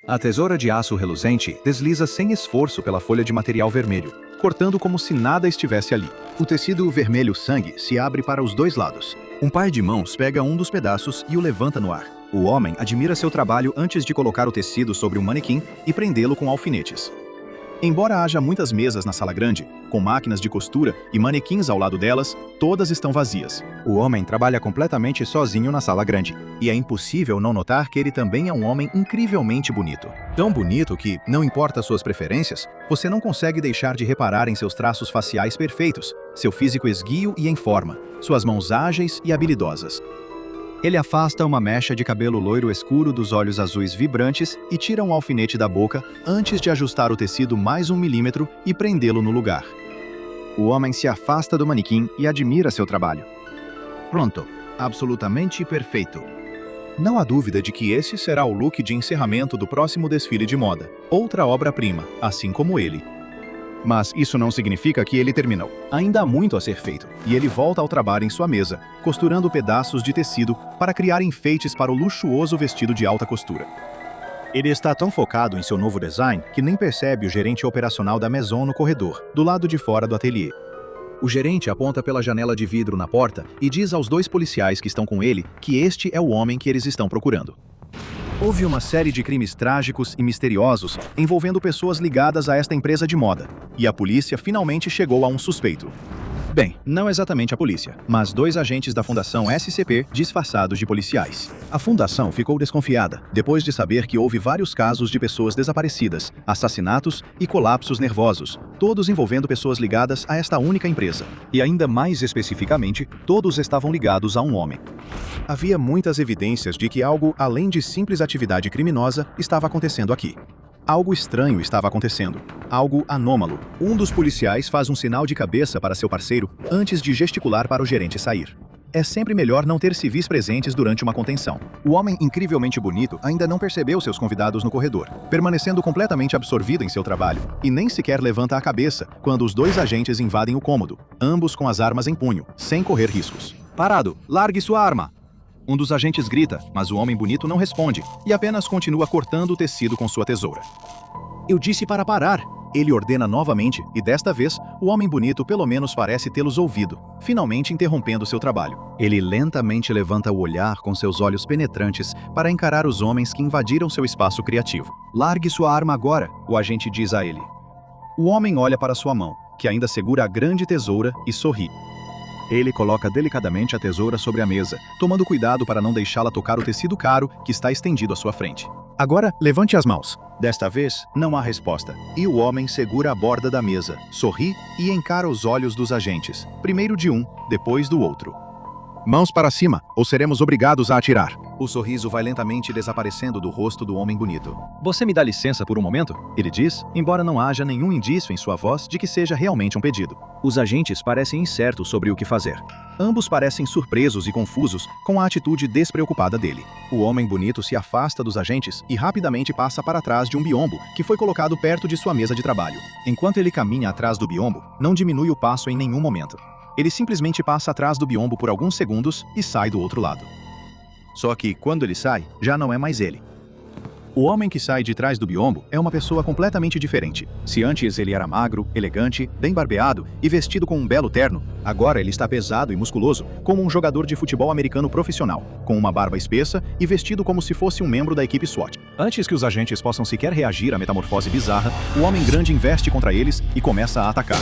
A tesoura de aço reluzente desliza sem esforço pela folha de material vermelho, cortando como se nada estivesse ali. O tecido vermelho sangue se abre para os dois lados. Um par de mãos pega um dos pedaços e o levanta no ar. O homem admira seu trabalho antes de colocar o tecido sobre um manequim e prendê-lo com alfinetes. Embora haja muitas mesas na sala grande, com máquinas de costura e manequins ao lado delas, todas estão vazias. O homem trabalha completamente sozinho na sala grande, e é impossível não notar que ele também é um homem incrivelmente bonito. Tão bonito que, não importa suas preferências, você não consegue deixar de reparar em seus traços faciais perfeitos, seu físico esguio e em forma, suas mãos ágeis e habilidosas. Ele afasta uma mecha de cabelo loiro escuro dos olhos azuis vibrantes e tira um alfinete da boca antes de ajustar o tecido mais 1 milímetro e prendê-lo no lugar. O homem se afasta do manequim e admira seu trabalho. Pronto, absolutamente perfeito. Não há dúvida de que esse será o look de encerramento do próximo desfile de moda, outra obra-prima, assim como ele. Mas isso não significa que ele terminou. Ainda há muito a ser feito, e ele volta ao trabalho em sua mesa, costurando pedaços de tecido para criar enfeites para o luxuoso vestido de alta costura. Ele está tão focado em seu novo design que nem percebe o gerente operacional da Maison no corredor, do lado de fora do ateliê. O gerente aponta pela janela de vidro na porta e diz aos 2 policiais que estão com ele que este é o homem que eles estão procurando. Houve uma série de crimes trágicos e misteriosos envolvendo pessoas ligadas a esta empresa de moda, e a polícia finalmente chegou a um suspeito. Bem, não exatamente a polícia, mas 2 agentes da Fundação SCP disfarçados de policiais. A fundação ficou desconfiada, depois de saber que houve vários casos de pessoas desaparecidas, assassinatos e colapsos nervosos, todos envolvendo pessoas ligadas a esta única empresa. E ainda mais especificamente, todos estavam ligados a um homem. Havia muitas evidências de que algo além de simples atividade criminosa estava acontecendo aqui. Algo estranho estava acontecendo. Algo anômalo. Um dos policiais faz um sinal de cabeça para seu parceiro antes de gesticular para o gerente sair. É sempre melhor não ter civis presentes durante uma contenção. O homem incrivelmente bonito ainda não percebeu seus convidados no corredor, permanecendo completamente absorvido em seu trabalho, e nem sequer levanta a cabeça quando os 2 agentes invadem o cômodo, ambos com as armas em punho, sem correr riscos. Parado! Largue sua arma! Um dos agentes grita, mas o homem bonito não responde e apenas continua cortando o tecido com sua tesoura. Eu disse para parar! Ele ordena novamente e desta vez, o homem bonito pelo menos parece tê-los ouvido, finalmente interrompendo seu trabalho. Ele lentamente levanta o olhar com seus olhos penetrantes para encarar os homens que invadiram seu espaço criativo. Largue sua arma agora, o agente diz a ele. O homem olha para sua mão, que ainda segura a grande tesoura, e sorri. Ele coloca delicadamente a tesoura sobre a mesa, tomando cuidado para não deixá-la tocar o tecido caro que está estendido à sua frente. Agora, levante as mãos. Desta vez, não há resposta. E o homem segura a borda da mesa, sorri e encara os olhos dos agentes, primeiro de um, depois do outro. Mãos para cima, ou seremos obrigados a atirar. O sorriso vai lentamente desaparecendo do rosto do homem bonito. Você me dá licença por um momento? Ele diz, embora não haja nenhum indício em sua voz de que seja realmente um pedido. Os agentes parecem incertos sobre o que fazer. Ambos parecem surpresos e confusos com a atitude despreocupada dele. O homem bonito se afasta dos agentes e rapidamente passa para trás de um biombo que foi colocado perto de sua mesa de trabalho. Enquanto ele caminha atrás do biombo, não diminui o passo em nenhum momento. Ele simplesmente passa atrás do biombo por alguns segundos e sai do outro lado. Só que, quando ele sai, já não é mais ele. O homem que sai de trás do biombo é uma pessoa completamente diferente. Se antes ele era magro, elegante, bem barbeado e vestido com um belo terno, agora ele está pesado e musculoso, como um jogador de futebol americano profissional, com uma barba espessa e vestido como se fosse um membro da equipe SWAT. Antes que os agentes possam sequer reagir à metamorfose bizarra, o homem grande investe contra eles e começa a atacar.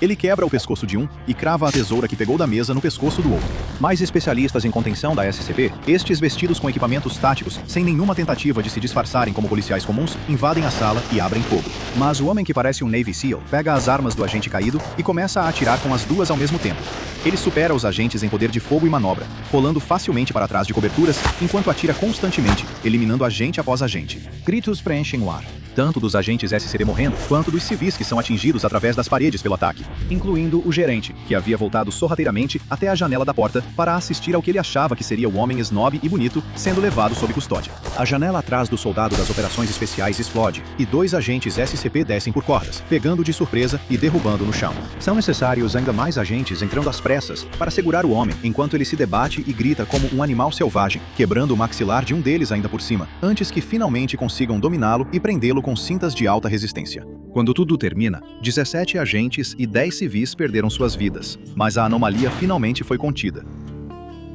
Ele quebra o pescoço de um e crava a tesoura que pegou da mesa no pescoço do outro. Mais especialistas em contenção da SCP, estes vestidos com equipamentos táticos, sem nenhuma tentativa de se disfarçarem como policiais comuns, invadem a sala e abrem fogo. Mas o homem que parece um Navy SEAL pega as armas do agente caído e começa a atirar com as duas ao mesmo tempo. Ele supera os agentes em poder de fogo e manobra, rolando facilmente para trás de coberturas, enquanto atira constantemente, eliminando agente após agente. Gritos preenchem o ar. tanto dos agentes SCP morrendo, quanto dos civis que são atingidos através das paredes pelo ataque, incluindo o gerente, que havia voltado sorrateiramente até a janela da porta para assistir ao que ele achava que seria o homem snob e bonito sendo levado sob custódia. A janela atrás do soldado das operações especiais explode, e 2 agentes SCP descem por cordas, pegando de surpresa e derrubando no chão. São necessários ainda mais agentes entrando às pressas para segurar o homem enquanto ele se debate e grita como um animal selvagem, quebrando o maxilar de um deles ainda por cima, antes que finalmente consigam dominá-lo e prendê-lo com cintas de alta resistência. Quando tudo termina, 17 agentes e 10 civis perderam suas vidas, mas a anomalia finalmente foi contida.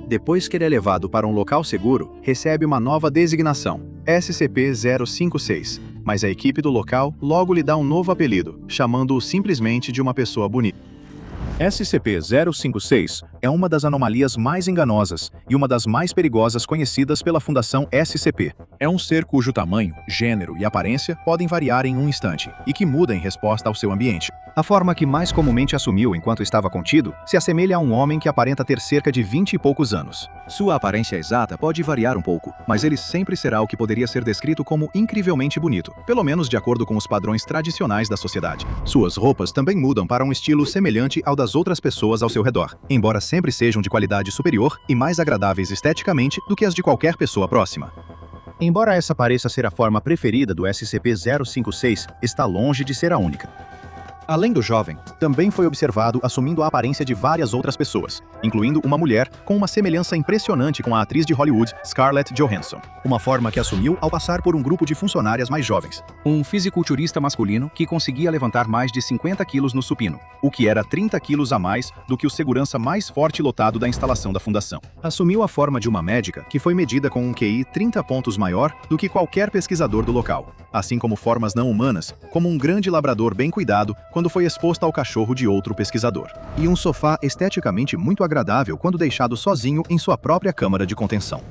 Depois que ele é levado para um local seguro, recebe uma nova designação, SCP-056, mas a equipe do local logo lhe dá um novo apelido, chamando-o simplesmente de uma pessoa bonita. SCP-056 é uma das anomalias mais enganosas e uma das mais perigosas conhecidas pela Fundação SCP. É um ser cujo tamanho, gênero e aparência podem variar em um instante e que muda em resposta ao seu ambiente. A forma que mais comumente assumiu enquanto estava contido se assemelha a um homem que aparenta ter cerca de 20 e poucos anos. Sua aparência exata pode variar um pouco, mas ele sempre será o que poderia ser descrito como incrivelmente bonito, pelo menos de acordo com os padrões tradicionais da sociedade. Suas roupas também mudam para um estilo semelhante ao das outras pessoas ao seu redor, embora sempre sejam de qualidade superior e mais agradáveis esteticamente do que as de qualquer pessoa próxima. Embora essa pareça ser a forma preferida do SCP-056, está longe de ser a única. Além do jovem, também foi observado assumindo a aparência de várias outras pessoas, incluindo uma mulher com uma semelhança impressionante com a atriz de Hollywood Scarlett Johansson, uma forma que assumiu ao passar por um grupo de funcionárias mais jovens. Um fisiculturista masculino que conseguia levantar mais de 50 quilos no supino, o que era 30 quilos a mais do que o segurança mais forte lotado da instalação da fundação. Assumiu a forma de uma médica que foi medida com um QI 30 pontos maior do que qualquer pesquisador do local, assim como formas não humanas, como um grande labrador bem cuidado quando foi exposto ao cachorro de outro pesquisador, e um sofá esteticamente muito agradável quando deixado sozinho em sua própria câmara de contenção.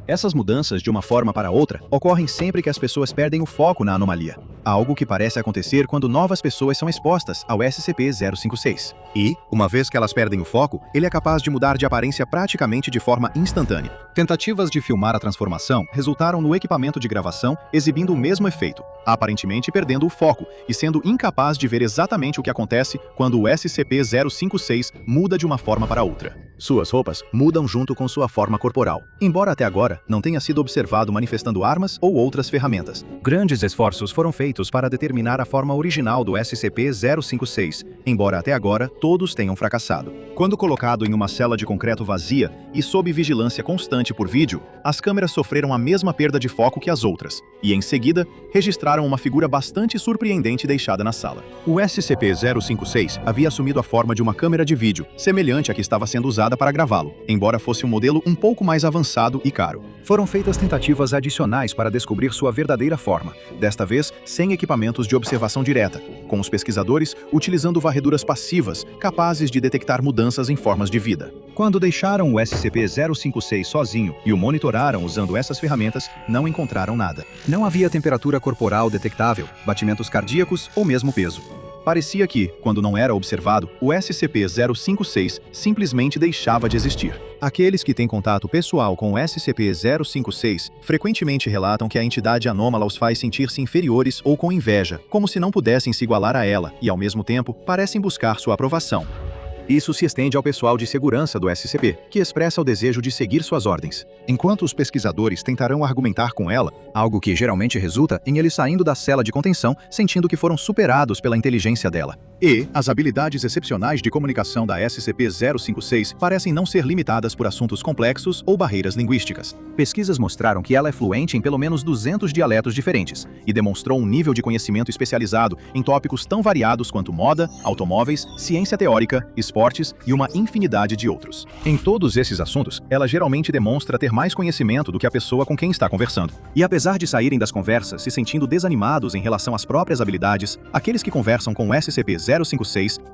Essas mudanças de uma forma para outra ocorrem sempre que as pessoas perdem o foco na anomalia, algo que parece acontecer quando novas pessoas são expostas ao SCP-056. E, uma vez que elas perdem o foco, ele é capaz de mudar de aparência praticamente de forma instantânea. Tentativas de filmar a transformação resultaram no equipamento de gravação exibindo o mesmo efeito, aparentemente perdendo o foco e sendo incapaz de ver exatamente o que acontece quando o SCP-056 muda de uma forma para outra. Suas roupas mudam junto com sua forma corporal, embora até agora não tenha sido observado manifestando armas ou outras ferramentas. Grandes esforços foram feitos para determinar a forma original do SCP-056, embora até agora todos tenham fracassado. Quando colocado em uma cela de concreto vazia e sob vigilância constante por vídeo, as câmeras sofreram a mesma perda de foco que as outras, e em seguida registraram uma figura bastante surpreendente deixada na sala. O SCP-056 havia assumido a forma de uma câmera de vídeo, semelhante à que estava sendo usada para gravá-lo, embora fosse um modelo um pouco mais avançado e caro. Foram feitas tentativas adicionais para descobrir sua verdadeira forma, desta vez sem equipamentos de observação direta, com os pesquisadores utilizando varreduras passivas capazes de detectar mudanças em formas de vida. Quando deixaram o SCP-056 sozinho e o monitoraram usando essas ferramentas, não encontraram nada. Não havia temperatura corporal detectável, batimentos cardíacos ou mesmo peso. Parecia que, quando não era observado, o SCP-056 simplesmente deixava de existir. Aqueles que têm contato pessoal com o SCP-056 frequentemente relatam que a entidade anômala os faz sentir-se inferiores ou com inveja, como se não pudessem se igualar a ela, e ao mesmo tempo parecem buscar sua aprovação. Isso se estende ao pessoal de segurança do SCP, que expressa o desejo de seguir suas ordens, enquanto os pesquisadores tentarão argumentar com ela, algo que geralmente resulta em eles saindo da cela de contenção sentindo que foram superados pela inteligência dela. E as habilidades excepcionais de comunicação da SCP-056 parecem não ser limitadas por assuntos complexos ou barreiras linguísticas. Pesquisas mostraram que ela é fluente em pelo menos 200 dialetos diferentes e demonstrou um nível de conhecimento especializado em tópicos tão variados quanto moda, automóveis, ciência teórica, esportes e uma infinidade de outros. Em todos esses assuntos, ela geralmente demonstra ter mais conhecimento do que a pessoa com quem está conversando. E apesar de saírem das conversas se sentindo desanimados em relação às próprias habilidades, aqueles que conversam com o SCP-056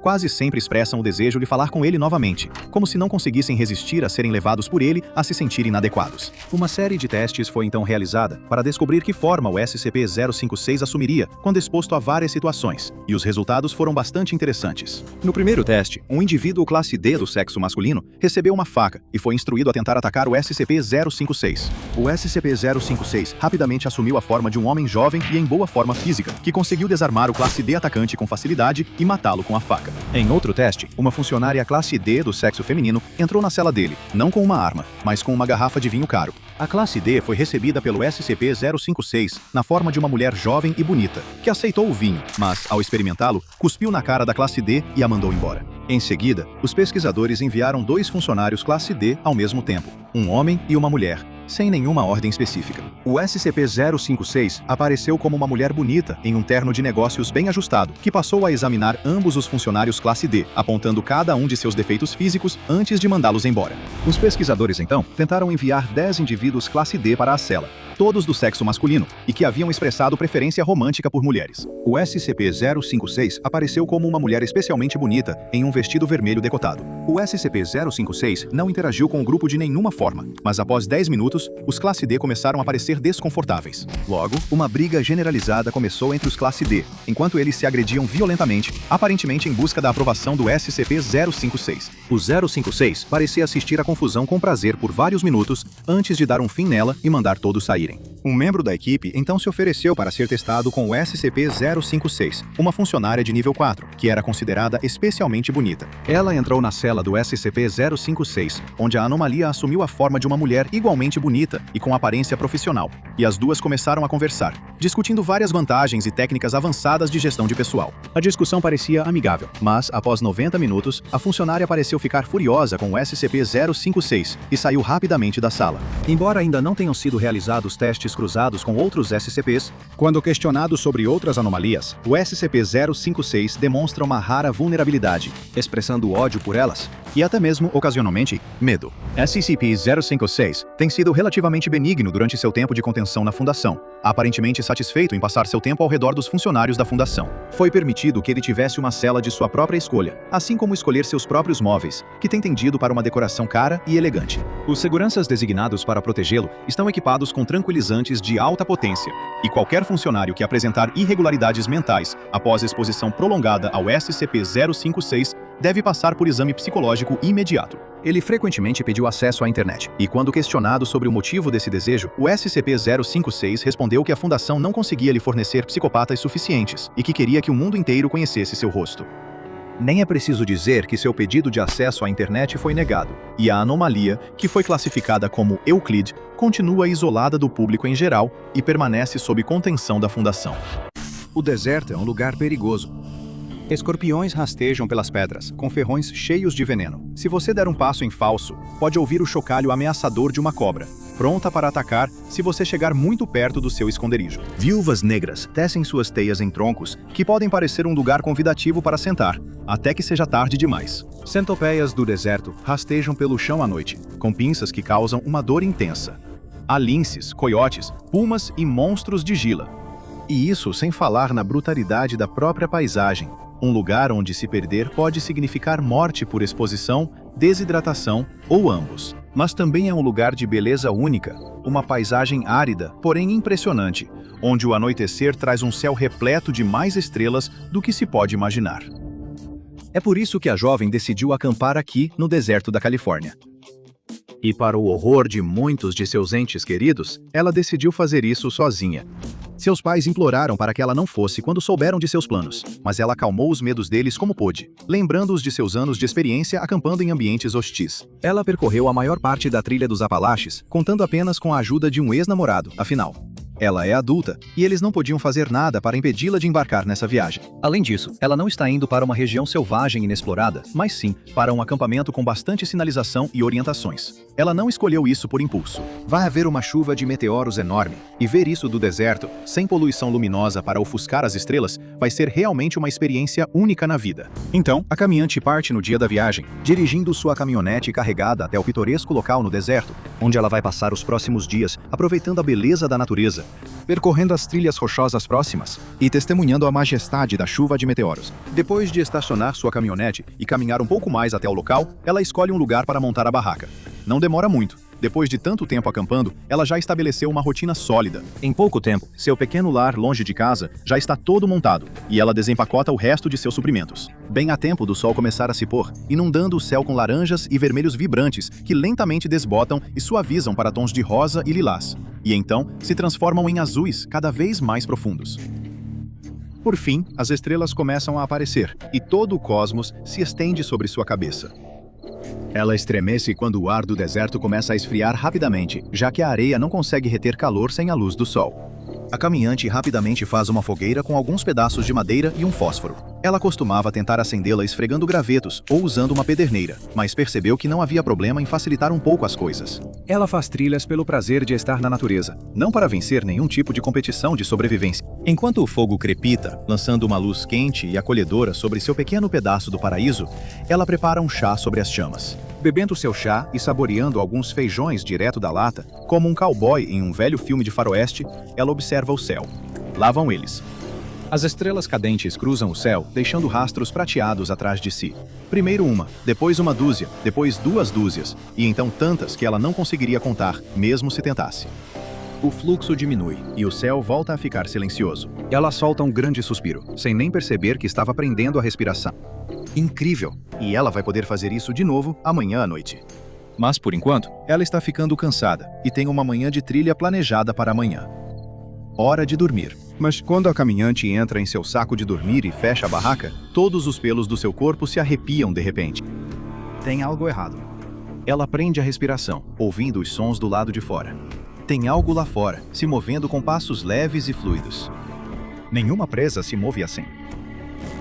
quase sempre expressam o desejo de falar com ele novamente, como se não conseguissem resistir a serem levados por ele a se sentir inadequados. Uma série de testes foi então realizada para descobrir que forma o SCP-056 assumiria quando exposto a várias situações, e os resultados foram bastante interessantes. No primeiro teste, um indivíduo classe D do sexo masculino recebeu uma faca e foi instruído a tentar atacar o SCP-056. O SCP-056 rapidamente assumiu a forma de um homem jovem e em boa forma física, que conseguiu desarmar o classe D atacante com facilidade e matá-lo com a faca. Em outro teste, uma funcionária classe D do sexo feminino entrou na cela dele, não com uma arma, mas com uma garrafa de vinho caro. A classe D foi recebida pelo SCP-056 na forma de uma mulher jovem e bonita, que aceitou o vinho, mas, ao experimentá-lo, cuspiu na cara da classe D e a mandou embora. Em seguida, os pesquisadores enviaram 2 funcionários classe D ao mesmo tempo, um homem e uma mulher, sem nenhuma ordem específica. O SCP-056 apareceu como uma mulher bonita em um terno de negócios bem ajustado, que passou a examinar ambos os funcionários classe D, apontando cada um de seus defeitos físicos antes de mandá-los embora. Os pesquisadores, então, tentaram enviar 10 indivíduos classe D para a cela, todos do sexo masculino, e que haviam expressado preferência romântica por mulheres. O SCP-056 apareceu como uma mulher especialmente bonita em um vestido vermelho decotado. O SCP-056 não interagiu com o grupo de nenhuma forma, mas após 10 minutos, os classe D começaram a parecer desconfortáveis. Logo, uma briga generalizada começou entre os classe D, enquanto eles se agrediam violentamente, aparentemente em busca da aprovação do SCP-056. O 056 parecia assistir à confusão com prazer por vários minutos antes de dar um fim nela e mandar todos saírem. Um membro da equipe então se ofereceu para ser testado com o SCP-056, uma funcionária de nível 4, que era considerada especialmente bonita. Ela entrou na cela do SCP-056, onde a anomalia assumiu a forma de uma mulher igualmente bonita e com aparência profissional, e as duas começaram a conversar, discutindo várias vantagens e técnicas avançadas de gestão de pessoal. A discussão parecia amigável, mas, após 90 minutos, a funcionária pareceu ficar furiosa com o SCP-056 e saiu rapidamente da sala. Embora ainda não tenham sido realizados testes cruzados com outros SCPs, quando questionado sobre outras anomalias, o SCP-056 demonstra uma rara vulnerabilidade, expressando ódio por elas e até mesmo, ocasionalmente, medo. SCP-056 tem sido relativamente benigno durante seu tempo de contenção na Fundação, aparentemente satisfeito em passar seu tempo ao redor dos funcionários da Fundação. Foi permitido que ele tivesse uma cela de sua própria escolha, assim como escolher seus próprios móveis, que tem tendido para uma decoração cara e elegante. Os seguranças designados para protegê-lo estão equipados com tranquilizantes de alta potência, e qualquer funcionário que apresentar irregularidades mentais após exposição prolongada ao SCP-056 deve passar por exame psicológico imediato. Ele frequentemente pediu acesso à internet, e quando questionado sobre o motivo desse desejo, o SCP-056 respondeu que a Fundação não conseguia lhe fornecer psicopatas suficientes e que queria que o mundo inteiro conhecesse seu rosto. Nem é preciso dizer que seu pedido de acesso à internet foi negado, e a anomalia, que foi classificada como Euclid, continua isolada do público em geral e permanece sob contenção da Fundação. O deserto é um lugar perigoso. Escorpiões rastejam pelas pedras, com ferrões cheios de veneno. Se você der um passo em falso, pode ouvir o chocalho ameaçador de uma cobra, pronta para atacar se você chegar muito perto do seu esconderijo. Viúvas negras tecem suas teias em troncos, que podem parecer um lugar convidativo para sentar, até que seja tarde demais. Centopeias do deserto rastejam pelo chão à noite, com pinças que causam uma dor intensa. Há linces, coiotes, pumas e monstros de gila. E isso sem falar na brutalidade da própria paisagem. Um lugar onde se perder pode significar morte por exposição, desidratação ou ambos. Mas também é um lugar de beleza única, uma paisagem árida, porém impressionante, onde o anoitecer traz um céu repleto de mais estrelas do que se pode imaginar. É por isso que a jovem decidiu acampar aqui, no deserto da Califórnia. E para o horror de muitos de seus entes queridos, ela decidiu fazer isso sozinha. Seus pais imploraram para que ela não fosse quando souberam de seus planos, mas ela acalmou os medos deles como pôde, lembrando-os de seus anos de experiência acampando em ambientes hostis. Ela percorreu a maior parte da trilha dos Apalaches, contando apenas com a ajuda de um ex-namorado, afinal. Ela é adulta, e eles não podiam fazer nada para impedi-la de embarcar nessa viagem. Além disso, ela não está indo para uma região selvagem inexplorada, mas sim para um acampamento com bastante sinalização e orientações. Ela não escolheu isso por impulso. Vai haver uma chuva de meteoros enorme, e ver isso do deserto, sem poluição luminosa para ofuscar as estrelas, vai ser realmente uma experiência única na vida. Então, a caminhante parte no dia da viagem, dirigindo sua caminhonete carregada até o pitoresco local no deserto, onde ela vai passar os próximos dias aproveitando a beleza da natureza, percorrendo as trilhas rochosas próximas e testemunhando a majestade da chuva de meteoros. Depois de estacionar sua caminhonete e caminhar um pouco mais até o local, ela escolhe um lugar para montar a barraca. Não demora muito, Depois de tanto tempo acampando, ela já estabeleceu uma rotina sólida. Em pouco tempo, seu pequeno lar longe de casa já está todo montado, e ela desempacota o resto de seus suprimentos. Bem a tempo do sol começar a se pôr, inundando o céu com laranjas e vermelhos vibrantes que lentamente desbotam e suavizam para tons de rosa e lilás, e então se transformam em azuis cada vez mais profundos. Por fim, as estrelas começam a aparecer, e todo o cosmos se estende sobre sua cabeça. Ela estremece quando o ar do deserto começa a esfriar rapidamente, já que a areia não consegue reter calor sem a luz do sol. A caminhante rapidamente faz uma fogueira com alguns pedaços de madeira e um fósforo. Ela costumava tentar acendê-la esfregando gravetos ou usando uma pederneira, mas percebeu que não havia problema em facilitar um pouco as coisas. Ela faz trilhas pelo prazer de estar na natureza, não para vencer nenhum tipo de competição de sobrevivência. Enquanto o fogo crepita, lançando uma luz quente e acolhedora sobre seu pequeno pedaço do paraíso, ela prepara um chá sobre as chamas. Bebendo seu chá e saboreando alguns feijões direto da lata, como um cowboy em um velho filme de faroeste, ela observa o céu. Lá vão eles. As estrelas cadentes cruzam o céu, deixando rastros prateados atrás de si. Primeiro uma, depois uma dúzia, depois 2 dúzias, e então tantas que ela não conseguiria contar, mesmo se tentasse. O fluxo diminui, e o céu volta a ficar silencioso. Ela solta um grande suspiro, sem nem perceber que estava prendendo a respiração. Incrível! E ela vai poder fazer isso de novo amanhã à noite. Mas, por enquanto, ela está ficando cansada e tem uma manhã de trilha planejada para amanhã. Hora de dormir. Mas quando a caminhante entra em seu saco de dormir e fecha a barraca, todos os pelos do seu corpo se arrepiam de repente. Tem algo errado. Ela prende a respiração, ouvindo os sons do lado de fora. Tem algo lá fora, se movendo com passos leves e fluidos. Nenhuma presa se move assim.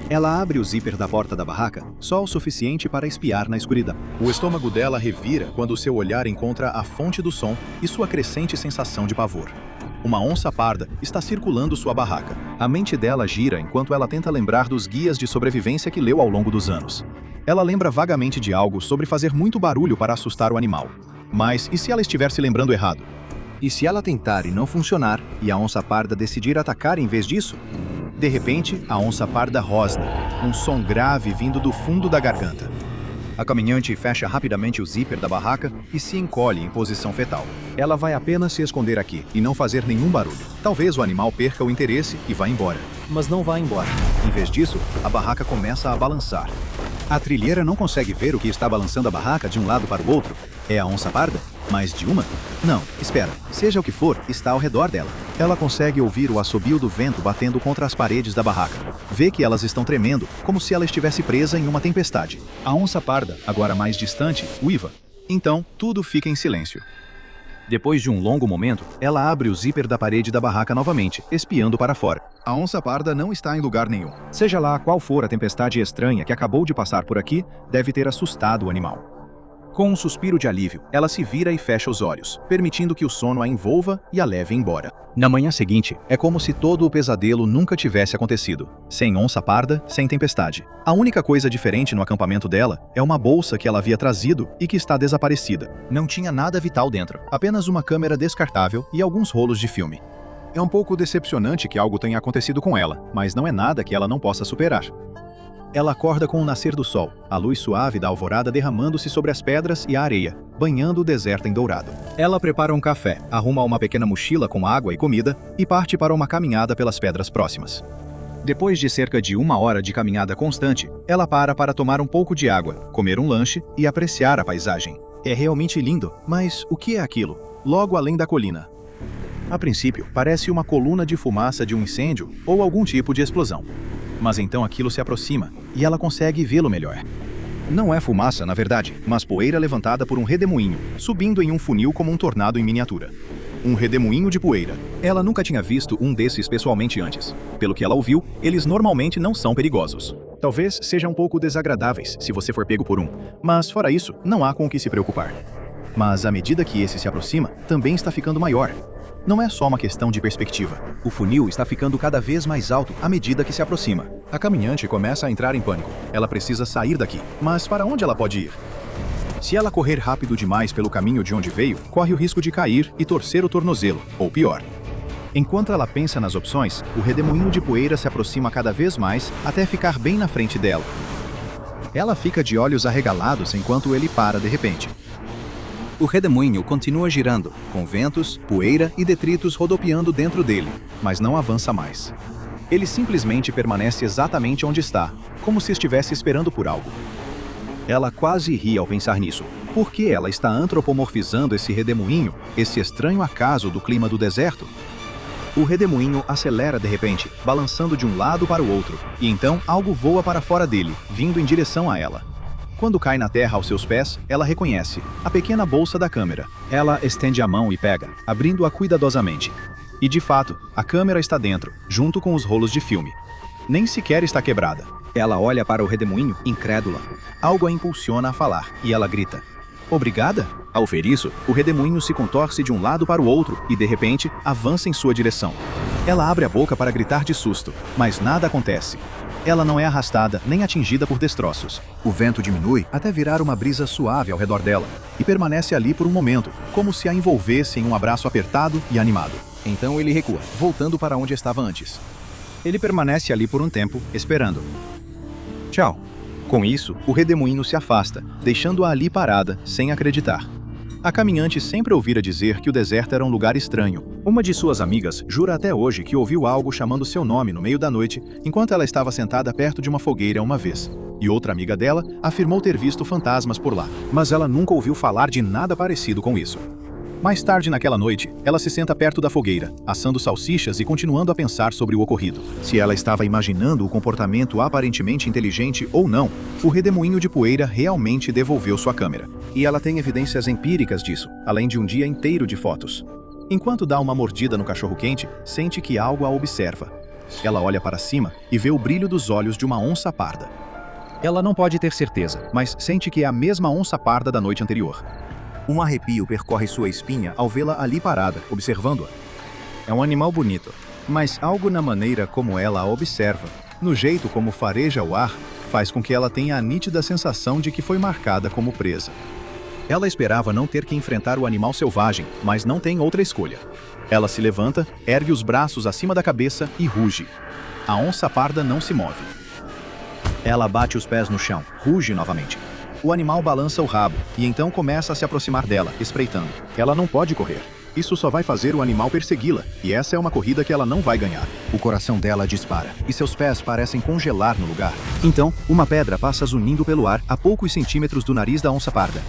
Ela abre o zíper da porta da barraca, só o suficiente para espiar na escuridão. O estômago dela revira quando seu olhar encontra a fonte do som e sua crescente sensação de pavor. Uma onça parda está circulando sua barraca. A mente dela gira enquanto ela tenta lembrar dos guias de sobrevivência que leu ao longo dos anos. Ela lembra vagamente de algo sobre fazer muito barulho para assustar o animal. Mas e se ela estiver se lembrando errado? E se ela tentar e não funcionar, e a onça parda decidir atacar em vez disso? De repente, a onça parda rosna, um som grave vindo do fundo da garganta. A caminhante fecha rapidamente o zíper da barraca e se encolhe em posição fetal. Ela vai apenas se esconder aqui e não fazer nenhum barulho. Talvez o animal perca o interesse e vá embora. Mas não vai embora. Em vez disso, a barraca começa a balançar. A trilheira não consegue ver o que está balançando a barraca de um lado para o outro. É a onça parda? Mais de uma? Não, espera. Seja o que for, está ao redor dela. Ela consegue ouvir o assobio do vento batendo contra as paredes da barraca. Vê que elas estão tremendo, como se ela estivesse presa em uma tempestade. A onça parda, agora mais distante, uiva. Então, tudo fica em silêncio. Depois de um longo momento, ela abre o zíper da parede da barraca novamente, espiando para fora. A onça parda não está em lugar nenhum. Seja lá qual for a tempestade estranha que acabou de passar por aqui, deve ter assustado o animal. Com um suspiro de alívio, ela se vira e fecha os olhos, permitindo que o sono a envolva e a leve embora. Na manhã seguinte, é como se todo o pesadelo nunca tivesse acontecido. Sem onça parda, sem tempestade. A única coisa diferente no acampamento dela é uma bolsa que ela havia trazido e que está desaparecida. Não tinha nada vital dentro, apenas uma câmera descartável e alguns rolos de filme. É um pouco decepcionante que algo tenha acontecido com ela, mas não é nada que ela não possa superar. Ela acorda com o nascer do sol, a luz suave da alvorada derramando-se sobre as pedras e a areia, banhando o deserto em dourado. Ela prepara um café, arruma uma pequena mochila com água e comida e parte para uma caminhada pelas pedras próximas. Depois de cerca de 1 hora de caminhada constante, ela para tomar um pouco de água, comer um lanche e apreciar a paisagem. É realmente lindo, mas o que é aquilo? Logo além da colina. A princípio, parece uma coluna de fumaça de um incêndio ou algum tipo de explosão. Mas então aquilo se aproxima, e ela consegue vê-lo melhor. Não é fumaça, na verdade, mas poeira levantada por um redemoinho, subindo em um funil como um tornado em miniatura. Um redemoinho de poeira. Ela nunca tinha visto um desses pessoalmente antes. Pelo que ela ouviu, eles normalmente não são perigosos. Talvez sejam um pouco desagradáveis se você for pego por um, mas fora isso, não há com o que se preocupar. Mas à medida que esse se aproxima, também está ficando maior. Não é só uma questão de perspectiva. O funil está ficando cada vez mais alto à medida que se aproxima. A caminhante começa a entrar em pânico. Ela precisa sair daqui. Mas para onde ela pode ir? Se ela correr rápido demais pelo caminho de onde veio, corre o risco de cair e torcer o tornozelo, ou pior. Enquanto ela pensa nas opções, o redemoinho de poeira se aproxima cada vez mais até ficar bem na frente dela. Ela fica de olhos arregalados enquanto ele para de repente. O redemoinho continua girando, com ventos, poeira e detritos rodopiando dentro dele, mas não avança mais. Ele simplesmente permanece exatamente onde está, como se estivesse esperando por algo. Ela quase ri ao pensar nisso. Por que ela está antropomorfizando esse redemoinho, esse estranho acaso do clima do deserto? O redemoinho acelera de repente, balançando de um lado para o outro, e então algo voa para fora dele, vindo em direção a ela. Quando cai na terra aos seus pés, ela reconhece a pequena bolsa da câmera. Ela estende a mão e pega, abrindo-a cuidadosamente. E de fato, a câmera está dentro, junto com os rolos de filme. Nem sequer está quebrada. Ela olha para o redemoinho, incrédula. Algo a impulsiona a falar, e ela grita: "Obrigada?" Ao ver isso, o redemoinho se contorce de um lado para o outro e, de repente, avança em sua direção. Ela abre a boca para gritar de susto, mas nada acontece. Ela não é arrastada nem atingida por destroços. O vento diminui até virar uma brisa suave ao redor dela e permanece ali por um momento, como se a envolvesse em um abraço apertado e animado. Então ele recua, voltando para onde estava antes. Ele permanece ali por um tempo, esperando. Tchau. Com isso, o redemoinho se afasta, deixando-a ali parada, sem acreditar. A caminhante sempre ouvira dizer que o deserto era um lugar estranho. Uma de suas amigas jura até hoje que ouviu algo chamando seu nome no meio da noite, enquanto ela estava sentada perto de uma fogueira uma vez. E outra amiga dela afirmou ter visto fantasmas por lá, mas ela nunca ouviu falar de nada parecido com isso. Mais tarde naquela noite, ela se senta perto da fogueira, assando salsichas e continuando a pensar sobre o ocorrido. Se ela estava imaginando o comportamento aparentemente inteligente ou não, o redemoinho de poeira realmente devolveu sua câmera. E ela tem evidências empíricas disso, além de um dia inteiro de fotos. Enquanto dá uma mordida no cachorro-quente, sente que algo a observa. Ela olha para cima e vê o brilho dos olhos de uma onça parda. Ela não pode ter certeza, mas sente que é a mesma onça parda da noite anterior. Um arrepio percorre sua espinha ao vê-la ali parada, observando-a. É um animal bonito, mas algo na maneira como ela a observa, no jeito como fareja o ar, faz com que ela tenha a nítida sensação de que foi marcada como presa. Ela esperava não ter que enfrentar o animal selvagem, mas não tem outra escolha. Ela se levanta, ergue os braços acima da cabeça e ruge. A onça parda não se move. Ela bate os pés no chão, ruge novamente. O animal balança o rabo e então começa a se aproximar dela, espreitando. Ela não pode correr. Isso só vai fazer o animal persegui-la, e essa é uma corrida que ela não vai ganhar. O coração dela dispara, e seus pés parecem congelar no lugar. Então, uma pedra passa zunindo pelo ar a poucos centímetros do nariz da onça parda.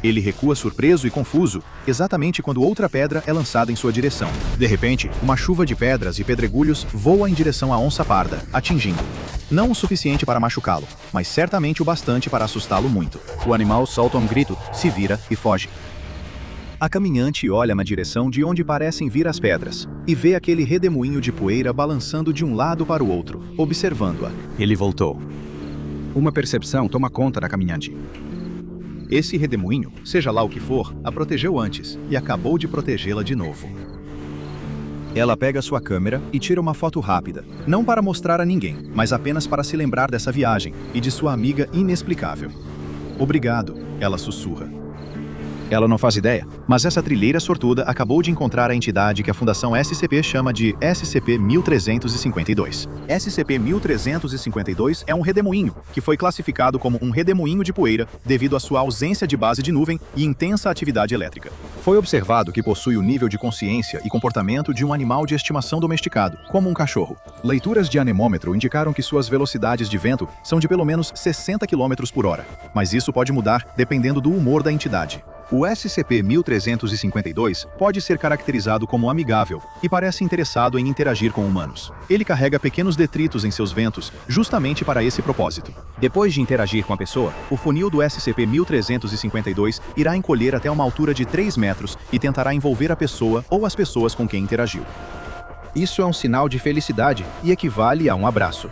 Ele recua surpreso e confuso, exatamente quando outra pedra é lançada em sua direção. De repente, uma chuva de pedras e pedregulhos voa em direção à onça parda, atingindo. Não o suficiente para machucá-lo, mas certamente o bastante para assustá-lo muito. O animal solta um grito, se vira e foge. A caminhante olha na direção de onde parecem vir as pedras, e vê aquele redemoinho de poeira balançando de um lado para o outro, observando-a. Ele voltou. Uma percepção toma conta da caminhante. Esse redemoinho, seja lá o que for, a protegeu antes e acabou de protegê-la de novo. Ela pega sua câmera e tira uma foto rápida, não para mostrar a ninguém, mas apenas para se lembrar dessa viagem e de sua amiga inexplicável. Obrigado, ela sussurra. Ela não faz ideia, mas essa trilheira sortuda acabou de encontrar a entidade que a Fundação SCP chama de SCP-1352. SCP-1352 é um redemoinho, que foi classificado como um redemoinho de poeira devido à sua ausência de base de nuvem e intensa atividade elétrica. Foi observado que possui o nível de consciência e comportamento de um animal de estimação domesticado, como um cachorro. Leituras de anemômetro indicaram que suas velocidades de vento são de pelo menos 60 km por hora, mas isso pode mudar dependendo do humor da entidade. O SCP-1352 pode ser caracterizado como amigável e parece interessado em interagir com humanos. Ele carrega pequenos detritos em seus ventos, justamente para esse propósito. Depois de interagir com a pessoa, o funil do SCP-1352 irá encolher até uma altura de 3 metros e tentará envolver a pessoa ou as pessoas com quem interagiu. Isso é um sinal de felicidade e equivale a um abraço.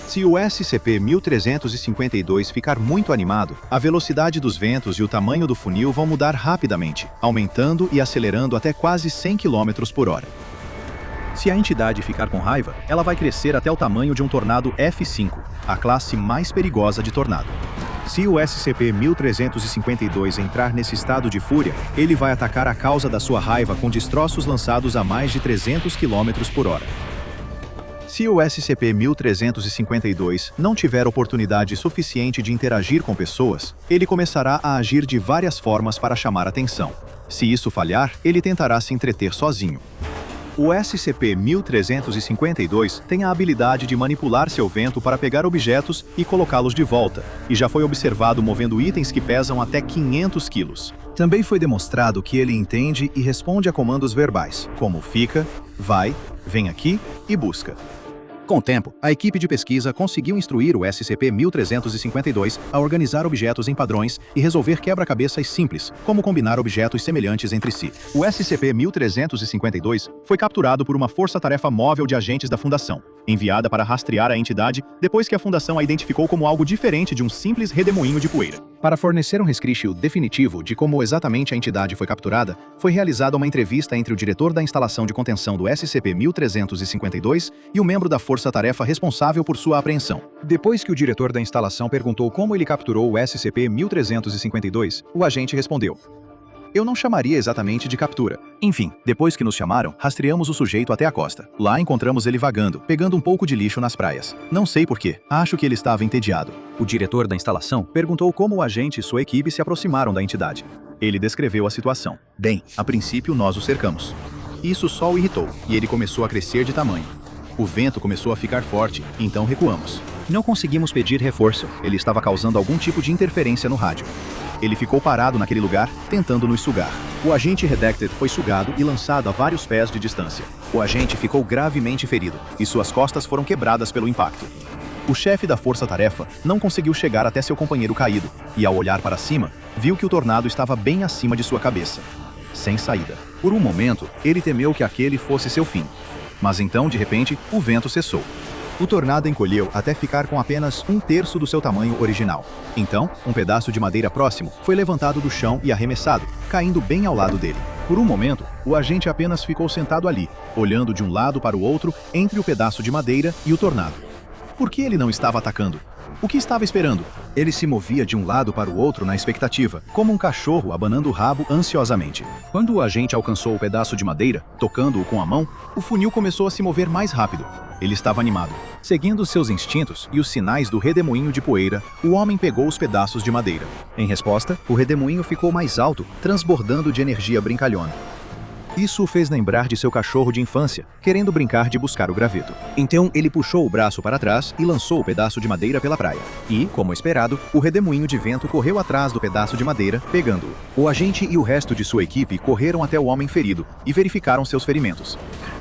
Se o SCP-1352 ficar muito animado, a velocidade dos ventos e o tamanho do funil vão mudar rapidamente, aumentando e acelerando até quase 100 km por hora. Se a entidade ficar com raiva, ela vai crescer até o tamanho de um tornado F5, a classe mais perigosa de tornado. Se o SCP-1352 entrar nesse estado de fúria, ele vai atacar a causa da sua raiva com destroços lançados a mais de 300 km por hora. Se o SCP-1352 não tiver oportunidade suficiente de interagir com pessoas, ele começará a agir de várias formas para chamar atenção. Se isso falhar, ele tentará se entreter sozinho. O SCP-1352 tem a habilidade de manipular seu vento para pegar objetos e colocá-los de volta, e já foi observado movendo itens que pesam até 500 quilos. Também foi demonstrado que ele entende e responde a comandos verbais, como fica, vai, vem aqui e busca. Com o tempo, a equipe de pesquisa conseguiu instruir o SCP-1352 a organizar objetos em padrões e resolver quebra-cabeças simples, como combinar objetos semelhantes entre si. O SCP-1352 foi capturado por uma força-tarefa móvel de agentes da Fundação, enviada para rastrear a entidade depois que a Fundação a identificou como algo diferente de um simples redemoinho de poeira. Para fornecer um resquício definitivo de como exatamente a entidade foi capturada, foi realizada uma entrevista entre o diretor da instalação de contenção do SCP-1352 e o membro da força-tarefa responsável por sua apreensão. Depois que o diretor da instalação perguntou como ele capturou o SCP-1352, o agente respondeu: "Eu não chamaria exatamente de captura. Enfim, depois que nos chamaram, rastreamos o sujeito até a costa. Lá encontramos ele vagando, pegando um pouco de lixo nas praias. Não sei porquê, acho que ele estava entediado." O diretor da instalação perguntou como o agente e sua equipe se aproximaram da entidade. Ele descreveu a situação. "Bem, a princípio nós o cercamos. Isso só o irritou, e ele começou a crescer de tamanho. O vento começou a ficar forte, então recuamos. Não conseguimos pedir reforço, ele estava causando algum tipo de interferência no rádio. Ele ficou parado naquele lugar, tentando nos sugar. O agente Redacted foi sugado e lançado a vários pés de distância. O agente ficou gravemente ferido, e suas costas foram quebradas pelo impacto. O chefe da força-tarefa não conseguiu chegar até seu companheiro caído, e ao olhar para cima, viu que o tornado estava bem acima de sua cabeça, sem saída. Por um momento, ele temeu que aquele fosse seu fim. Mas então, de repente, o vento cessou. O tornado encolheu até ficar com apenas 1/3 do seu tamanho original. Então, um pedaço de madeira próximo foi levantado do chão e arremessado, caindo bem ao lado dele. Por um momento, o agente apenas ficou sentado ali, olhando de um lado para o outro entre o pedaço de madeira e o tornado. Por que ele não estava atacando? O que estava esperando? Ele se movia de um lado para o outro na expectativa, como um cachorro abanando o rabo ansiosamente. Quando o agente alcançou o pedaço de madeira, tocando-o com a mão, o funil começou a se mover mais rápido. Ele estava animado. Seguindo seus instintos e os sinais do redemoinho de poeira, o homem pegou os pedaços de madeira. Em resposta, o redemoinho ficou mais alto, transbordando de energia brincalhona. Isso o fez lembrar de seu cachorro de infância, querendo brincar de buscar o graveto. Então ele puxou o braço para trás e lançou o pedaço de madeira pela praia. E, como esperado, o redemoinho de vento correu atrás do pedaço de madeira, pegando-o. O agente e o resto de sua equipe correram até o homem ferido e verificaram seus ferimentos.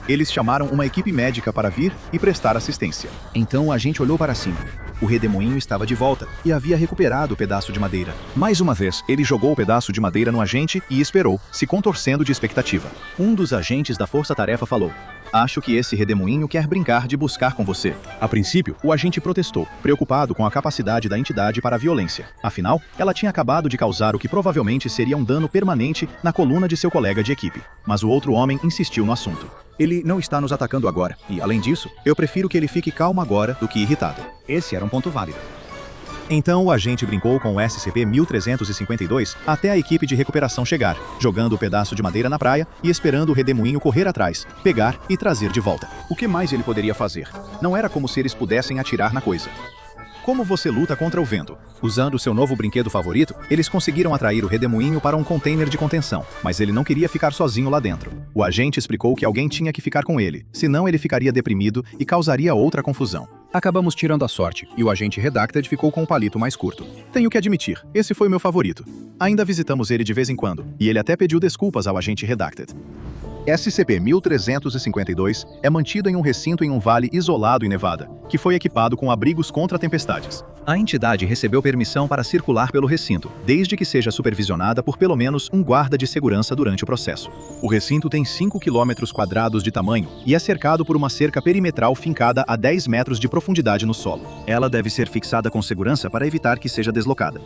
Eles chamaram uma equipe médica para vir e prestar assistência. Então o agente olhou para cima. O redemoinho estava de volta e havia recuperado o pedaço de madeira. Mais uma vez, ele jogou o pedaço de madeira no agente e esperou, se contorcendo de expectativa. Um dos agentes da força-tarefa falou: "Acho que esse redemoinho quer brincar de buscar com você." A princípio, o agente protestou, preocupado com a capacidade da entidade para a violência. Afinal, ela tinha acabado de causar o que provavelmente seria um dano permanente na coluna de seu colega de equipe. Mas o outro homem insistiu no assunto. "Ele não está nos atacando agora, e, além disso, eu prefiro que ele fique calmo agora do que irritado." Esse era um ponto válido. Então o agente brincou com o SCP-1352 até a equipe de recuperação chegar, jogando o pedaço de madeira na praia e esperando o redemoinho correr atrás, pegar e trazer de volta. O que mais ele poderia fazer? Não era como se eles pudessem atirar na coisa. Como você luta contra o vento? Usando seu novo brinquedo favorito, eles conseguiram atrair o redemoinho para um container de contenção, mas ele não queria ficar sozinho lá dentro. O agente explicou que alguém tinha que ficar com ele, senão ele ficaria deprimido e causaria outra confusão. Acabamos tirando a sorte, e o agente Redacted ficou com o palito mais curto. Tenho que admitir, esse foi o meu favorito. Ainda visitamos ele de vez em quando, e ele até pediu desculpas ao agente Redacted. SCP-1352 é mantido em um recinto em um vale isolado em Nevada, que foi equipado com abrigos contra tempestades. A entidade recebeu permissão para circular pelo recinto, desde que seja supervisionada por pelo menos um guarda de segurança durante o processo. O recinto tem 5 km² de tamanho e é cercado por uma cerca perimetral fincada a 10 metros de profundidade no solo. Ela deve ser fixada com segurança para evitar que seja deslocada.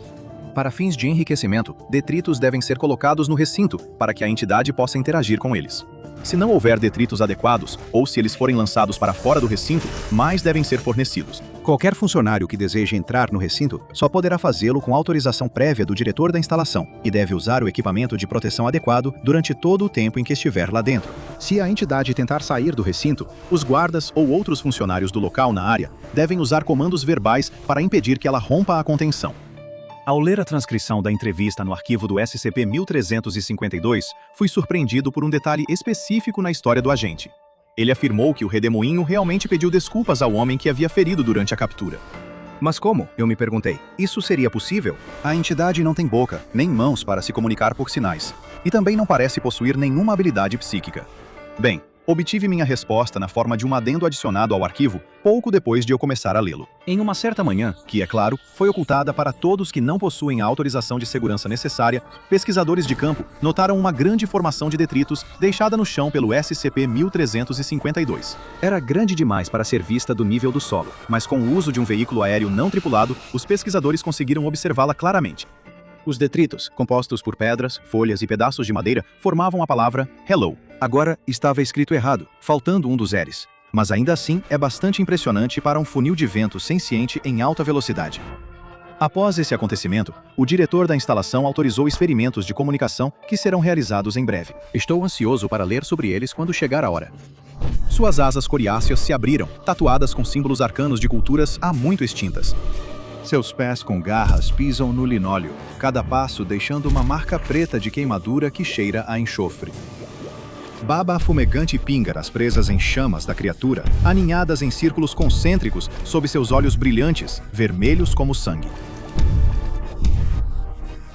Para fins de enriquecimento, detritos devem ser colocados no recinto para que a entidade possa interagir com eles. Se não houver detritos adequados, ou se eles forem lançados para fora do recinto, mais devem ser fornecidos. Qualquer funcionário que deseje entrar no recinto só poderá fazê-lo com autorização prévia do diretor da instalação e deve usar o equipamento de proteção adequado durante todo o tempo em que estiver lá dentro. Se a entidade tentar sair do recinto, os guardas ou outros funcionários do local na área devem usar comandos verbais para impedir que ela rompa a contenção. Ao ler a transcrição da entrevista no arquivo do SCP-1352, fui surpreendido por um detalhe específico na história do agente. Ele afirmou que o redemoinho realmente pediu desculpas ao homem que havia ferido durante a captura. Mas como? Eu me perguntei. Isso seria possível? A entidade não tem boca, nem mãos para se comunicar por sinais. E também não parece possuir nenhuma habilidade psíquica. Bem, obtive minha resposta na forma de um adendo adicionado ao arquivo pouco depois de eu começar a lê-lo. Em uma certa manhã, que é claro, foi ocultada para todos que não possuem a autorização de segurança necessária, pesquisadores de campo notaram uma grande formação de detritos deixada no chão pelo SCP-1352. Era grande demais para ser vista do nível do solo, mas com o uso de um veículo aéreo não tripulado, os pesquisadores conseguiram observá-la claramente. Os detritos, compostos por pedras, folhas e pedaços de madeira, formavam a palavra Hello. Agora estava escrito errado, faltando um dos R's. Mas ainda assim é bastante impressionante para um funil de vento senciente em alta velocidade. Após esse acontecimento, o diretor da instalação autorizou experimentos de comunicação que serão realizados em breve. Estou ansioso para ler sobre eles quando chegar a hora. Suas asas coriáceas se abriram, tatuadas com símbolos arcanos de culturas há muito extintas. Seus pés com garras pisam no linóleo, cada passo deixando uma marca preta de queimadura que cheira a enxofre. Baba fumegante pinga as presas em chamas da criatura, aninhadas em círculos concêntricos sob seus olhos brilhantes, vermelhos como sangue.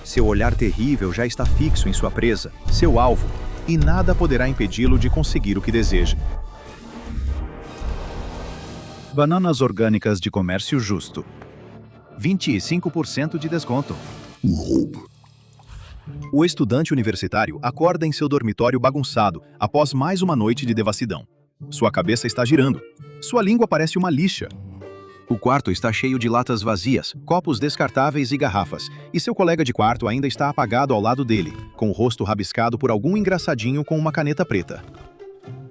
Seu olhar terrível já está fixo em sua presa, seu alvo, e nada poderá impedi-lo de conseguir o que deseja. Bananas orgânicas de comércio justo. 25% de desconto. O estudante universitário acorda em seu dormitório bagunçado após mais uma noite de devassidão. Sua cabeça está girando. Sua língua parece uma lixa. O quarto está cheio de latas vazias, copos descartáveis e garrafas, e seu colega de quarto ainda está apagado ao lado dele, com o rosto rabiscado por algum engraçadinho com uma caneta preta.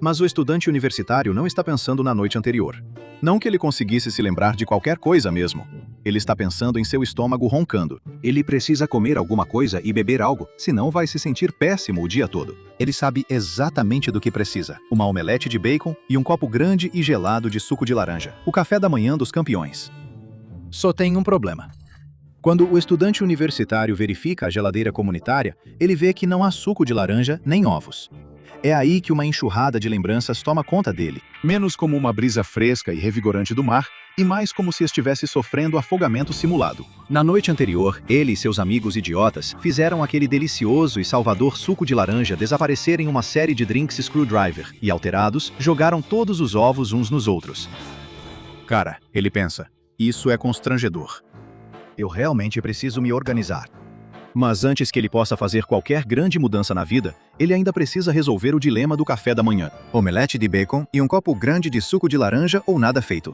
Mas o estudante universitário não está pensando na noite anterior. Não que ele conseguisse se lembrar de qualquer coisa mesmo. Ele está pensando em seu estômago roncando. Ele precisa comer alguma coisa e beber algo, senão vai se sentir péssimo o dia todo. Ele sabe exatamente do que precisa. Uma omelete de bacon e um copo grande e gelado de suco de laranja. O café da manhã dos campeões. Só tem um problema. Quando o estudante universitário verifica a geladeira comunitária, ele vê que não há suco de laranja nem ovos. É aí que uma enxurrada de lembranças toma conta dele, menos como uma brisa fresca e revigorante do mar, e mais como se estivesse sofrendo afogamento simulado. Na noite anterior, ele e seus amigos idiotas fizeram aquele delicioso e salvador suco de laranja desaparecer em uma série de drinks screwdriver, e alterados, jogaram todos os ovos uns nos outros. Cara, ele pensa, isso é constrangedor. Eu realmente preciso me organizar. Mas antes que ele possa fazer qualquer grande mudança na vida, ele ainda precisa resolver o dilema do café da manhã. Omelete de bacon e um copo grande de suco de laranja ou nada feito.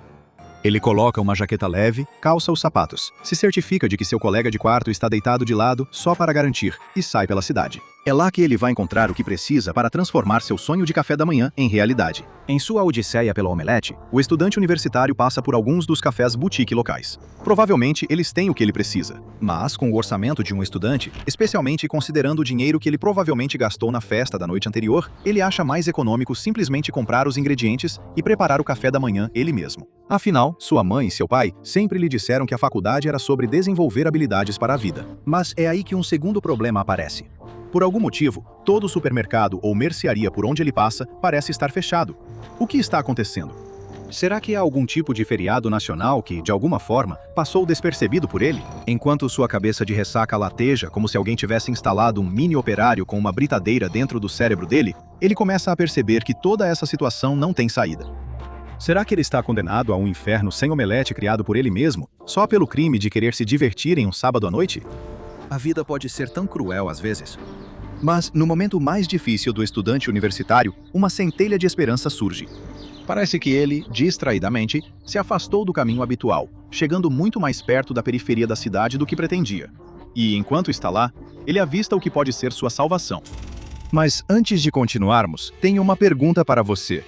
Ele coloca uma jaqueta leve, calça os sapatos, se certifica de que seu colega de quarto está deitado de lado só para garantir e sai pela cidade. É lá que ele vai encontrar o que precisa para transformar seu sonho de café da manhã em realidade. Em sua odisseia pela omelete, o estudante universitário passa por alguns dos cafés boutique locais. Provavelmente eles têm o que ele precisa, mas com o orçamento de um estudante, especialmente considerando o dinheiro que ele provavelmente gastou na festa da noite anterior, ele acha mais econômico simplesmente comprar os ingredientes e preparar o café da manhã ele mesmo. Afinal, sua mãe e seu pai sempre lhe disseram que a faculdade era sobre desenvolver habilidades para a vida. Mas é aí que um segundo problema aparece. Por algum motivo, todo supermercado ou mercearia por onde ele passa parece estar fechado. O que está acontecendo? Será que há algum tipo de feriado nacional que, de alguma forma, passou despercebido por ele? Enquanto sua cabeça de ressaca lateja como se alguém tivesse instalado um mini operário com uma britadeira dentro do cérebro dele, ele começa a perceber que toda essa situação não tem saída. Será que ele está condenado a um inferno sem omelete criado por ele mesmo, só pelo crime de querer se divertir em um sábado à noite? A vida pode ser tão cruel às vezes. Mas, no momento mais difícil do estudante universitário, uma centelha de esperança surge. Parece que ele, distraidamente, se afastou do caminho habitual, chegando muito mais perto da periferia da cidade do que pretendia. E, enquanto está lá, ele avista o que pode ser sua salvação. Mas antes de continuarmos, tenho uma pergunta para você.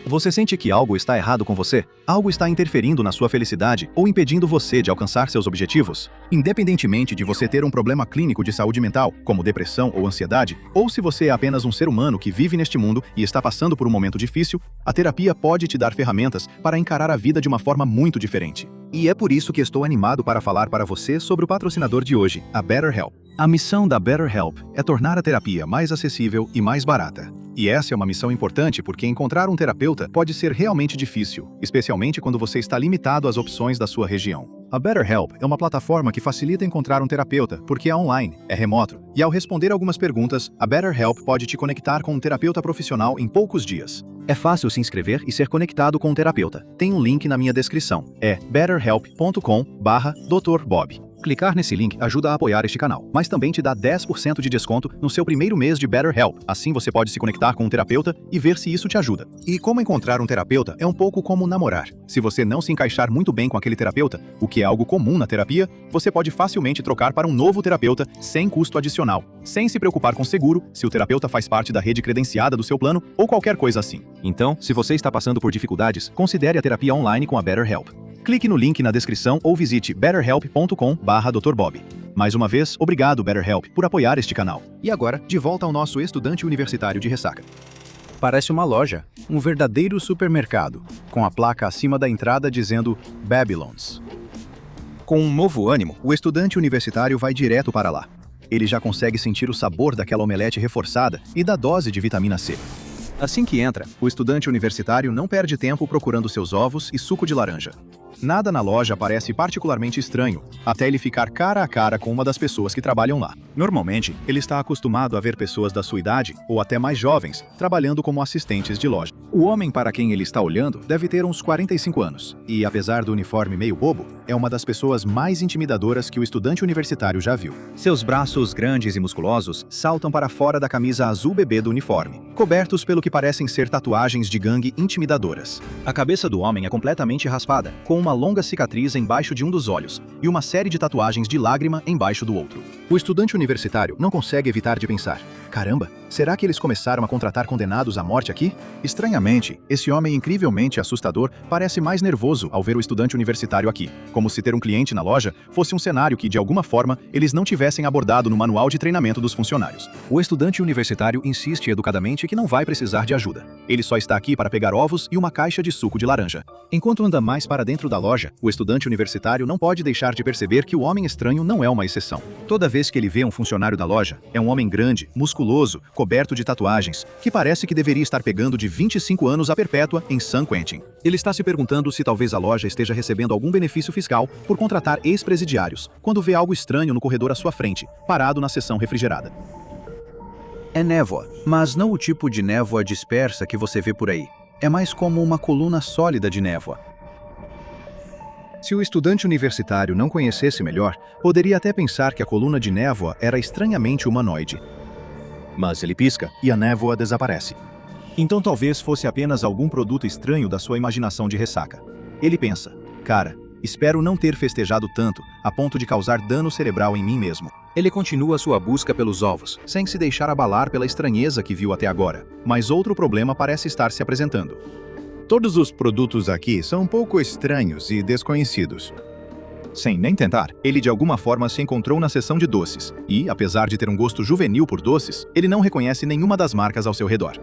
Você sente que algo está errado com você? Algo está interferindo na sua felicidade ou impedindo você de alcançar seus objetivos? Independentemente de você ter um problema clínico de saúde mental, como depressão ou ansiedade, ou se você é apenas um ser humano que vive neste mundo e está passando por um momento difícil, a terapia pode te dar ferramentas para encarar a vida de uma forma muito diferente. E é por isso que estou animado para falar para você sobre o patrocinador de hoje, a BetterHelp. A missão da BetterHelp é tornar a terapia mais acessível e mais barata. E essa é uma missão importante porque encontrar um terapeuta pode ser realmente difícil, especialmente quando você está limitado às opções da sua região. A BetterHelp é uma plataforma que facilita encontrar um terapeuta porque é online, é remoto, e ao responder algumas perguntas, a BetterHelp pode te conectar com um terapeuta profissional em poucos dias. É fácil se inscrever e ser conectado com um terapeuta. Tem um link na minha descrição. É betterhelp.com/Dr. Bob. Clicar nesse link ajuda a apoiar este canal, mas também te dá 10% de desconto no seu primeiro mês de BetterHelp. Assim você pode se conectar com um terapeuta e ver se isso te ajuda. E como encontrar um terapeuta é um pouco como namorar. Se você não se encaixar muito bem com aquele terapeuta, o que é algo comum na terapia, você pode facilmente trocar para um novo terapeuta sem custo adicional, sem se preocupar com seguro, se o terapeuta faz parte da rede credenciada do seu plano ou qualquer coisa assim. Então, se você está passando por dificuldades, considere a terapia online com a BetterHelp. Clique no link na descrição ou visite betterhelp.com/Dr. Bob. Mais uma vez, obrigado BetterHelp por apoiar este canal. E agora, de volta ao nosso estudante universitário de ressaca. Parece uma loja, um verdadeiro supermercado, com a placa acima da entrada dizendo Babylons. Com um novo ânimo, o estudante universitário vai direto para lá. Ele já consegue sentir o sabor daquela omelete reforçada e da dose de vitamina C. Assim que entra, o estudante universitário não perde tempo procurando seus ovos e suco de laranja. Nada na loja parece particularmente estranho, até ele ficar cara a cara com uma das pessoas que trabalham lá. Normalmente, ele está acostumado a ver pessoas da sua idade, ou até mais jovens, trabalhando como assistentes de loja. O homem para quem ele está olhando deve ter uns 45 anos, e apesar do uniforme meio bobo, é uma das pessoas mais intimidadoras que o estudante universitário já viu. Seus braços grandes e musculosos saltam para fora da camisa azul bebê do uniforme, cobertos pelo que parecem ser tatuagens de gangue intimidadoras. A cabeça do homem é completamente raspada, com uma longa cicatriz embaixo de um dos olhos e uma série de tatuagens de lágrima embaixo do outro. O estudante universitário não consegue evitar de pensar: caramba, será que eles começaram a contratar condenados à morte aqui? Estranhamente, esse homem incrivelmente assustador parece mais nervoso ao ver o estudante universitário aqui, como se ter um cliente na loja fosse um cenário que, de alguma forma, eles não tivessem abordado no manual de treinamento dos funcionários. O estudante universitário insiste educadamente que não vai precisar de ajuda. Ele só está aqui para pegar ovos e uma caixa de suco de laranja. Enquanto anda mais para dentro da loja, o estudante universitário não pode deixar de perceber que o homem estranho não é uma exceção. Toda vez que ele vê um funcionário da loja, é um homem grande, musculoso, coberto de tatuagens, que parece que deveria estar pegando de 25 anos a perpétua em San Quentin. Ele está se perguntando se talvez a loja esteja recebendo algum benefício fiscal por contratar ex-presidiários, quando vê algo estranho no corredor à sua frente, parado na seção refrigerada. É névoa, mas não o tipo de névoa dispersa que você vê por aí. É mais como uma coluna sólida de névoa. Se o estudante universitário não conhecesse melhor, poderia até pensar que a coluna de névoa era estranhamente humanoide. Mas ele pisca e a névoa desaparece. Então talvez fosse apenas algum produto estranho da sua imaginação de ressaca. Ele pensa: cara, espero não ter festejado tanto a ponto de causar dano cerebral em mim mesmo. Ele continua sua busca pelos ovos, sem se deixar abalar pela estranheza que viu até agora. Mas outro problema parece estar se apresentando. Todos os produtos aqui são um pouco estranhos e desconhecidos. Sem nem tentar, ele de alguma forma se encontrou na seção de doces e, apesar de ter um gosto juvenil por doces, ele não reconhece nenhuma das marcas ao seu redor.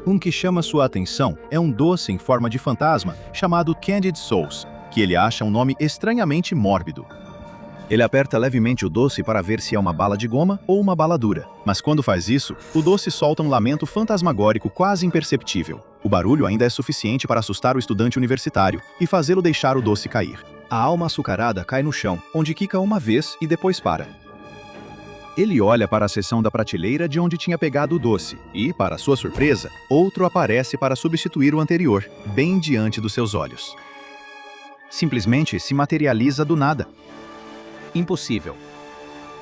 Um que chama sua atenção é um doce em forma de fantasma chamado Candied Souls, que ele acha um nome estranhamente mórbido. Ele aperta levemente o doce para ver se é uma bala de goma ou uma bala dura, mas quando faz isso, o doce solta um lamento fantasmagórico quase imperceptível. O barulho ainda é suficiente para assustar o estudante universitário e fazê-lo deixar o doce cair. A alma açucarada cai no chão, onde quica uma vez e depois para. Ele olha para a seção da prateleira de onde tinha pegado o doce e, para sua surpresa, outro aparece para substituir o anterior, bem diante dos seus olhos. Simplesmente se materializa do nada. Impossível.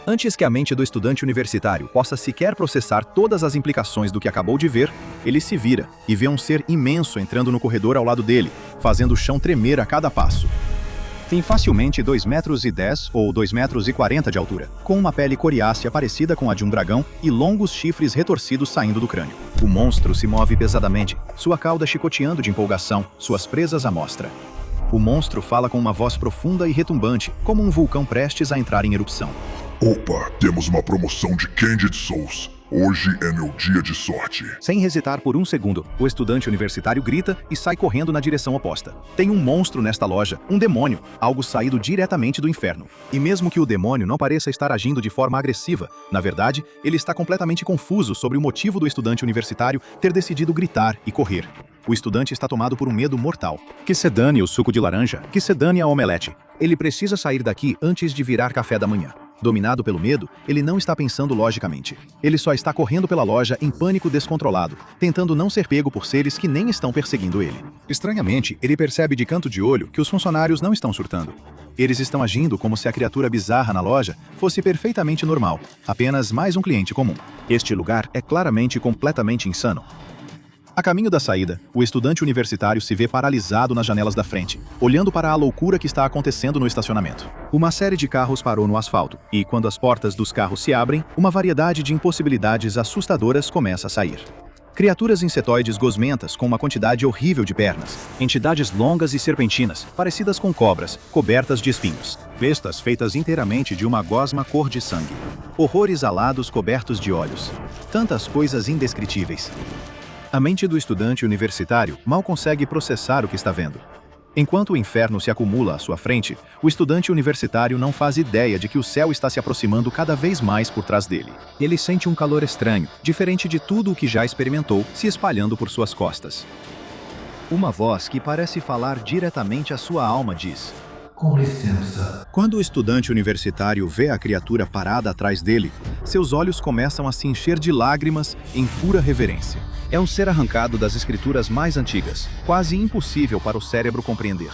Antes que a mente do estudante universitário possa sequer processar todas as implicações do que acabou de ver, ele se vira e vê um ser imenso entrando no corredor ao lado dele, fazendo o chão tremer a cada passo. Tem facilmente 2,10 metros ou 2,40 metros de altura, com uma pele coriácea parecida com a de um dragão e longos chifres retorcidos saindo do crânio. O monstro se move pesadamente, sua cauda chicoteando de empolgação, suas presas à mostra. O monstro fala com uma voz profunda e retumbante, como um vulcão prestes a entrar em erupção. Opa, temos uma promoção de Candid Souls. Hoje é meu dia de sorte. Sem hesitar por um segundo, o estudante universitário grita e sai correndo na direção oposta. Tem um monstro nesta loja, um demônio, algo saído diretamente do inferno. E mesmo que o demônio não pareça estar agindo de forma agressiva, na verdade, ele está completamente confuso sobre o motivo do estudante universitário ter decidido gritar e correr. O estudante está tomado por um medo mortal. Que se dane o suco de laranja, que se dane a omelete. Ele precisa sair daqui antes de virar café da manhã. Dominado pelo medo, ele não está pensando logicamente. Ele só está correndo pela loja em pânico descontrolado, tentando não ser pego por seres que nem estão perseguindo ele. Estranhamente, ele percebe de canto de olho que os funcionários não estão surtando. Eles estão agindo como se a criatura bizarra na loja fosse perfeitamente normal, apenas mais um cliente comum. Este lugar é claramente completamente insano. A caminho da saída, o estudante universitário se vê paralisado nas janelas da frente, olhando para a loucura que está acontecendo no estacionamento. Uma série de carros parou no asfalto, e quando as portas dos carros se abrem, uma variedade de impossibilidades assustadoras começa a sair. Criaturas insetoides gosmentas com uma quantidade horrível de pernas, entidades longas e serpentinas, parecidas com cobras, cobertas de espinhos, bestas feitas inteiramente de uma gosma cor de sangue, horrores alados cobertos de olhos, tantas coisas indescritíveis. A mente do estudante universitário mal consegue processar o que está vendo. Enquanto o inferno se acumula à sua frente, o estudante universitário não faz ideia de que o céu está se aproximando cada vez mais por trás dele. Ele sente um calor estranho, diferente de tudo o que já experimentou, se espalhando por suas costas. Uma voz que parece falar diretamente à sua alma diz: Com licença. Quando o estudante universitário vê a criatura parada atrás dele, seus olhos começam a se encher de lágrimas em pura reverência. É um ser arrancado das escrituras mais antigas, quase impossível para o cérebro compreender.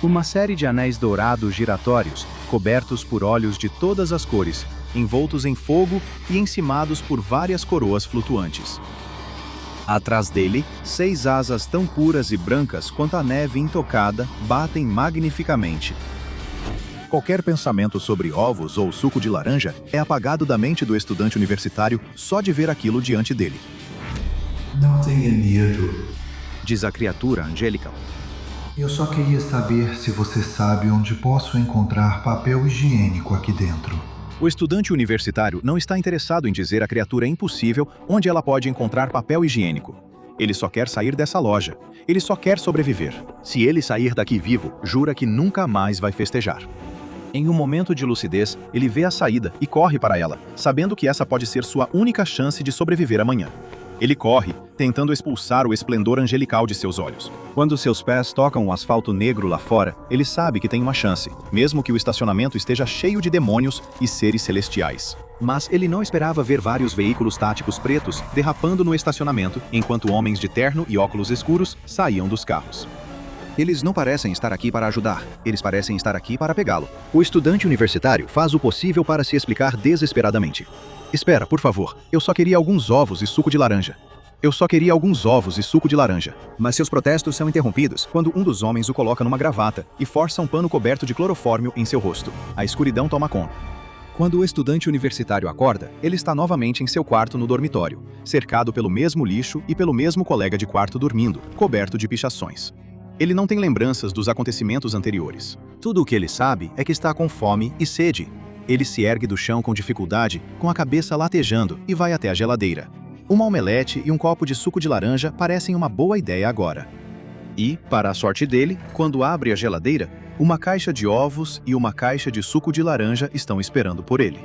Uma série de anéis dourados giratórios, cobertos por olhos de todas as cores, envoltos em fogo e encimados por várias coroas flutuantes. Atrás dele, 6 asas tão puras e brancas quanto a neve intocada batem magnificamente. Qualquer pensamento sobre ovos ou suco de laranja é apagado da mente do estudante universitário só de ver aquilo diante dele. Não tenha medo. Diz a criatura angélica. Eu só queria saber se você sabe onde posso encontrar papel higiênico aqui dentro. O estudante universitário não está interessado em dizer à criatura impossível onde ela pode encontrar papel higiênico. Ele só quer sair dessa loja. Ele só quer sobreviver. Se ele sair daqui vivo, jura que nunca mais vai festejar. Em um momento de lucidez, ele vê a saída e corre para ela, sabendo que essa pode ser sua única chance de sobreviver amanhã. Ele corre, tentando expulsar o esplendor angelical de seus olhos. Quando seus pés tocam o asfalto negro lá fora, ele sabe que tem uma chance, mesmo que o estacionamento esteja cheio de demônios e seres celestiais. Mas ele não esperava ver vários veículos táticos pretos derrapando no estacionamento, enquanto homens de terno e óculos escuros saíam dos carros. Eles não parecem estar aqui para ajudar, eles parecem estar aqui para pegá-lo. O estudante universitário faz o possível para se explicar desesperadamente. Espera, por favor, eu só queria alguns ovos e suco de laranja. Eu só queria alguns ovos e suco de laranja. Mas seus protestos são interrompidos quando um dos homens o coloca numa gravata e força um pano coberto de clorofórmio em seu rosto. A escuridão toma conta. Quando o estudante universitário acorda, ele está novamente em seu quarto no dormitório, cercado pelo mesmo lixo e pelo mesmo colega de quarto dormindo, coberto de pichações. Ele não tem lembranças dos acontecimentos anteriores. Tudo o que ele sabe é que está com fome e sede. Ele se ergue do chão com dificuldade, com a cabeça latejando, e vai até a geladeira. Uma omelete e um copo de suco de laranja parecem uma boa ideia agora. E, para a sorte dele, quando abre a geladeira, uma caixa de ovos e uma caixa de suco de laranja estão esperando por ele.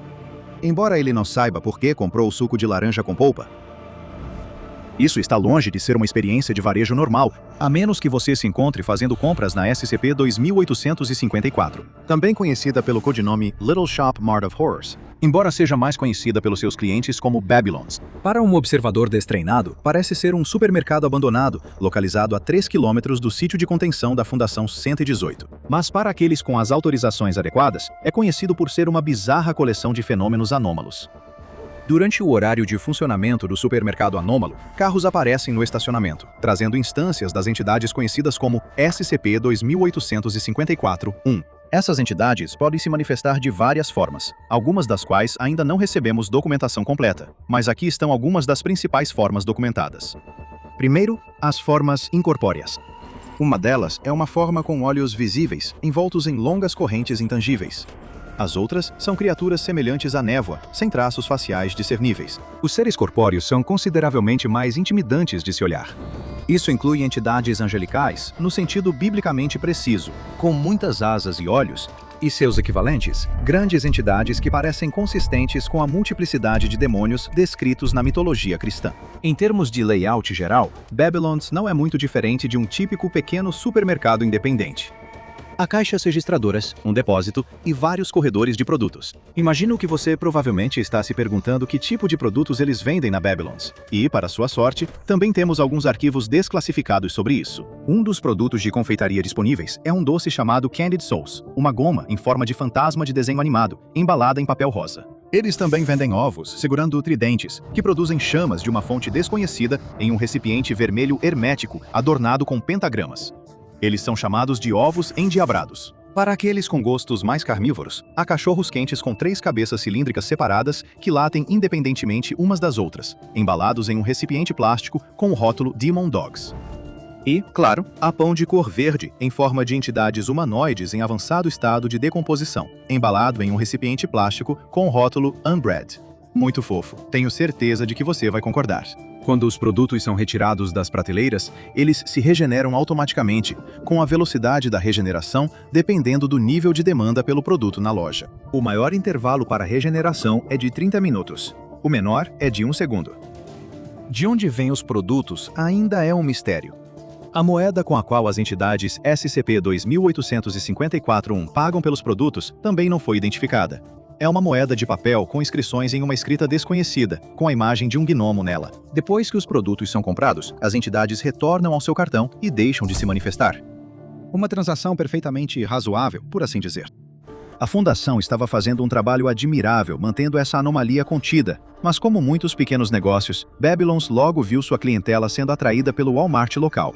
Embora ele não saiba por que comprou o suco de laranja com polpa, isso está longe de ser uma experiência de varejo normal, a menos que você se encontre fazendo compras na SCP-2854, também conhecida pelo codinome Little Shop Mart of Horrors, embora seja mais conhecida pelos seus clientes como Babylons. Para um observador destreinado, parece ser um supermercado abandonado, localizado a 3 quilômetros do sítio de contenção da Fundação 118. Mas para aqueles com as autorizações adequadas, é conhecido por ser uma bizarra coleção de fenômenos anômalos. Durante o horário de funcionamento do supermercado anômalo, carros aparecem no estacionamento, trazendo instâncias das entidades conhecidas como SCP-2854-1. Essas entidades podem se manifestar de várias formas, algumas das quais ainda não recebemos documentação completa, mas aqui estão algumas das principais formas documentadas. Primeiro, as formas incorpóreas. Uma delas é uma forma com olhos visíveis, envoltos em longas correntes intangíveis. As outras são criaturas semelhantes à névoa, sem traços faciais discerníveis. Os seres corpóreos são consideravelmente mais intimidantes de se olhar. Isso inclui entidades angelicais, no sentido biblicamente preciso, com muitas asas e olhos, e seus equivalentes, grandes entidades que parecem consistentes com a multiplicidade de demônios descritos na mitologia cristã. Em termos de layout geral, Babylons não é muito diferente de um típico pequeno supermercado independente. Há caixas registradoras, um depósito e vários corredores de produtos. Imagino que você provavelmente está se perguntando que tipo de produtos eles vendem na Babylons. E, para sua sorte, também temos alguns arquivos desclassificados sobre isso. Um dos produtos de confeitaria disponíveis é um doce chamado Candied Souls, uma goma em forma de fantasma de desenho animado, embalada em papel rosa. Eles também vendem ovos, segurando tridentes, que produzem chamas de uma fonte desconhecida em um recipiente vermelho hermético adornado com pentagramas. Eles são chamados de ovos endiabrados. Para aqueles com gostos mais carnívoros, há cachorros quentes com 3 cabeças cilíndricas separadas que latem independentemente umas das outras, embalados em um recipiente plástico com o rótulo Demon Dogs. E, claro, há pão de cor verde, em forma de entidades humanoides em avançado estado de decomposição, embalado em um recipiente plástico com o rótulo Unbread. Muito fofo, tenho certeza de que você vai concordar. Quando os produtos são retirados das prateleiras, eles se regeneram automaticamente, com a velocidade da regeneração dependendo do nível de demanda pelo produto na loja. O maior intervalo para regeneração é de 30 minutos. O menor é de 1 segundo. De onde vêm os produtos ainda é um mistério. A moeda com a qual as entidades SCP-2854-1 pagam pelos produtos também não foi identificada. É uma moeda de papel com inscrições em uma escrita desconhecida, com a imagem de um gnomo nela. Depois que os produtos são comprados, as entidades retornam ao seu cartão e deixam de se manifestar. Uma transação perfeitamente razoável, por assim dizer. A Fundação estava fazendo um trabalho admirável mantendo essa anomalia contida, mas como muitos pequenos negócios, Babylons logo viu sua clientela sendo atraída pelo Walmart local.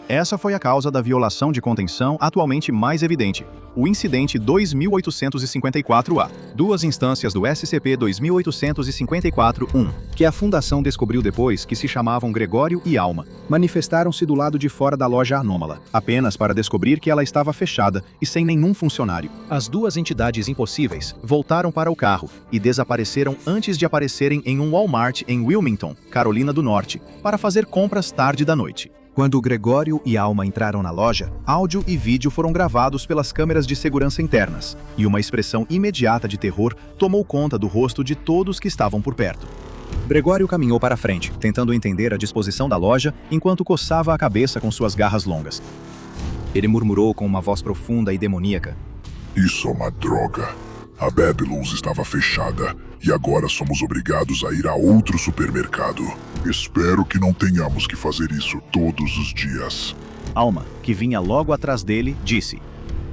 Essa foi a causa da violação de contenção atualmente mais evidente, o Incidente 2854-A. 2 instâncias do SCP-2854-1, que a Fundação descobriu depois que se chamavam Gregório e Alma, manifestaram-se do lado de fora da loja anômala, apenas para descobrir que ela estava fechada e sem nenhum funcionário. As 2 entidades impossíveis voltaram para o carro e desapareceram antes de aparecerem em um Walmart em Wilmington, Carolina do Norte, para fazer compras tarde da noite. Quando Gregório e Alma entraram na loja, áudio e vídeo foram gravados pelas câmeras de segurança internas, e uma expressão imediata de terror tomou conta do rosto de todos que estavam por perto. Gregório caminhou para frente, tentando entender a disposição da loja, enquanto coçava a cabeça com suas garras longas. Ele murmurou com uma voz profunda e demoníaca. Isso é uma droga. A Babylons estava fechada e agora somos obrigados a ir a outro supermercado. Espero que não tenhamos que fazer isso todos os dias. Alma, que vinha logo atrás dele, disse: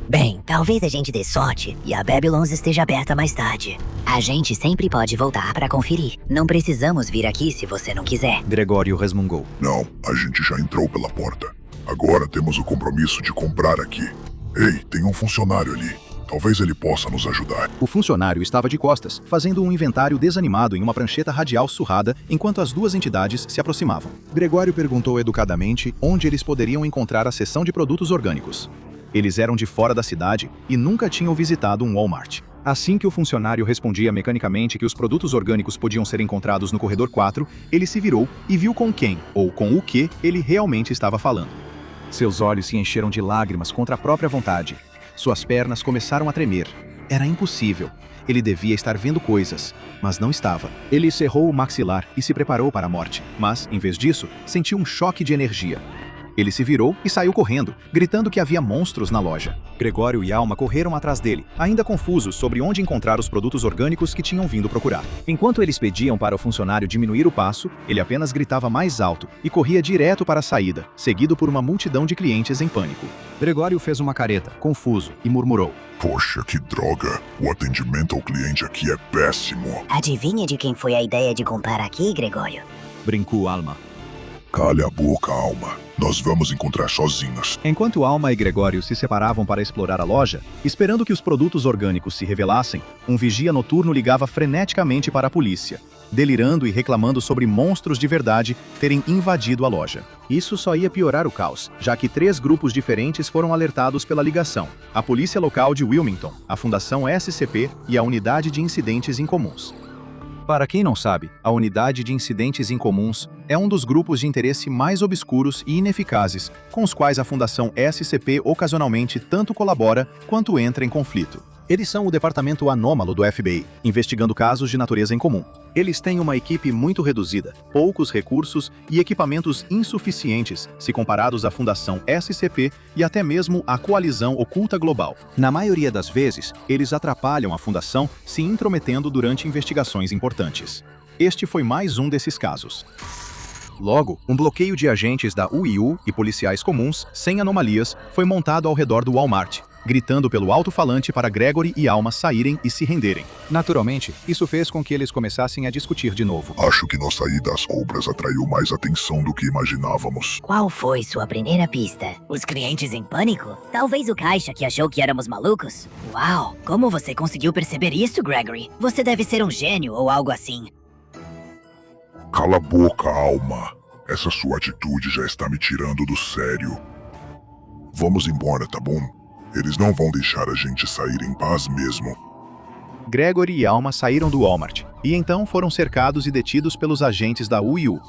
Bem, talvez a gente dê sorte e a Babylons esteja aberta mais tarde. A gente sempre pode voltar para conferir. Não precisamos vir aqui se você não quiser. Gregório resmungou. Não, a gente já entrou pela porta. Agora temos o compromisso de comprar aqui. Ei, tem um funcionário ali. Talvez ele possa nos ajudar. O funcionário estava de costas, fazendo um inventário desanimado em uma prancheta radial surrada enquanto as 2 entidades se aproximavam. Gregório perguntou educadamente onde eles poderiam encontrar a seção de produtos orgânicos. Eles eram de fora da cidade e nunca tinham visitado um Walmart. Assim que o funcionário respondia mecanicamente que os produtos orgânicos podiam ser encontrados no corredor 4, ele se virou e viu com quem, ou com o que, ele realmente estava falando. Seus olhos se encheram de lágrimas contra a própria vontade. Suas pernas começaram a tremer. Era impossível. Ele devia estar vendo coisas, mas não estava. Ele cerrou o maxilar e se preparou para a morte, mas, em vez disso, sentiu um choque de energia. Ele se virou e saiu correndo, gritando que havia monstros na loja. Gregório e Alma correram atrás dele, ainda confusos sobre onde encontrar os produtos orgânicos que tinham vindo procurar. Enquanto eles pediam para o funcionário diminuir o passo, ele apenas gritava mais alto e corria direto para a saída, seguido por uma multidão de clientes em pânico. Gregório fez uma careta, confuso, e murmurou: Poxa, que droga. O atendimento ao cliente aqui é péssimo. Adivinha de quem foi a ideia de comprar aqui, Gregório? Brincou Alma. Cale a boca, Alma. Nós vamos encontrar sozinhas. Enquanto Alma e Gregório se separavam para explorar a loja, esperando que os produtos orgânicos se revelassem, um vigia noturno ligava freneticamente para a polícia, delirando e reclamando sobre monstros de verdade terem invadido a loja. Isso só ia piorar o caos, já que 3 grupos diferentes foram alertados pela ligação: a polícia local de Wilmington, a Fundação SCP e a Unidade de Incidentes Incomuns. Para quem não sabe, a Unidade de Incidentes Incomuns é um dos grupos de interesse mais obscuros e ineficazes com os quais a Fundação SCP ocasionalmente tanto colabora quanto entra em conflito. Eles são o departamento anômalo do FBI, investigando casos de natureza incomum. Eles têm uma equipe muito reduzida, poucos recursos e equipamentos insuficientes se comparados à Fundação SCP e até mesmo à Coalizão Oculta Global. Na maioria das vezes, eles atrapalham a Fundação se intrometendo durante investigações importantes. Este foi mais um desses casos. Logo, um bloqueio de agentes da UIU e policiais comuns, sem anomalias, foi montado ao redor do Walmart, gritando pelo alto-falante para Gregory e Alma saírem e se renderem. Naturalmente, isso fez com que eles começassem a discutir de novo. Acho que nossa ida às compras atraiu mais atenção do que imaginávamos. Qual foi sua primeira pista? Os clientes em pânico? Talvez o caixa que achou que éramos malucos? Uau! Como você conseguiu perceber isso, Gregory? Você deve ser um gênio ou algo assim. Cala a boca, Alma. Essa sua atitude já está me tirando do sério. Vamos embora, tá bom? Eles não vão deixar a gente sair em paz mesmo. Gregory e Alma saíram do Walmart, e então foram cercados e detidos pelos agentes da UIU.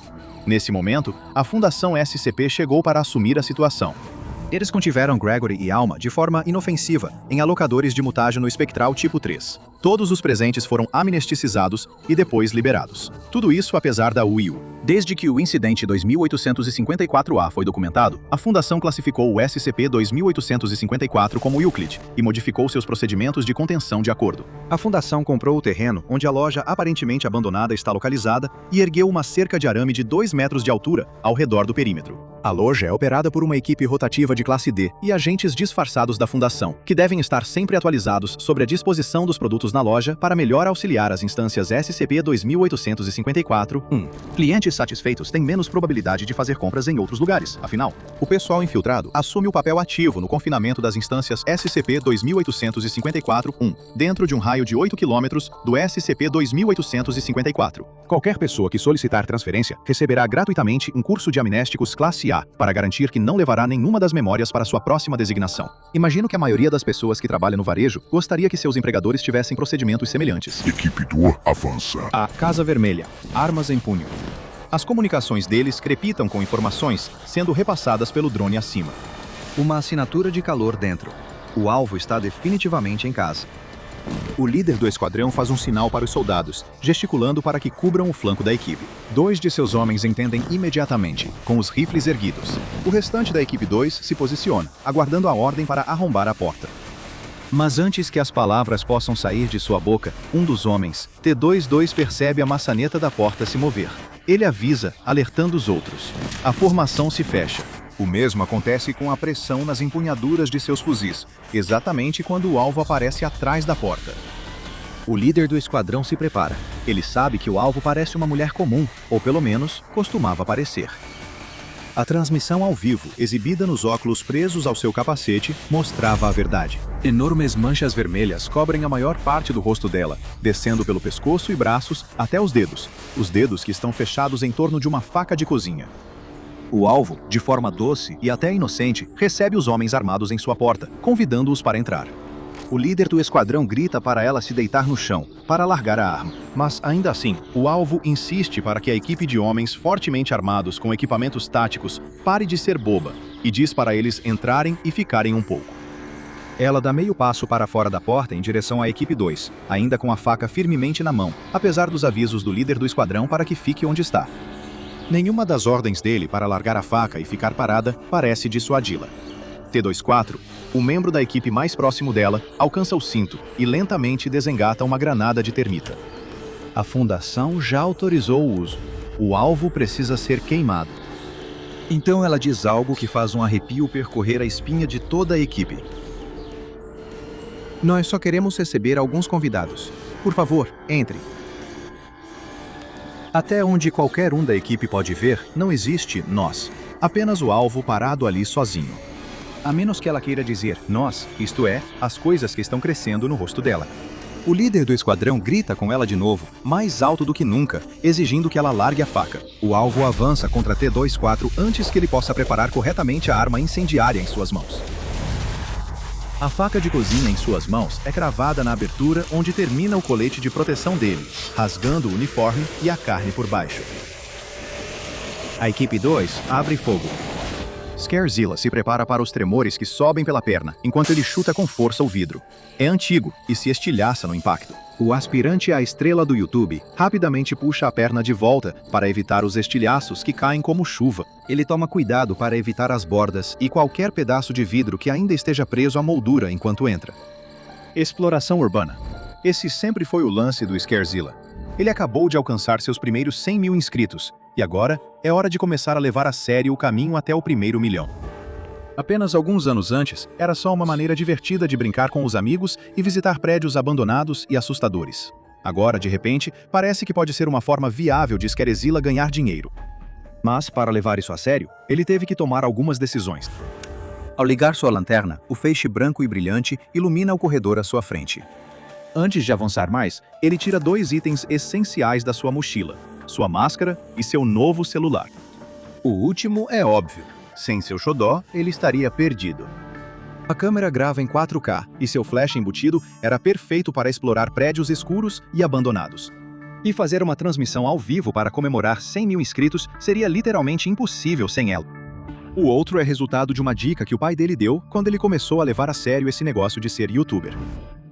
Nesse momento, a Fundação SCP chegou para assumir a situação. Eles contiveram Gregory e Alma de forma inofensiva em alocadores de mutágeno espectral tipo 3. Todos os presentes foram amnesticizados e depois liberados. Tudo isso apesar da UIU. Desde que o incidente 2854-A foi documentado, a Fundação classificou o SCP-2854 como Euclid e modificou seus procedimentos de contenção de acordo. A Fundação comprou o terreno onde a loja aparentemente abandonada está localizada e ergueu uma cerca de arame de 2 metros de altura ao redor do perímetro. A loja é operada por uma equipe rotativa de classe D e agentes disfarçados da Fundação, que devem estar sempre atualizados sobre a disposição dos produtos na loja para melhor auxiliar as instâncias SCP-2854-1. Clientes satisfeitos têm menos probabilidade de fazer compras em outros lugares. Afinal, o pessoal infiltrado assume o papel ativo no confinamento das instâncias SCP-2854-1, dentro de um raio de 8 km do SCP-2854. Qualquer pessoa que solicitar transferência receberá gratuitamente um curso de amnésticos classe A, para garantir que não levará nenhuma das memórias para sua próxima designação. Imagino que a maioria das pessoas que trabalham no varejo gostaria que seus empregadores tivessem procedimentos semelhantes. Equipe do avança. A Casa Vermelha, armas em punho. As comunicações deles crepitam com informações sendo repassadas pelo drone acima. Uma assinatura de calor dentro. O alvo está definitivamente em casa. O líder do esquadrão faz um sinal para os soldados, gesticulando para que cubram o flanco da equipe. 2 de seus homens entendem imediatamente, com os rifles erguidos. O restante da equipe 2 se posiciona, aguardando a ordem para arrombar a porta. Mas antes que as palavras possam sair de sua boca, um dos homens, T-22, percebe a maçaneta da porta se mover. Ele avisa, alertando os outros. A formação se fecha. O mesmo acontece com a pressão nas empunhaduras de seus fuzis, exatamente quando o alvo aparece atrás da porta. O líder do esquadrão se prepara. Ele sabe que o alvo parece uma mulher comum, ou pelo menos, costumava parecer. A transmissão ao vivo, exibida nos óculos presos ao seu capacete, mostrava a verdade. Enormes manchas vermelhas cobrem a maior parte do rosto dela, descendo pelo pescoço e braços até os dedos que estão fechados em torno de uma faca de cozinha. O alvo, de forma doce e até inocente, recebe os homens armados em sua porta, convidando-os para entrar. O líder do esquadrão grita para ela se deitar no chão, para largar a arma. Mas, ainda assim, o alvo insiste para que a equipe de homens fortemente armados com equipamentos táticos pare de ser boba e diz para eles entrarem e ficarem um pouco. Ela dá meio passo para fora da porta em direção à equipe 2, ainda com a faca firmemente na mão, apesar dos avisos do líder do esquadrão para que fique onde está. Nenhuma das ordens dele para largar a faca e ficar parada parece dissuadi-la. T-24, o membro da equipe mais próximo dela, alcança o cinto e lentamente desengata uma granada de termita. A Fundação já autorizou o uso. O alvo precisa ser queimado. Então ela diz algo que faz um arrepio percorrer a espinha de toda a equipe. Nós só queremos receber alguns convidados. Por favor, entre. Até onde qualquer um da equipe pode ver, não existe nós. Apenas o alvo parado ali sozinho. A menos que ela queira dizer nós, isto é, as coisas que estão crescendo no rosto dela. O líder do esquadrão grita com ela de novo, mais alto do que nunca, exigindo que ela largue a faca. O alvo avança contra T-24 antes que ele possa preparar corretamente a arma incendiária em suas mãos. A faca de cozinha em suas mãos é cravada na abertura onde termina o colete de proteção dele, rasgando o uniforme e a carne por baixo. A equipe 2 abre fogo. Scarezilla se prepara para os tremores que sobem pela perna, enquanto ele chuta com força o vidro. É antigo e se estilhaça no impacto. O aspirante à estrela do YouTube rapidamente puxa a perna de volta para evitar os estilhaços que caem como chuva. Ele toma cuidado para evitar as bordas e qualquer pedaço de vidro que ainda esteja preso à moldura enquanto entra. Exploração urbana. Esse sempre foi o lance do Scarezilla. Ele acabou de alcançar seus primeiros 100 mil inscritos, e agora é hora de começar a levar a sério o caminho até o primeiro milhão. Apenas alguns anos antes, era só uma maneira divertida de brincar com os amigos e visitar prédios abandonados e assustadores. Agora, de repente, parece que pode ser uma forma viável de Scarezilla ganhar dinheiro. Mas, para levar isso a sério, ele teve que tomar algumas decisões. Ao ligar sua lanterna, o feixe branco e brilhante ilumina o corredor à sua frente. Antes de avançar mais, ele tira 2 itens essenciais da sua mochila: sua máscara e seu novo celular. O último é óbvio. Sem seu xodó, ele estaria perdido. A câmera grava em 4K e seu flash embutido era perfeito para explorar prédios escuros e abandonados. E fazer uma transmissão ao vivo para comemorar 100 mil inscritos seria literalmente impossível sem ela. O outro é resultado de uma dica que o pai dele deu quando ele começou a levar a sério esse negócio de ser youtuber.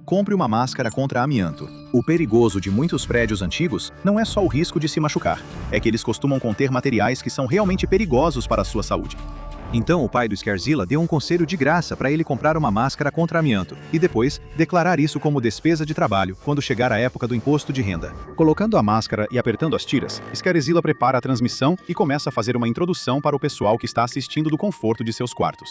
Compre uma máscara contra amianto. O perigoso de muitos prédios antigos não é só o risco de se machucar, é que eles costumam conter materiais que são realmente perigosos para a sua saúde. Então o pai do Scarezilla deu um conselho de graça para ele comprar uma máscara contra amianto e depois declarar isso como despesa de trabalho quando chegar a época do imposto de renda. Colocando a máscara e apertando as tiras, Scarezilla prepara a transmissão e começa a fazer uma introdução para o pessoal que está assistindo do conforto de seus quartos.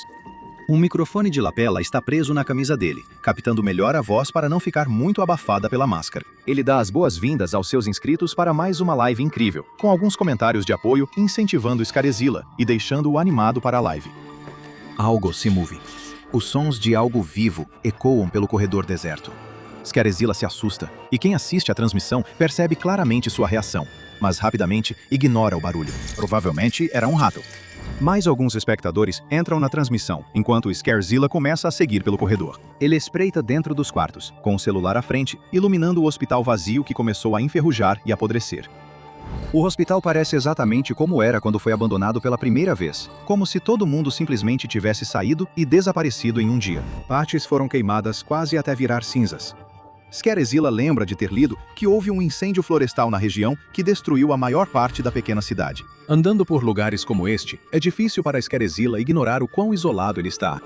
Um microfone de lapela está preso na camisa dele, captando melhor a voz para não ficar muito abafada pela máscara. Ele dá as boas-vindas aos seus inscritos para mais uma live incrível, com alguns comentários de apoio incentivando Scarezilla e deixando-o animado para a live. Algo se move. Os sons de algo vivo ecoam pelo corredor deserto. Scarezilla se assusta, e quem assiste à transmissão percebe claramente sua reação, mas rapidamente ignora o barulho. Provavelmente era um rato. Mais alguns espectadores entram na transmissão, enquanto Scarezilla começa a seguir pelo corredor. Ele espreita dentro dos quartos, com o celular à frente, iluminando o hospital vazio que começou a enferrujar e apodrecer. O hospital parece exatamente como era quando foi abandonado pela primeira vez, como se todo mundo simplesmente tivesse saído e desaparecido em um dia. Partes foram queimadas quase até virar cinzas. Scarezilla lembra de ter lido que houve um incêndio florestal na região que destruiu a maior parte da pequena cidade. Andando por lugares como este, é difícil para Scarezilla ignorar o quão isolado ele está.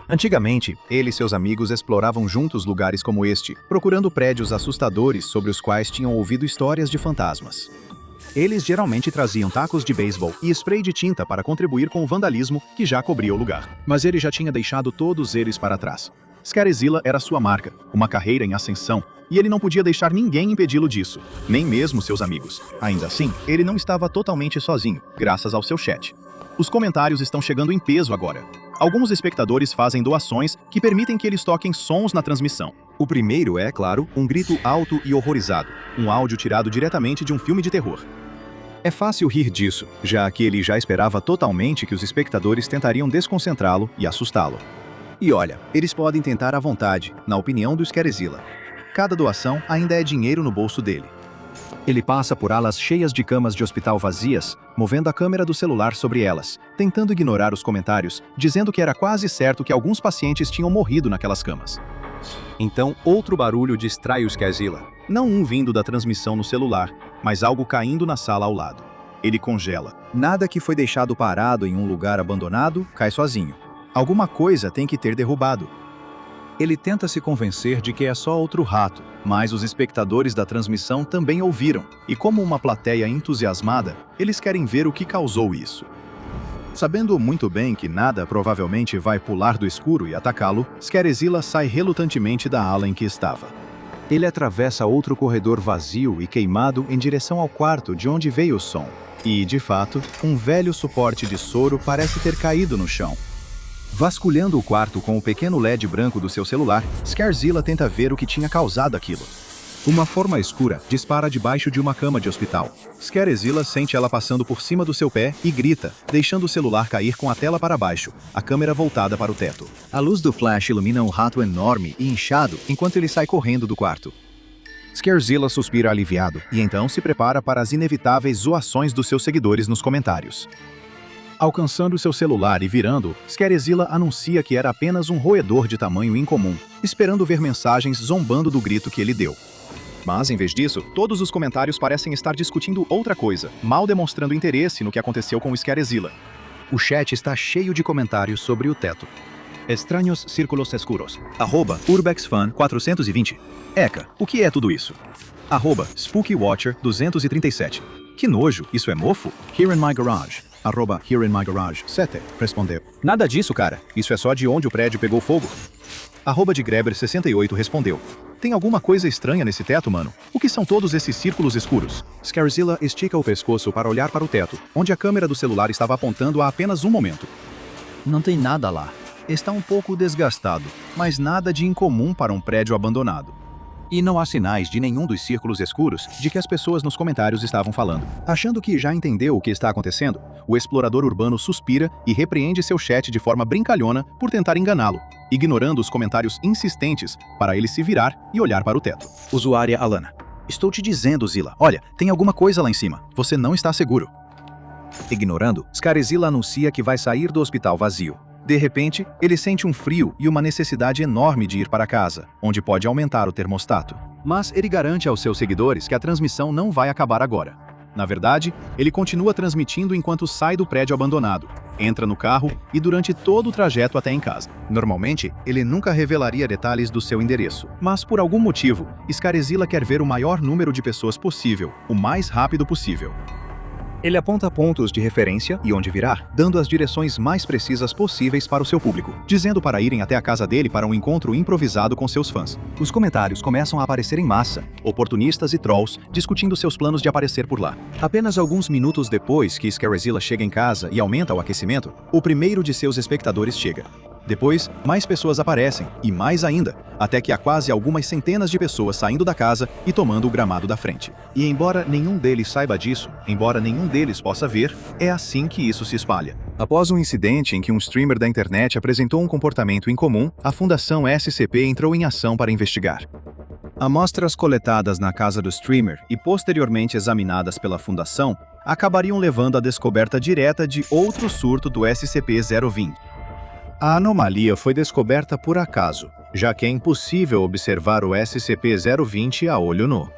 Antigamente, ele e seus amigos exploravam juntos lugares como este, procurando prédios assustadores sobre os quais tinham ouvido histórias de fantasmas. Eles geralmente traziam tacos de beisebol e spray de tinta para contribuir com o vandalismo que já cobria o lugar. Mas ele já tinha deixado todos eles para trás. Scarezilla era sua marca, uma carreira em ascensão, e ele não podia deixar ninguém impedi-lo disso, nem mesmo seus amigos. Ainda assim, ele não estava totalmente sozinho, graças ao seu chat. Os comentários estão chegando em peso agora. Alguns espectadores fazem doações que permitem que eles toquem sons na transmissão. O primeiro é, claro, um grito alto e horrorizado, um áudio tirado diretamente de um filme de terror. É fácil rir disso, já que ele já esperava totalmente que os espectadores tentariam desconcentrá-lo e assustá-lo. E olha, eles podem tentar à vontade, na opinião do Scarezilla. Cada doação ainda é dinheiro no bolso dele. Ele passa por alas cheias de camas de hospital vazias, movendo a câmera do celular sobre elas, tentando ignorar os comentários, dizendo que era quase certo que alguns pacientes tinham morrido naquelas camas. Então, outro barulho distrai o Scarezilla. Não um vindo da transmissão no celular, mas algo caindo na sala ao lado. Ele congela. Nada que foi deixado parado em um lugar abandonado cai sozinho. Alguma coisa tem que ter derrubado. Ele tenta se convencer de que é só outro rato, mas os espectadores da transmissão também ouviram, e como uma plateia entusiasmada, eles querem ver o que causou isso. Sabendo muito bem que nada provavelmente vai pular do escuro e atacá-lo, Scarezilla sai relutantemente da ala em que estava. Ele atravessa outro corredor vazio e queimado em direção ao quarto de onde veio o som. E, de fato, um velho suporte de soro parece ter caído no chão. Vasculhando o quarto com o pequeno LED branco do seu celular, Scarzilla tenta ver o que tinha causado aquilo. Uma forma escura dispara debaixo de uma cama de hospital. Scarzilla sente ela passando por cima do seu pé e grita, deixando o celular cair com a tela para baixo, a câmera voltada para o teto. A luz do flash ilumina um rato enorme e inchado enquanto ele sai correndo do quarto. Scarzilla suspira aliviado e então se prepara para as inevitáveis zoações dos seus seguidores nos comentários. Alcançando seu celular e virando, Scarzilla anuncia que era apenas um roedor de tamanho incomum, esperando ver mensagens zombando do grito que ele deu. Mas, em vez disso, todos os comentários parecem estar discutindo outra coisa, mal demonstrando interesse no que aconteceu com o Scarzilla. O chat está cheio de comentários sobre o teto. Estranhos círculos escuros. @urbexfan420. Eca, o que é tudo isso? @SpookyWatcher237. Que nojo, isso é mofo? Here in my garage. Here in my garage 7 respondeu. Nada disso, cara. Isso é só de onde o prédio pegou fogo. @DeGreber68 respondeu. Tem alguma coisa estranha nesse teto, mano? O que são todos esses círculos escuros? Scarzilla estica o pescoço para olhar para o teto, onde a câmera do celular estava apontando há apenas um momento. Não tem nada lá. Está um pouco desgastado, mas nada de incomum para um prédio abandonado. E não há sinais de nenhum dos círculos escuros de que as pessoas nos comentários estavam falando. Achando que já entendeu o que está acontecendo, o explorador urbano suspira e repreende seu chat de forma brincalhona por tentar enganá-lo, ignorando os comentários insistentes para ele se virar e olhar para o teto. Usuária Alana. Estou te dizendo, Zilla. Olha, tem alguma coisa lá em cima. Você não está seguro. Ignorando, Scarzilla anuncia que vai sair do hospital vazio. De repente, ele sente um frio e uma necessidade enorme de ir para casa, onde pode aumentar o termostato. Mas ele garante aos seus seguidores que a transmissão não vai acabar agora. Na verdade, ele continua transmitindo enquanto sai do prédio abandonado, entra no carro e durante todo o trajeto até em casa. Normalmente, ele nunca revelaria detalhes do seu endereço, mas por algum motivo, Scarzilla quer ver o maior número de pessoas possível, o mais rápido possível. Ele aponta pontos de referência e onde virar, dando as direções mais precisas possíveis para o seu público, dizendo para irem até a casa dele para um encontro improvisado com seus fãs. Os comentários começam a aparecer em massa, oportunistas e trolls discutindo seus planos de aparecer por lá. Apenas alguns minutos depois que Scarzilla chega em casa e aumenta o aquecimento, o primeiro de seus espectadores chega. Depois, mais pessoas aparecem, e mais ainda, até que há quase algumas centenas de pessoas saindo da casa e tomando o gramado da frente. E embora nenhum deles saiba disso, embora nenhum deles possa ver, é assim que isso se espalha. Após um incidente em que um streamer da internet apresentou um comportamento incomum, a Fundação SCP entrou em ação para investigar. Amostras coletadas na casa do streamer e posteriormente examinadas pela Fundação acabariam levando à descoberta direta de outro surto do SCP-020. A anomalia foi descoberta por acaso, já que é impossível observar o SCP-020 a olho nu.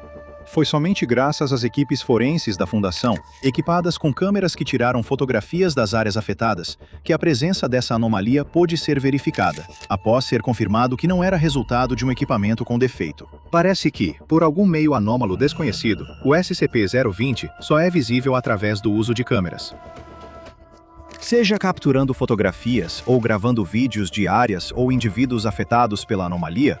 Foi somente graças às equipes forenses da Fundação, equipadas com câmeras que tiraram fotografias das áreas afetadas, que a presença dessa anomalia pôde ser verificada, após ser confirmado que não era resultado de um equipamento com defeito. Parece que, por algum meio anômalo desconhecido, o SCP-020 só é visível através do uso de câmeras. Seja capturando fotografias ou gravando vídeos de áreas ou indivíduos afetados pela anomalia,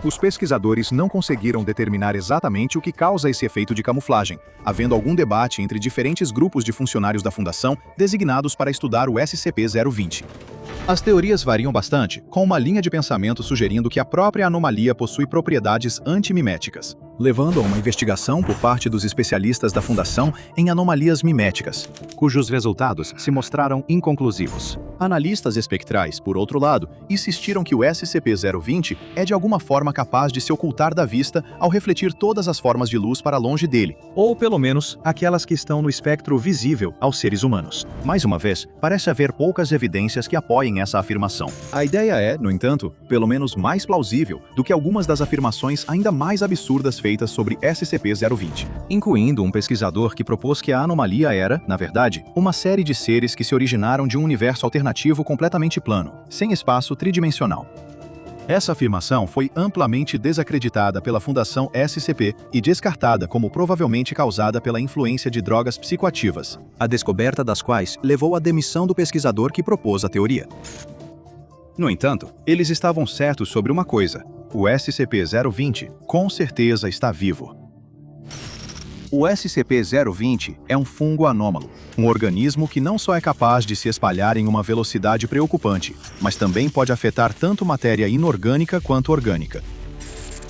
os pesquisadores não conseguiram determinar exatamente o que causa esse efeito de camuflagem, havendo algum debate entre diferentes grupos de funcionários da Fundação designados para estudar o SCP-020. As teorias variam bastante, com uma linha de pensamento sugerindo que a própria anomalia possui propriedades antimiméticas, levando a uma investigação por parte dos especialistas da Fundação em anomalias miméticas, cujos resultados se mostraram inconclusivos. Analistas espectrais, por outro lado, insistiram que o SCP-020 é de alguma forma capaz de se ocultar da vista ao refletir todas as formas de luz para longe dele, ou pelo menos aquelas que estão no espectro visível aos seres humanos. Mais uma vez, parece haver poucas evidências que apoiem essa afirmação. A ideia é, no entanto, pelo menos mais plausível do que algumas das afirmações ainda mais absurdas feitas sobre SCP-020, incluindo um pesquisador que propôs que a anomalia era, na verdade, uma série de seres que se originaram de um universo alternativo completamente plano, sem espaço tridimensional. Essa afirmação foi amplamente desacreditada pela Fundação SCP e descartada como provavelmente causada pela influência de drogas psicoativas, a descoberta das quais levou à demissão do pesquisador que propôs a teoria. No entanto, eles estavam certos sobre uma coisa. o SCP-020 com certeza está vivo. O SCP-020 é um fungo anômalo, um organismo que não só é capaz de se espalhar em uma velocidade preocupante, mas também pode afetar tanto matéria inorgânica quanto orgânica.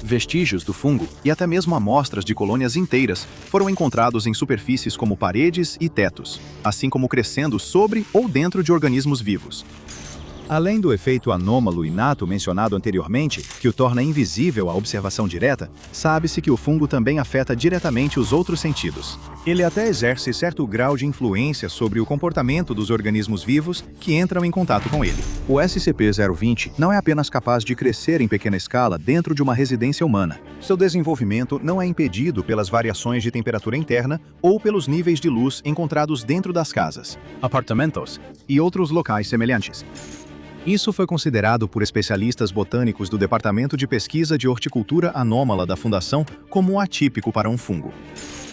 Vestígios do fungo e até mesmo amostras de colônias inteiras foram encontrados em superfícies como paredes e tetos, assim como crescendo sobre ou dentro de organismos vivos. Além do efeito anômalo inato mencionado anteriormente, que o torna invisível à observação direta, sabe-se que o fungo também afeta diretamente os outros sentidos. Ele até exerce certo grau de influência sobre o comportamento dos organismos vivos que entram em contato com ele. O SCP-020 não é apenas capaz de crescer em pequena escala dentro de uma residência humana. Seu desenvolvimento não é impedido pelas variações de temperatura interna ou pelos níveis de luz encontrados dentro das casas, apartamentos e outros locais semelhantes. Isso foi considerado por especialistas botânicos do Departamento de Pesquisa de Horticultura Anômala da Fundação como atípico para um fungo.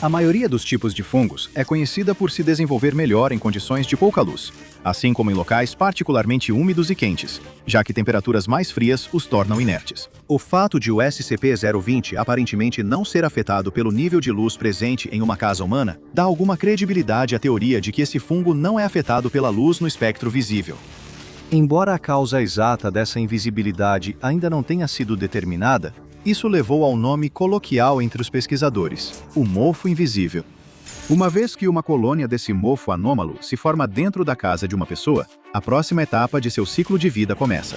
A maioria dos tipos de fungos é conhecida por se desenvolver melhor em condições de pouca luz, assim como em locais particularmente úmidos e quentes, já que temperaturas mais frias os tornam inertes. O fato de o SCP-020 aparentemente não ser afetado pelo nível de luz presente em uma casa humana dá alguma credibilidade à teoria de que esse fungo não é afetado pela luz no espectro visível. Embora a causa exata dessa invisibilidade ainda não tenha sido determinada, isso levou ao nome coloquial entre os pesquisadores, o mofo invisível. Uma vez que uma colônia desse mofo anômalo se forma dentro da casa de uma pessoa, a próxima etapa de seu ciclo de vida começa.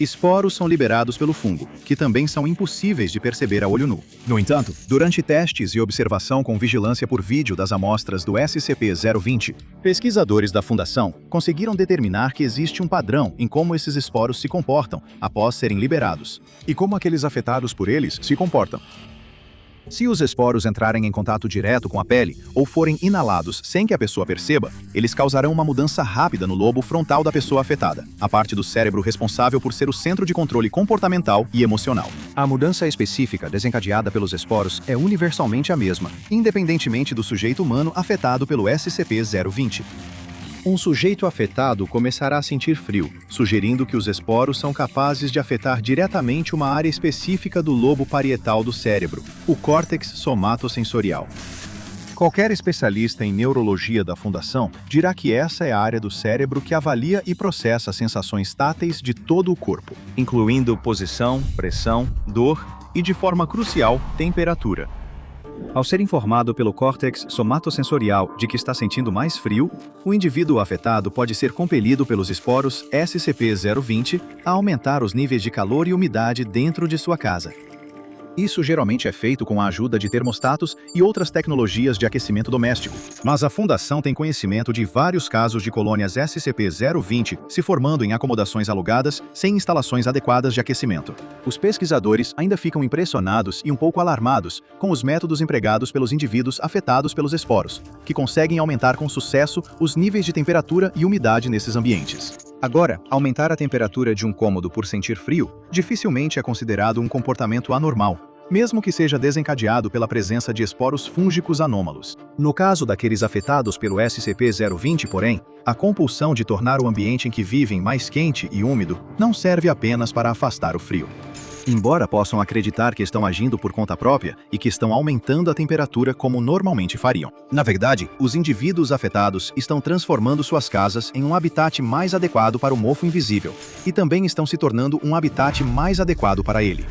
Esporos são liberados pelo fungo, que também são impossíveis de perceber a olho nu. No entanto, durante testes e observação com vigilância por vídeo das amostras do SCP-020, pesquisadores da Fundação conseguiram determinar que existe um padrão em como esses esporos se comportam após serem liberados, e como aqueles afetados por eles se comportam. Se os esporos entrarem em contato direto com a pele ou forem inalados sem que a pessoa perceba, eles causarão uma mudança rápida no lobo frontal da pessoa afetada, a parte do cérebro responsável por ser o centro de controle comportamental e emocional. A mudança específica desencadeada pelos esporos é universalmente a mesma, independentemente do sujeito humano afetado pelo SCP-020. Um sujeito afetado começará a sentir frio, sugerindo que os esporos são capazes de afetar diretamente uma área específica do lobo parietal do cérebro, o córtex somatosensorial. Qualquer especialista em neurologia da Fundação dirá que essa é a área do cérebro que avalia e processa sensações táteis de todo o corpo, incluindo posição, pressão, dor e, de forma crucial, temperatura. Ao ser informado pelo córtex somatosensorial de que está sentindo mais frio, o indivíduo afetado pode ser compelido pelos esporos SCP-020 a aumentar os níveis de calor e umidade dentro de sua casa. Isso geralmente é feito com a ajuda de termostatos e outras tecnologias de aquecimento doméstico, mas a Fundação tem conhecimento de vários casos de colônias SCP-020 se formando em acomodações alugadas sem instalações adequadas de aquecimento. Os pesquisadores ainda ficam impressionados e um pouco alarmados com os métodos empregados pelos indivíduos afetados pelos esporos, que conseguem aumentar com sucesso os níveis de temperatura e umidade nesses ambientes. Agora, aumentar a temperatura de um cômodo por sentir frio dificilmente é considerado um comportamento anormal, mesmo que seja desencadeado pela presença de esporos fúngicos anômalos. No caso daqueles afetados pelo SCP-020, porém, a compulsão de tornar o ambiente em que vivem mais quente e úmido não serve apenas para afastar o frio. Embora possam acreditar que estão agindo por conta própria e que estão aumentando a temperatura como normalmente fariam. Na verdade, os indivíduos afetados estão transformando suas casas em um habitat mais adequado para o mofo invisível e também estão se tornando um habitat mais adequado para ele.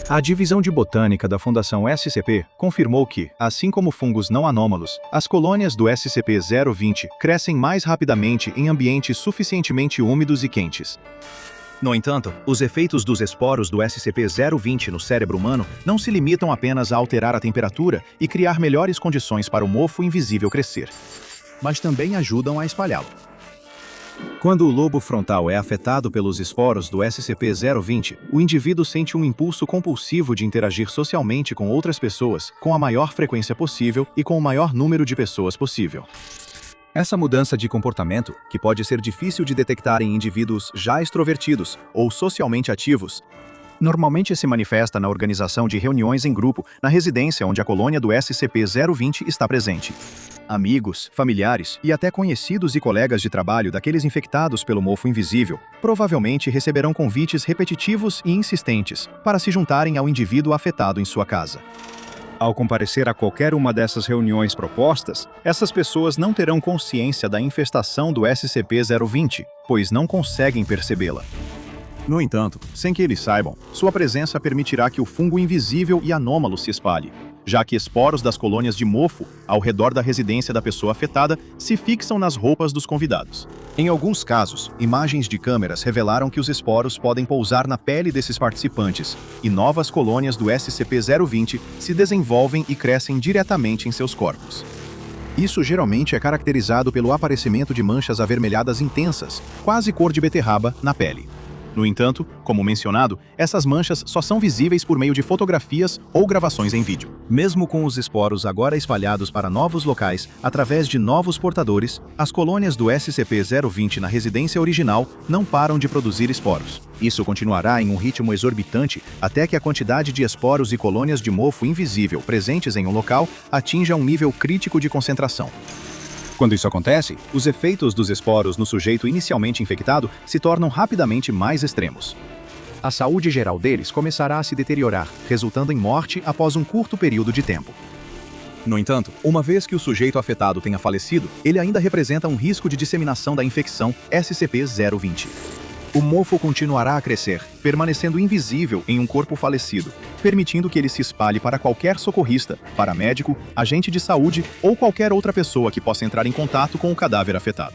A Divisão de Botânica da Fundação SCP confirmou que, assim como fungos não anômalos, as colônias do SCP-020 crescem mais rapidamente em ambientes suficientemente úmidos e quentes. No entanto, os efeitos dos esporos do SCP-020 no cérebro humano não se limitam apenas a alterar a temperatura e criar melhores condições para o mofo invisível crescer, mas também ajudam a espalhá-lo. Quando o lobo frontal é afetado pelos esporos do SCP-020, o indivíduo sente um impulso compulsivo de interagir socialmente com outras pessoas com a maior frequência possível e com o maior número de pessoas possível. Essa mudança de comportamento, que pode ser difícil de detectar em indivíduos já extrovertidos ou socialmente ativos, Normalmente se manifesta na organização de reuniões em grupo, na residência onde a colônia do SCP-020 está presente. Amigos, familiares e até conhecidos e colegas de trabalho daqueles infectados pelo mofo invisível provavelmente receberão convites repetitivos e insistentes para se juntarem ao indivíduo afetado em sua casa. Ao comparecer a qualquer uma dessas reuniões propostas, essas pessoas não terão consciência da infestação do SCP-020, pois não conseguem percebê-la. No entanto, sem que eles saibam, sua presença permitirá que o fungo invisível e anômalo se espalhe, já que esporos das colônias de mofo ao redor da residência da pessoa afetada se fixam nas roupas dos convidados. Em alguns casos, imagens de câmeras revelaram que os esporos podem pousar na pele desses participantes, e novas colônias do SCP-020 se desenvolvem e crescem diretamente em seus corpos. Isso geralmente é caracterizado pelo aparecimento de manchas avermelhadas intensas, quase cor de beterraba, na pele. No entanto, como mencionado, essas manchas só são visíveis por meio de fotografias ou gravações em vídeo. Mesmo com os esporos agora espalhados para novos locais, através de novos portadores, as colônias do SCP-020 na residência original não param de produzir esporos. Isso continuará em um ritmo exorbitante até que a quantidade de esporos e colônias de mofo invisível presentes em um local atinja um nível crítico de concentração. Quando isso acontece, os efeitos dos esporos no sujeito inicialmente infectado se tornam rapidamente mais extremos. A saúde geral deles começará a se deteriorar, resultando em morte após um curto período de tempo. No entanto, uma vez que o sujeito afetado tenha falecido, ele ainda representa um risco de disseminação da infecção SCP-020. O mofo continuará a crescer, permanecendo invisível em um corpo falecido, permitindo que ele se espalhe para qualquer socorrista, paramédico, agente de saúde ou qualquer outra pessoa que possa entrar em contato com o cadáver afetado.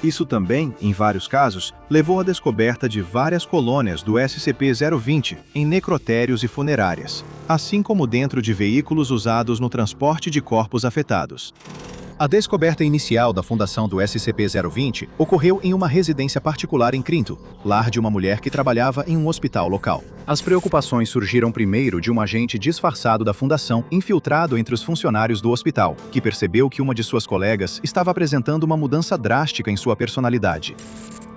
Isso também, em vários casos, levou à descoberta de várias colônias do SCP-020 em necrotérios e funerárias, assim como dentro de veículos usados no transporte de corpos afetados. A descoberta inicial da fundação do SCP-020 ocorreu em uma residência particular em Crinto, lar de uma mulher que trabalhava em um hospital local. As preocupações surgiram primeiro de um agente disfarçado da fundação infiltrado entre os funcionários do hospital, que percebeu que uma de suas colegas estava apresentando uma mudança drástica em sua personalidade.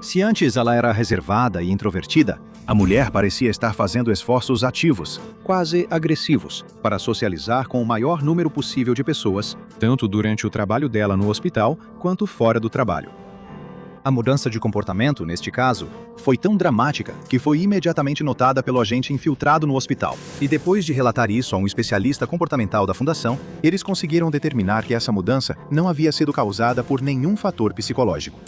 Se antes ela era reservada e introvertida, a mulher parecia estar fazendo esforços ativos, quase agressivos, para socializar com o maior número possível de pessoas, tanto durante o trabalho dela no hospital quanto fora do trabalho. A mudança de comportamento, neste caso, foi tão dramática que foi imediatamente notada pelo agente infiltrado no hospital. E depois de relatar isso a um especialista comportamental da fundação, eles conseguiram determinar que essa mudança não havia sido causada por nenhum fator psicológico.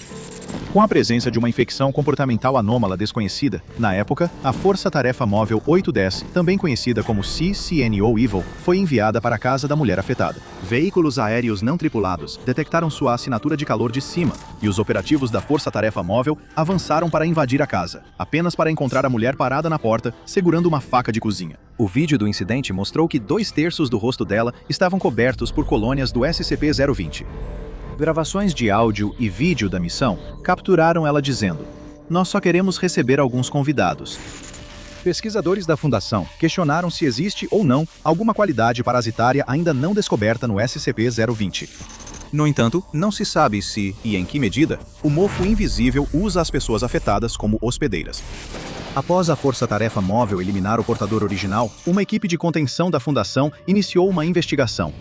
Com a presença de uma infecção comportamental anômala desconhecida, na época, a Força Tarefa Móvel 810, também conhecida como CCNO Evil, foi enviada para a casa da mulher afetada. Veículos aéreos não tripulados detectaram sua assinatura de calor de cima, e os operativos da Força Tarefa Móvel avançaram para invadir a casa, apenas para encontrar a mulher parada na porta, segurando uma faca de cozinha. O vídeo do incidente mostrou que 2/3 do rosto dela estavam cobertos por colônias do SCP-020. Gravações de áudio e vídeo da missão capturaram ela dizendo: "Nós só queremos receber alguns convidados." Pesquisadores da Fundação questionaram se existe ou não alguma qualidade parasitária ainda não descoberta no SCP-020. No entanto, não se sabe se, e em que medida, o mofo invisível usa as pessoas afetadas como hospedeiras. Após a Força Tarefa Móvel eliminar o portador original, uma equipe de contenção da Fundação iniciou uma investigação.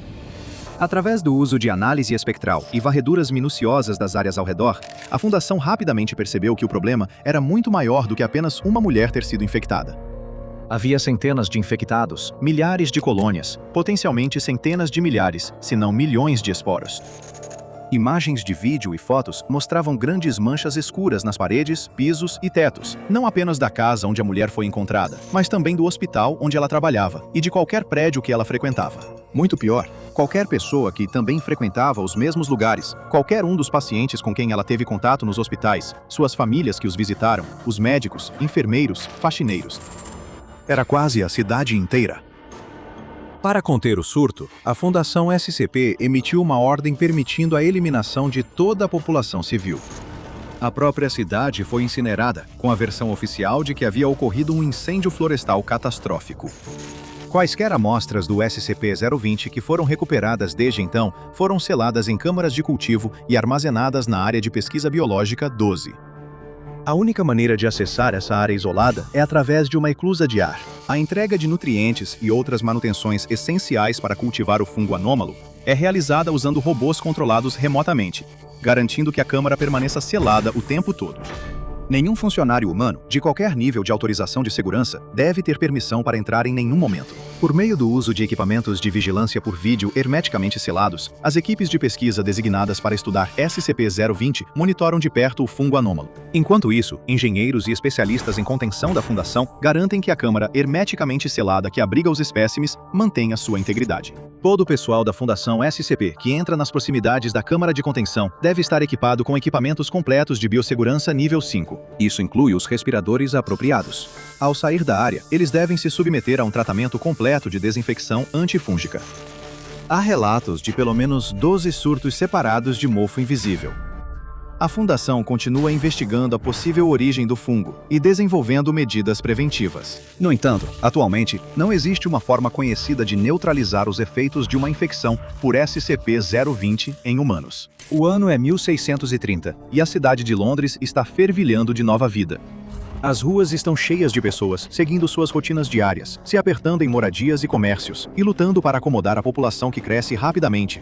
Através do uso de análise espectral e varreduras minuciosas das áreas ao redor, a Fundação rapidamente percebeu que o problema era muito maior do que apenas uma mulher ter sido infectada. Havia centenas de infectados, milhares de colônias, potencialmente centenas de milhares, se não milhões de esporos. Imagens de vídeo e fotos mostravam grandes manchas escuras nas paredes, pisos e tetos, não apenas da casa onde a mulher foi encontrada, mas também do hospital onde ela trabalhava e de qualquer prédio que ela frequentava. Muito pior, qualquer pessoa que também frequentava os mesmos lugares, qualquer um dos pacientes com quem ela teve contato nos hospitais, suas famílias que os visitaram, os médicos, enfermeiros, faxineiros. Era quase a cidade inteira. Para conter o surto, a Fundação SCP emitiu uma ordem permitindo a eliminação de toda a população civil. A própria cidade foi incinerada, com a versão oficial de que havia ocorrido um incêndio florestal catastrófico. Quaisquer amostras do SCP-020 que foram recuperadas desde então foram seladas em câmaras de cultivo e armazenadas na área de pesquisa biológica 12. A única maneira de acessar essa área isolada é através de uma eclusa de ar. A entrega de nutrientes e outras manutenções essenciais para cultivar o fungo anômalo é realizada usando robôs controlados remotamente, garantindo que a câmara permaneça selada o tempo todo. Nenhum funcionário humano, de qualquer nível de autorização de segurança, deve ter permissão para entrar em nenhum momento. Por meio do uso de equipamentos de vigilância por vídeo hermeticamente selados, as equipes de pesquisa designadas para estudar SCP-020 monitoram de perto o fungo anômalo. Enquanto isso, engenheiros e especialistas em contenção da fundação garantem que a câmara hermeticamente selada que abriga os espécimes mantenha sua integridade. Todo o pessoal da Fundação SCP que entra nas proximidades da câmara de contenção deve estar equipado com equipamentos completos de biossegurança nível 5. Isso inclui os respiradores apropriados. Ao sair da área, eles devem se submeter a um tratamento completo de desinfecção antifúngica. Há relatos de pelo menos 12 surtos separados de mofo invisível. A Fundação continua investigando a possível origem do fungo e desenvolvendo medidas preventivas. No entanto, atualmente, não existe uma forma conhecida de neutralizar os efeitos de uma infecção por SCP-020 em humanos. O ano é 1630 e a cidade de Londres está fervilhando de nova vida. As ruas estão cheias de pessoas, seguindo suas rotinas diárias, se apertando em moradias e comércios, e lutando para acomodar a população que cresce rapidamente,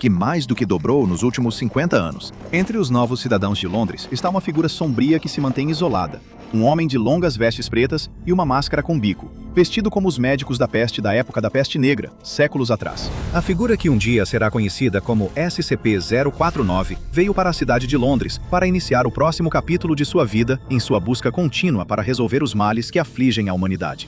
que mais do que dobrou nos últimos 50 anos. Entre os novos cidadãos de Londres está uma figura sombria que se mantém isolada. Um homem de longas vestes pretas e uma máscara com bico, vestido como os médicos da peste da época da peste negra, séculos atrás. A figura que um dia será conhecida como SCP-049 veio para a cidade de Londres para iniciar o próximo capítulo de sua vida em sua busca contínua para resolver os males que afligem a humanidade.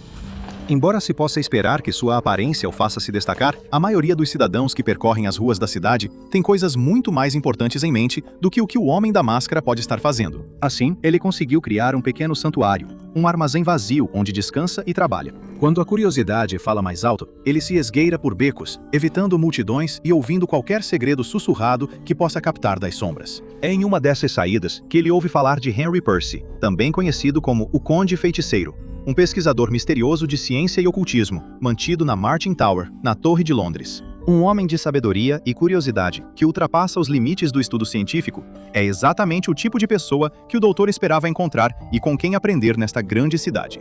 Embora se possa esperar que sua aparência o faça se destacar, a maioria dos cidadãos que percorrem as ruas da cidade tem coisas muito mais importantes em mente do que o homem da máscara pode estar fazendo. Assim, ele conseguiu criar um pequeno santuário, um armazém vazio onde descansa e trabalha. Quando a curiosidade fala mais alto, ele se esgueira por becos, evitando multidões e ouvindo qualquer segredo sussurrado que possa captar das sombras. É em uma dessas saídas que ele ouve falar de Henry Percy, também conhecido como o Conde Feiticeiro, um pesquisador misterioso de ciência e ocultismo, mantido na Martin Tower, na Torre de Londres. Um homem de sabedoria e curiosidade que ultrapassa os limites do estudo científico é exatamente o tipo de pessoa que o doutor esperava encontrar e com quem aprender nesta grande cidade.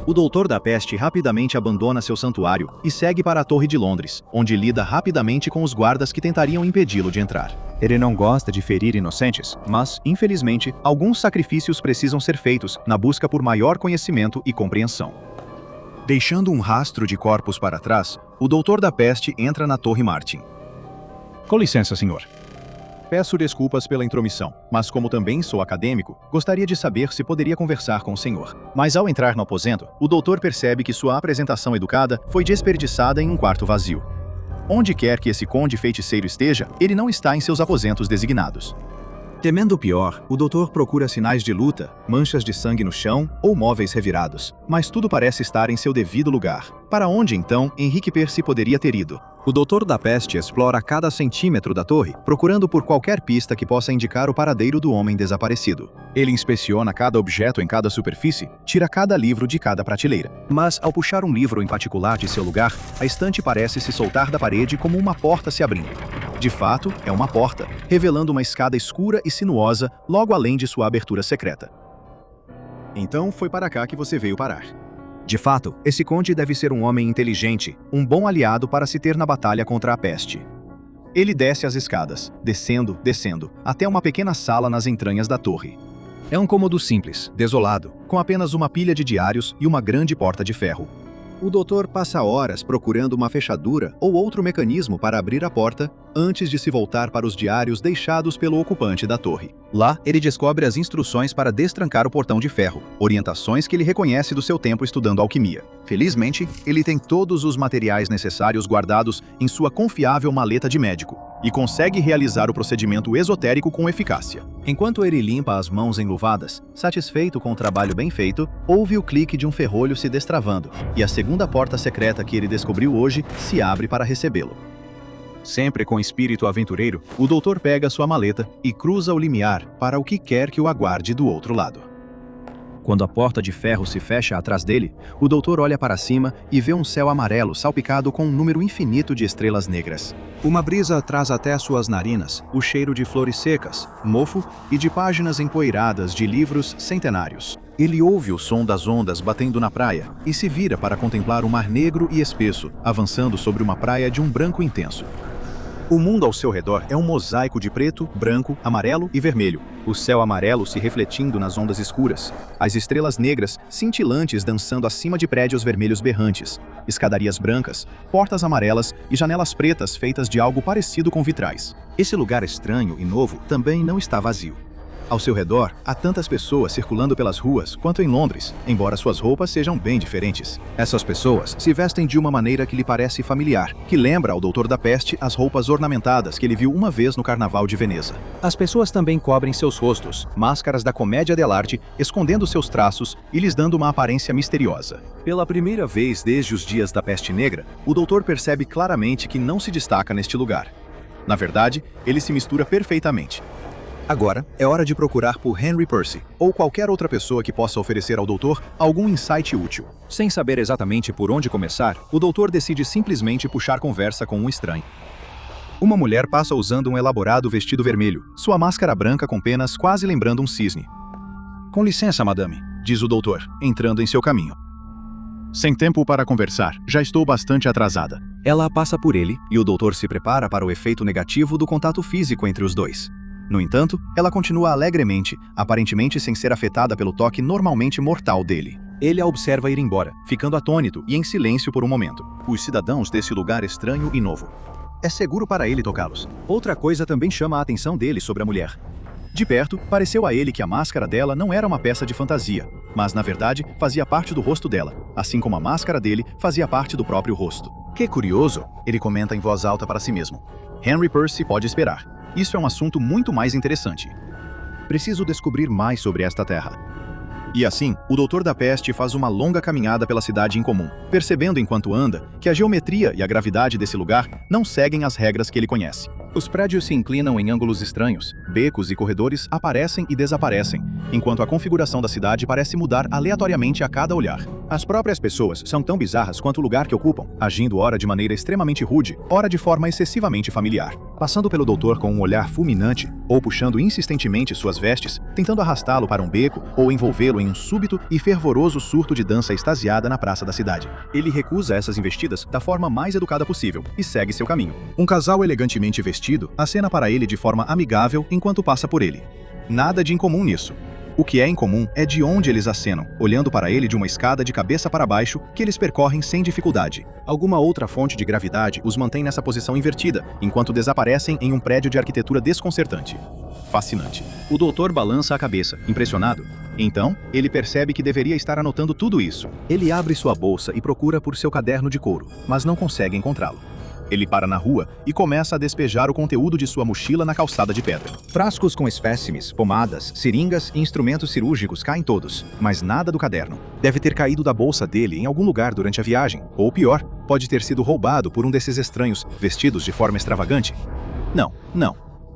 O Doutor da Peste rapidamente abandona seu santuário e segue para a Torre de Londres, onde lida rapidamente com os guardas que tentariam impedi-lo de entrar. Ele não gosta de ferir inocentes, mas, infelizmente, alguns sacrifícios precisam ser feitos na busca por maior conhecimento e compreensão. Deixando um rastro de corpos para trás, o Doutor da Peste entra na Torre Martin. Com licença, senhor. Peço desculpas pela intromissão, mas como também sou acadêmico, gostaria de saber se poderia conversar com o senhor. Mas ao entrar no aposento, o doutor percebe que sua apresentação educada foi desperdiçada em um quarto vazio. Onde quer que esse conde feiticeiro esteja, ele não está em seus aposentos designados. Temendo o pior, o doutor procura sinais de luta, manchas de sangue no chão ou móveis revirados, mas tudo parece estar em seu devido lugar. Para onde, então, Henrique Percy poderia ter ido? O Doutor da Peste explora cada centímetro da torre, procurando por qualquer pista que possa indicar o paradeiro do homem desaparecido. Ele inspeciona cada objeto em cada superfície, tira cada livro de cada prateleira. Mas, ao puxar um livro em particular de seu lugar, a estante parece se soltar da parede como uma porta se abrindo. De fato, é uma porta, revelando uma escada escura e sinuosa logo além de sua abertura secreta. Então foi para cá que você veio parar. De fato, esse conde deve ser um homem inteligente, um bom aliado para se ter na batalha contra a peste. Ele desce as escadas, descendo, até uma pequena sala nas entranhas da torre. É um cômodo simples, desolado, com apenas uma pilha de diários e uma grande porta de ferro. O doutor passa horas procurando uma fechadura ou outro mecanismo para abrir a porta antes de se voltar para os diários deixados pelo ocupante da torre. Lá, ele descobre as instruções para destrancar o portão de ferro, orientações que ele reconhece do seu tempo estudando alquimia. Felizmente, ele tem todos os materiais necessários guardados em sua confiável maleta de médico e consegue realizar o procedimento esotérico com eficácia. Enquanto ele limpa as mãos enluvadas, satisfeito com o trabalho bem feito, ouve o clique de um ferrolho se destravando e a segunda porta secreta que ele descobriu hoje se abre para recebê-lo. Sempre com espírito aventureiro, o doutor pega sua maleta e cruza o limiar para o que quer que o aguarde do outro lado. Quando a porta de ferro se fecha atrás dele, o doutor olha para cima e vê um céu amarelo salpicado com um número infinito de estrelas negras. Uma brisa traz até suas narinas o cheiro de flores secas, mofo e de páginas empoeiradas de livros centenários. Ele ouve o som das ondas batendo na praia e se vira para contemplar o mar negro e espesso, avançando sobre uma praia de um branco intenso. O mundo ao seu redor é um mosaico de preto, branco, amarelo e vermelho. O céu amarelo se refletindo nas ondas escuras. As estrelas negras cintilantes dançando acima de prédios vermelhos berrantes. Escadarias brancas, portas amarelas e janelas pretas feitas de algo parecido com vitrais. Esse lugar estranho e novo também não está vazio. Ao seu redor, há tantas pessoas circulando pelas ruas quanto em Londres, embora suas roupas sejam bem diferentes. Essas pessoas se vestem de uma maneira que lhe parece familiar, que lembra ao Doutor da Peste as roupas ornamentadas que ele viu uma vez no Carnaval de Veneza. As pessoas também cobrem seus rostos, máscaras da comédia dell'arte, escondendo seus traços e lhes dando uma aparência misteriosa. Pela primeira vez desde os dias da Peste Negra, o Doutor percebe claramente que não se destaca neste lugar. Na verdade, ele se mistura perfeitamente. Agora, é hora de procurar por Henry Percy, ou qualquer outra pessoa que possa oferecer ao doutor algum insight útil. Sem saber exatamente por onde começar, o doutor decide simplesmente puxar conversa com um estranho. Uma mulher passa usando um elaborado vestido vermelho, sua máscara branca com penas quase lembrando um cisne. "Com licença, madame", diz o doutor, entrando em seu caminho. "Sem tempo para conversar, já estou bastante atrasada." Ela passa por ele, e o doutor se prepara para o efeito negativo do contato físico entre os dois. No entanto, ela continua alegremente, aparentemente sem ser afetada pelo toque normalmente mortal dele. Ele a observa ir embora, ficando atônito e em silêncio por um momento. Os cidadãos desse lugar estranho e novo. É seguro para ele tocá-los. Outra coisa também chama a atenção dele sobre a mulher. De perto, pareceu a ele que a máscara dela não era uma peça de fantasia, mas na verdade fazia parte do rosto dela, assim como a máscara dele fazia parte do próprio rosto. "Que curioso", ele comenta em voz alta para si mesmo. "Henry Percy pode esperar. Isso é um assunto muito mais interessante. Preciso descobrir mais sobre esta terra." E assim, o Doutor da Peste faz uma longa caminhada pela cidade incomum, percebendo enquanto anda que a geometria e a gravidade desse lugar não seguem as regras que ele conhece. Os prédios se inclinam em ângulos estranhos, becos e corredores aparecem e desaparecem, enquanto a configuração da cidade parece mudar aleatoriamente a cada olhar. As próprias pessoas são tão bizarras quanto o lugar que ocupam, agindo ora de maneira extremamente rude, ora de forma excessivamente familiar. Passando pelo doutor com um olhar fulminante, ou puxando insistentemente suas vestes, tentando arrastá-lo para um beco ou envolvê-lo em um súbito e fervoroso surto de dança extasiada na praça da cidade. Ele recusa essas investidas da forma mais educada possível e segue seu caminho. Um casal elegantemente vestido acena para ele de forma amigável enquanto passa por ele. Nada de incomum nisso. O que é incomum é de onde eles acenam, olhando para ele de uma escada de cabeça para baixo que eles percorrem sem dificuldade. Alguma outra fonte de gravidade os mantém nessa posição invertida, enquanto desaparecem em um prédio de arquitetura desconcertante. Fascinante. O doutor balança a cabeça, impressionado. Então, ele percebe que deveria estar anotando tudo isso. Ele abre sua bolsa e procura por seu caderno de couro, mas não consegue encontrá-lo. Ele para na rua e começa a despejar o conteúdo de sua mochila na calçada de pedra. Frascos com espécimes, pomadas, seringas e instrumentos cirúrgicos caem todos, mas nada do caderno. Deve ter caído da bolsa dele em algum lugar durante a viagem, ou pior, pode ter sido roubado por um desses estranhos, vestidos de forma extravagante. Não.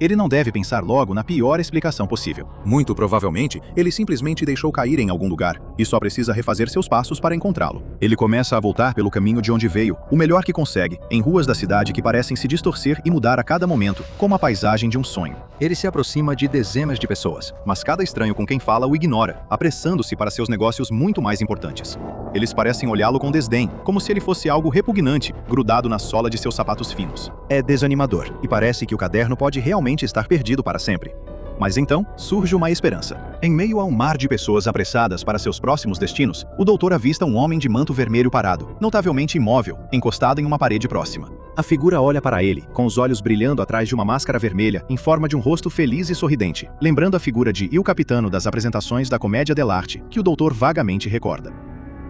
Ele não deve pensar logo na pior explicação possível. Muito provavelmente, ele simplesmente deixou cair em algum lugar e só precisa refazer seus passos para encontrá-lo. Ele começa a voltar pelo caminho de onde veio, o melhor que consegue, em ruas da cidade que parecem se distorcer e mudar a cada momento, como a paisagem de um sonho. Ele se aproxima de dezenas de pessoas, mas cada estranho com quem fala o ignora, apressando-se para seus negócios muito mais importantes. Eles parecem olhá-lo com desdém, como se ele fosse algo repugnante, grudado na sola de seus sapatos finos. É desanimador, e parece que o caderno pode realmente estar perdido para sempre. Mas então, surge uma esperança. Em meio a um mar de pessoas apressadas para seus próximos destinos, o doutor avista um homem de manto vermelho parado, notavelmente imóvel, encostado em uma parede próxima. A figura olha para ele, com os olhos brilhando atrás de uma máscara vermelha em forma de um rosto feliz e sorridente, lembrando a figura de Il Capitano das apresentações da comédia dell'arte, que o doutor vagamente recorda.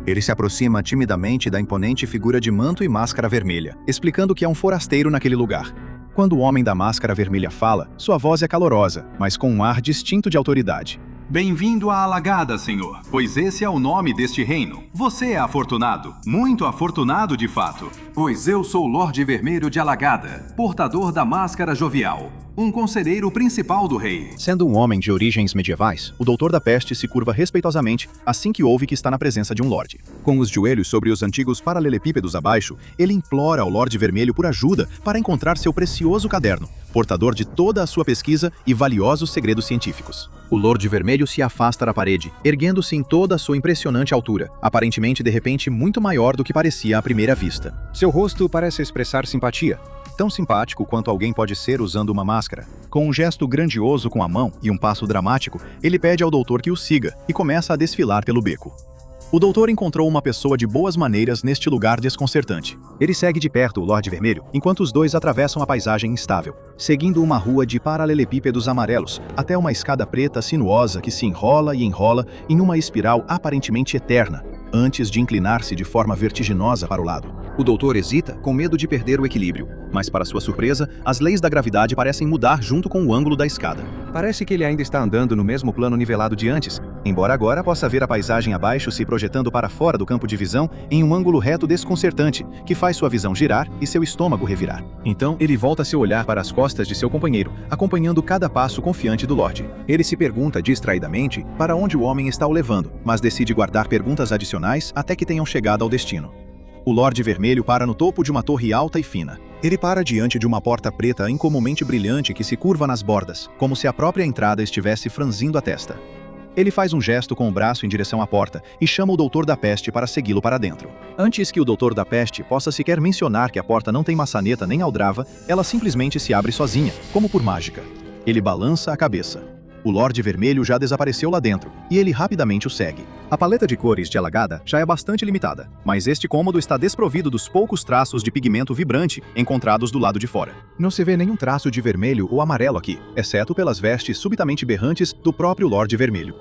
Ele se aproxima timidamente da imponente figura de manto e máscara vermelha, explicando que é um forasteiro naquele lugar. Quando o homem da máscara vermelha fala, sua voz é calorosa, mas com um ar distinto de autoridade. Bem-vindo à Alagada, senhor, pois esse é o nome deste reino. Você é afortunado, muito afortunado de fato, pois eu sou o Lorde Vermelho de Alagada, portador da máscara jovial. um conselheiro principal do rei. Sendo um homem de origens medievais, o Doutor da Peste se curva respeitosamente assim que ouve que está na presença de um Lorde. Com os joelhos sobre os antigos paralelepípedos abaixo, ele implora ao Lorde Vermelho por ajuda para encontrar seu precioso caderno, portador de toda a sua pesquisa e valiosos segredos científicos. O Lorde Vermelho se afasta da parede, erguendo-se em toda a sua impressionante altura, aparentemente de repente muito maior do que parecia à primeira vista. Seu rosto parece expressar simpatia, tão simpático quanto alguém pode ser usando uma máscara. Com um gesto grandioso com a mão e um passo dramático, ele pede ao doutor que o siga e começa a desfilar pelo beco. O doutor encontrou uma pessoa de boas maneiras neste lugar desconcertante. Ele segue de perto o Lorde Vermelho, enquanto os dois atravessam a paisagem instável, seguindo uma rua de paralelepípedos amarelos, até uma escada preta sinuosa que se enrola e enrola em uma espiral aparentemente eterna, antes de inclinar-se de forma vertiginosa para o lado. O doutor hesita, com medo de perder o equilíbrio, mas para sua surpresa, as leis da gravidade parecem mudar junto com o ângulo da escada. Parece que ele ainda está andando no mesmo plano nivelado de antes, embora agora possa ver a paisagem abaixo se projetando para fora do campo de visão em um ângulo reto desconcertante, que faz sua visão girar e seu estômago revirar. Então, ele volta seu olhar para as costas de seu companheiro, acompanhando cada passo confiante do Lorde. Ele se pergunta distraidamente para onde o homem está o levando, mas decide guardar perguntas adicionais até que tenham chegado ao destino. O Lorde Vermelho para no topo de uma torre alta e fina. Ele para diante de uma porta preta incomumente brilhante que se curva nas bordas, como se a própria entrada estivesse franzindo a testa. Ele faz um gesto com o braço em direção à porta e chama o Doutor da Peste para segui-lo para dentro. Antes que o Doutor da Peste possa sequer mencionar que a porta não tem maçaneta nem aldrava, ela simplesmente se abre sozinha, como por mágica. Ele balança a cabeça. O Lorde Vermelho já desapareceu lá dentro, e ele rapidamente o segue. A paleta de cores de Alagada já é bastante limitada, mas este cômodo está desprovido dos poucos traços de pigmento vibrante encontrados do lado de fora. Não se vê nenhum traço de vermelho ou amarelo aqui, exceto pelas vestes subitamente berrantes do próprio Lorde Vermelho.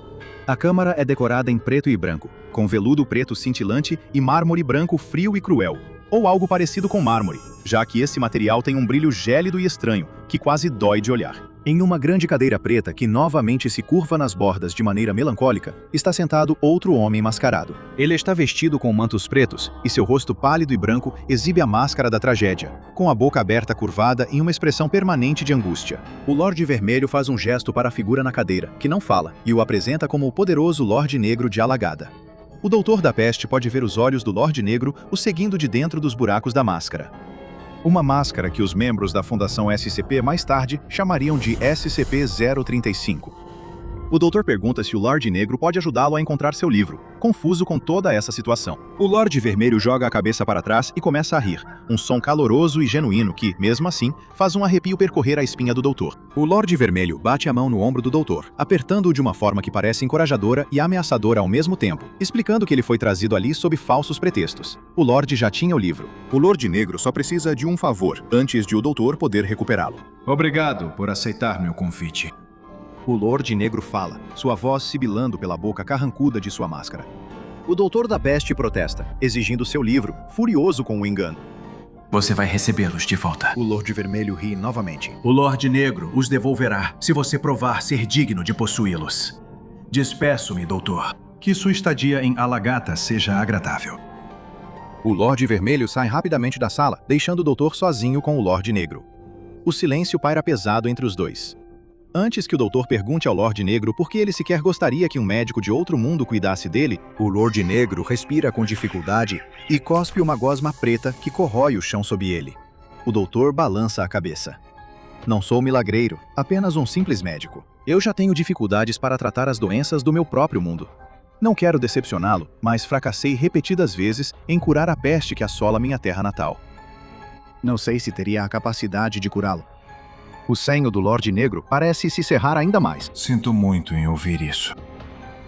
A câmara é decorada em preto e branco, com veludo preto cintilante e mármore branco frio e cruel, ou algo parecido com mármore, já que esse material tem um brilho gélido e estranho, que quase dói de olhar. Em uma grande cadeira preta que novamente se curva nas bordas de maneira melancólica, está sentado outro homem mascarado. Ele está vestido com mantos pretos e seu rosto pálido e branco exibe a máscara da tragédia, com a boca aberta curvada em uma expressão permanente de angústia. O Lorde Vermelho faz um gesto para a figura na cadeira, que não fala, e o apresenta como o poderoso Lorde Negro de Alagada. O Doutor da Peste pode ver os olhos do Lorde Negro o seguindo de dentro dos buracos da máscara. Uma máscara que os membros da Fundação SCP mais tarde chamariam de SCP-035. O doutor pergunta se o Lorde Negro pode ajudá-lo a encontrar seu livro, confuso com toda essa situação. O Lorde Vermelho joga a cabeça para trás e começa a rir, um som caloroso e genuíno que, mesmo assim, faz um arrepio percorrer a espinha do doutor. O Lorde Vermelho bate a mão no ombro do doutor, apertando-o de uma forma que parece encorajadora e ameaçadora ao mesmo tempo, explicando que ele foi trazido ali sob falsos pretextos. O Lorde já tinha o livro. O Lorde Negro só precisa de um favor, antes de o doutor poder recuperá-lo. Obrigado por aceitar meu convite. O Lorde Negro fala, sua voz sibilando pela boca carrancuda de sua máscara. O Doutor da Peste protesta, exigindo seu livro, furioso com o engano. Você vai recebê-los de volta. O Lorde Vermelho ri novamente. O Lorde Negro os devolverá se você provar ser digno de possuí-los. Despeço-me, doutor. Que sua estadia em Alagata seja agradável. O Lorde Vermelho sai rapidamente da sala, deixando o doutor sozinho com o Lorde Negro. O silêncio paira pesado entre os dois. Antes que o doutor pergunte ao Lorde Negro por que ele sequer gostaria que um médico de outro mundo cuidasse dele, o Lorde Negro respira com dificuldade e cospe uma gosma preta que corrói o chão sob ele. O doutor balança a cabeça. Não sou milagreiro, apenas um simples médico. Eu já tenho dificuldades para tratar as doenças do meu próprio mundo. Não quero decepcioná-lo, mas fracassei repetidas vezes em curar a peste que assola minha terra natal. Não sei se teria a capacidade de curá-lo. O senho do Lorde Negro parece se cerrar ainda mais. Sinto muito em ouvir isso.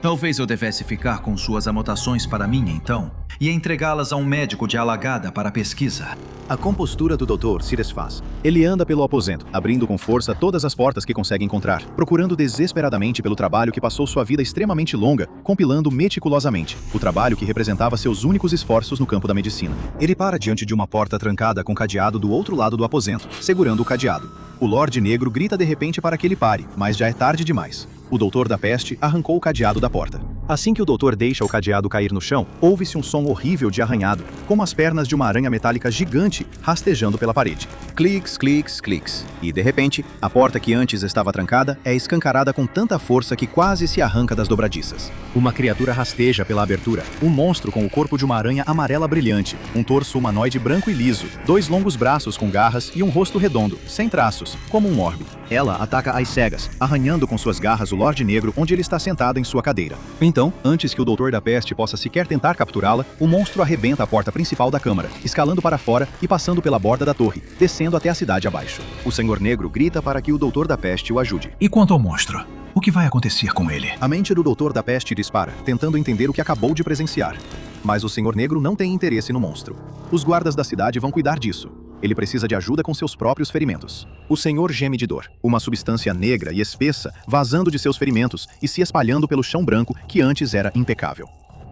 Talvez eu devesse ficar com suas anotações para mim, então, e entregá-las a um médico de Alagada para pesquisa. A compostura do doutor se desfaz. Ele anda pelo aposento, abrindo com força todas as portas que consegue encontrar, procurando desesperadamente pelo trabalho que passou sua vida extremamente longa, compilando meticulosamente, o trabalho que representava seus únicos esforços no campo da medicina. Ele para diante de uma porta trancada com cadeado do outro lado do aposento, segurando o cadeado. O Lorde Negro grita de repente para que ele pare, mas já é tarde demais. O Doutor da Peste arrancou o cadeado da porta. Assim que o doutor deixa o cadeado cair no chão, ouve-se um som horrível de arranhado, como as pernas de uma aranha metálica gigante rastejando pela parede. Cliques, cliques, cliques. E, de repente, a porta que antes estava trancada é escancarada com tanta força que quase se arranca das dobradiças. Uma criatura rasteja pela abertura, um monstro com o corpo de uma aranha amarela brilhante, um torso humanoide branco e liso, 2 longos braços com garras e um rosto redondo, sem traços, como um orbe. Ela ataca às cegas, arranhando com suas garras o Lorde Negro onde ele está sentado em sua cadeira. Então, antes que o Doutor da Peste possa sequer tentar capturá-la, o monstro arrebenta a porta principal da câmara, escalando para fora e passando pela borda da torre, descendo até a cidade abaixo. O Senhor Negro grita para que o Doutor da Peste o ajude. E quanto ao monstro? O que vai acontecer com ele? A mente do Doutor da Peste dispara, tentando entender o que acabou de presenciar. Mas o Senhor Negro não tem interesse no monstro. Os guardas da cidade vão cuidar disso. Ele precisa de ajuda com seus próprios ferimentos. O Senhor geme de dor, uma substância negra e espessa vazando de seus ferimentos e se espalhando pelo chão branco que antes era impecável.